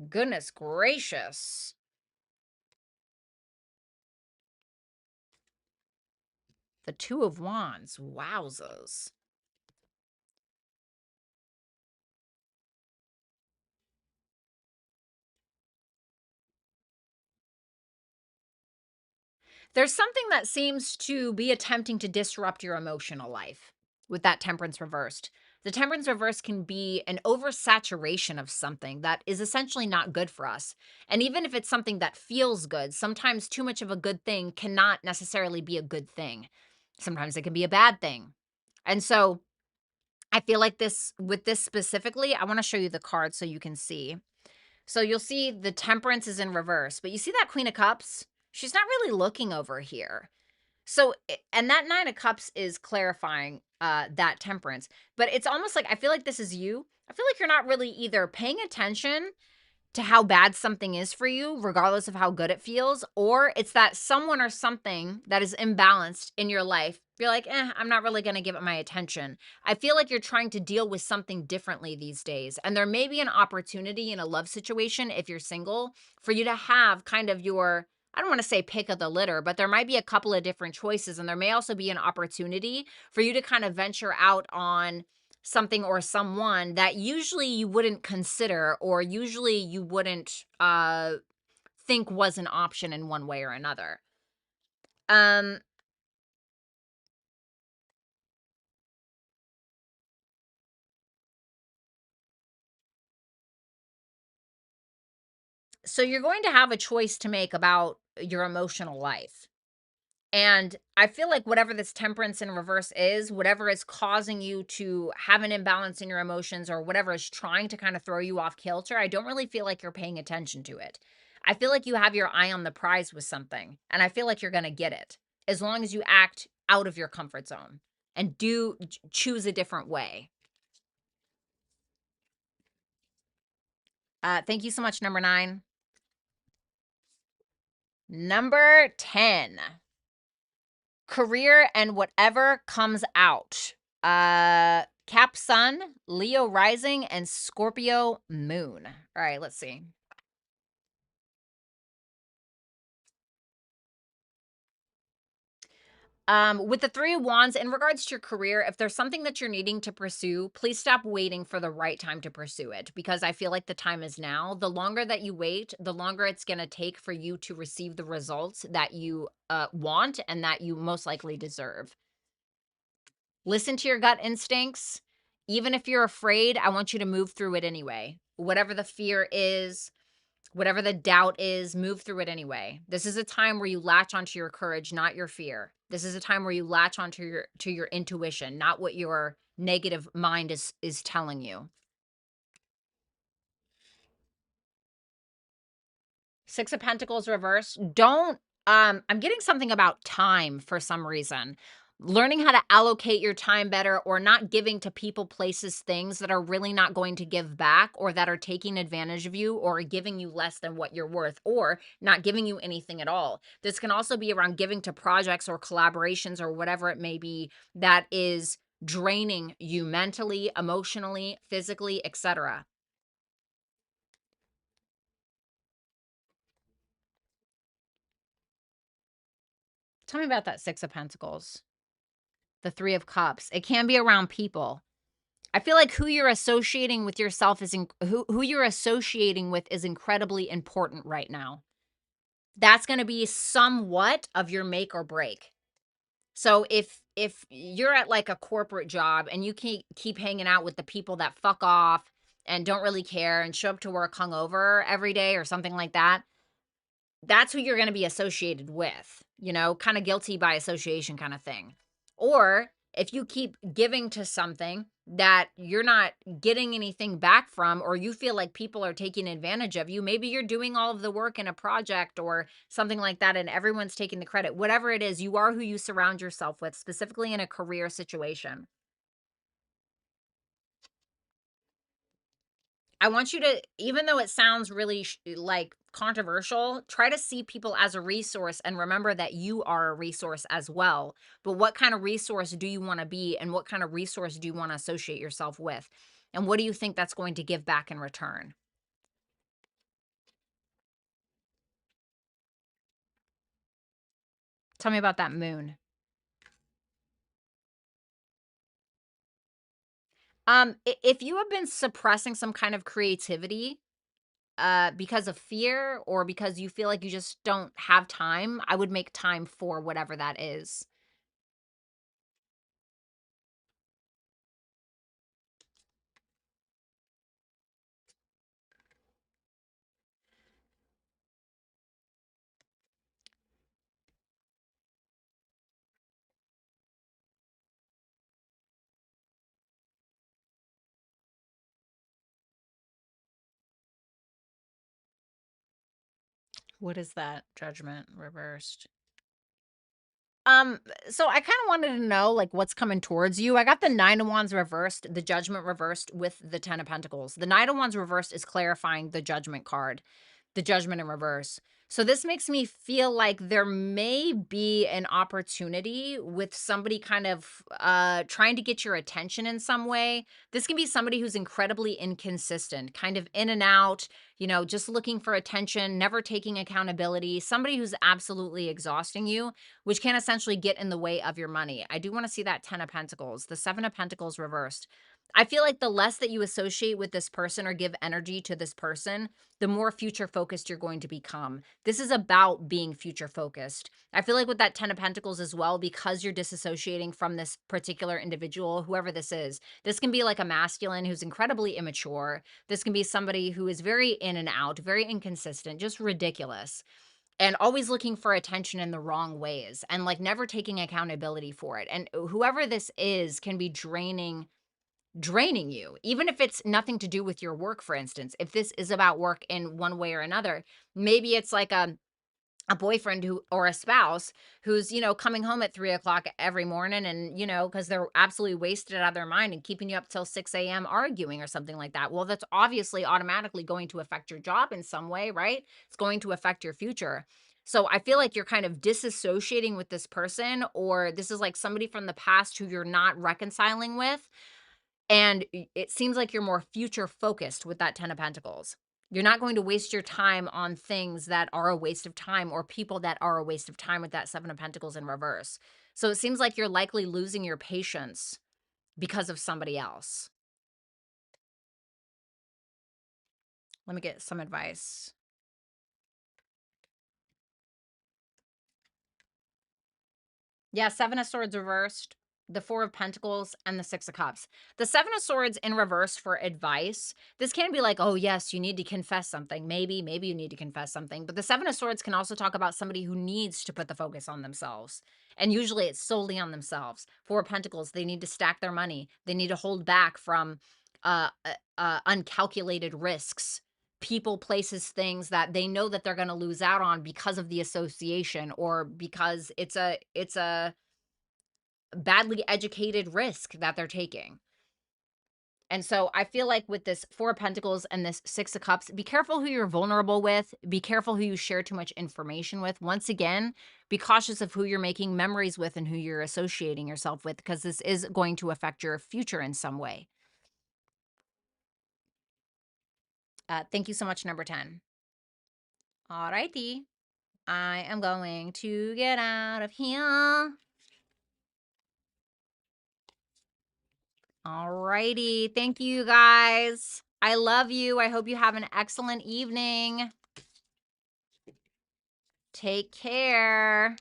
Goodness gracious. The 2 of wands. Wowzers. There's something that seems to be attempting to disrupt your emotional life with that temperance reversed. The temperance reverse can be an oversaturation of something that is essentially not good for us. And even if it's something that feels good, sometimes too much of a good thing cannot necessarily be a good thing. Sometimes it can be a bad thing. And so I feel like with this specifically, I want to show you the card so you can see. So you'll see the temperance is in reverse, but you see that queen of cups? She's not really looking over here. So, and that 9 of cups is clarifying that temperance, but it's almost like I feel like this is you. I feel like you're not really either paying attention to how bad something is for you, regardless of how good it feels, or it's that someone or something that is imbalanced in your life. You're like, I'm not really going to give it my attention. I feel like you're trying to deal with something differently these days. And there may be an opportunity in a love situation, if you're single, for you to have kind of your, I don't want to say pick of the litter, but there might be a couple of different choices. And there may also be an opportunity for you to kind of venture out on something or someone that usually you wouldn't consider or usually you wouldn't think was an option in one way or another. Um so you're going to have a choice to make about your emotional life. And I feel like whatever this temperance in reverse is, whatever is causing you to have an imbalance in your emotions or whatever is trying to kind of throw you off kilter, I don't really feel like you're paying attention to it. I feel like you have your eye on the prize with something, and I feel like you're going to get it as long as you act out of your comfort zone and choose a different way. Thank you so much, number 9. Number 10. Career and whatever comes out. Cap Sun, Leo Rising, and Scorpio Moon. All right, let's see. With the 3 of wands, in regards to your career, if there's something that you're needing to pursue, please stop waiting for the right time to pursue it, because I feel like the time is now. The longer that you wait, the longer it's going to take for you to receive the results that you want and that you most likely deserve. Listen to your gut instincts. Even if you're afraid, I want you to move through it anyway. Whatever the fear is, whatever the doubt is, move through it anyway. This is a time where you latch onto your courage, not your fear. This is a time where you latch onto your intuition, not what your negative mind is telling you. 6 of Pentacles reverse. Don't I'm getting something about time for some reason. Learning how to allocate your time better, or not giving to people, places, things that are really not going to give back, or that are taking advantage of you or giving you less than what you're worth, or not giving you anything at all. This can also be around giving to projects or collaborations or whatever it may be that is draining you mentally, emotionally, physically, etc. Tell me about that 6 of Pentacles. The 3 of Cups. It can be around people. I feel like who you're associating with yourself who you're associating with is incredibly important right now. That's going to be somewhat of your make or break. So if you're at like a corporate job and you keep hanging out with the people that fuck off and don't really care and show up to work hungover every day or something like that, that's who you're gonna be associated with, kinda guilty by association kinda thing. Or if you keep giving to something that you're not getting anything back from, or you feel like people are taking advantage of you, maybe you're doing all of the work in a project or something like that, and everyone's taking the credit. Whatever it is, you are who you surround yourself with, specifically in a career situation. I want you to, even though it sounds really like controversial, try to see people as a resource and remember that you are a resource as well. But what kind of resource do you want to be, and what kind of resource do you want to associate yourself with? And what do you think that's going to give back in return? Tell me about that moon. If you have been suppressing some kind of creativity, because of fear or because you feel like you just don't have time, I would make time for whatever that is. What is that? Judgment reversed. Um, so I kind of wanted to know like what's coming towards you. I got the Nine of Wands reversed, the Judgment reversed with the Ten of Pentacles. The Nine of Wands reversed is clarifying the Judgment card, the Judgment in reverse. So this makes me feel like there may be an opportunity with somebody kind of trying to get your attention in some way. This can be somebody who's incredibly inconsistent, kind of in and out, just looking for attention, never taking accountability, somebody who's absolutely exhausting you, which can essentially get in the way of your money. I do want to see that 10 of Pentacles, the 7 of Pentacles reversed. I feel like the less that you associate with this person or give energy to this person, the more future focused you're going to become. This is about being future focused. I feel like with that 10 of Pentacles as well, because you're disassociating from this particular individual, whoever this can be like a masculine who's incredibly immature. This can be somebody who is very in and out, very inconsistent, just ridiculous, and always looking for attention in the wrong ways and like never taking accountability for it. And whoever this is can be draining you, even if it's nothing to do with your work. For instance, if this is about work in one way or another, maybe it's like a boyfriend who or a spouse who's, coming home at 3 o'clock every morning and, because they're absolutely wasted out of their mind and keeping you up till 6 a.m. arguing or something like that. Well, that's obviously automatically going to affect your job in some way, right? It's going to affect your future. So I feel like you're kind of disassociating with this person, or this is like somebody from the past who you're not reconciling with. And it seems like you're more future focused with that 10 of Pentacles. You're not going to waste your time on things that are a waste of time or people that are a waste of time with that 7 of Pentacles in reverse. So it seems like you're likely losing your patience because of somebody else. Let me get some advice. Yeah, 7 of Swords reversed, the 4 of Pentacles, and the 6 of Cups. The 7 of Swords in reverse for advice. This can be like, oh, yes, you need to confess something. Maybe you need to confess something. But the 7 of Swords can also talk about somebody who needs to put the focus on themselves. And usually it's solely on themselves. 4 of Pentacles, they need to stack their money. They need to hold back from uncalculated risks, people, places, things that they know that they're going to lose out on because of the association, or because it's a badly educated risk that they're taking. And so I feel like with this 4 of Pentacles and this 6 of Cups, be careful who you're vulnerable with. Be careful who you share too much information with. Once again, be cautious of who you're making memories with and who you're associating yourself with, because this is going to affect your future in some way. Thank you so much, number 10. All righty. I am going to get out of here. All righty. Thank you, guys. I love you. I hope you have an excellent evening. Take care.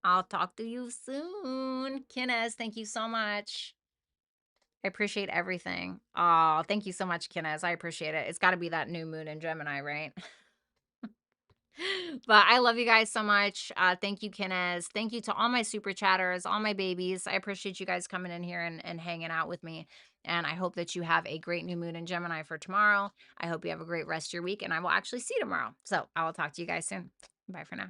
I'll talk to you soon. Kenneth, thank you so much. I appreciate everything. Oh, thank you so much, Kenneth. I appreciate it. It's got to be that new moon in Gemini, right? But I love you guys so much. Thank you, Kenneth. Thank you to all my super chatters, all my babies. I appreciate you guys coming in here and hanging out with me. And I hope that you have a great new moon in Gemini for tomorrow. I hope you have a great rest of your week, and I will actually see you tomorrow. So I will talk to you guys soon. Bye for now.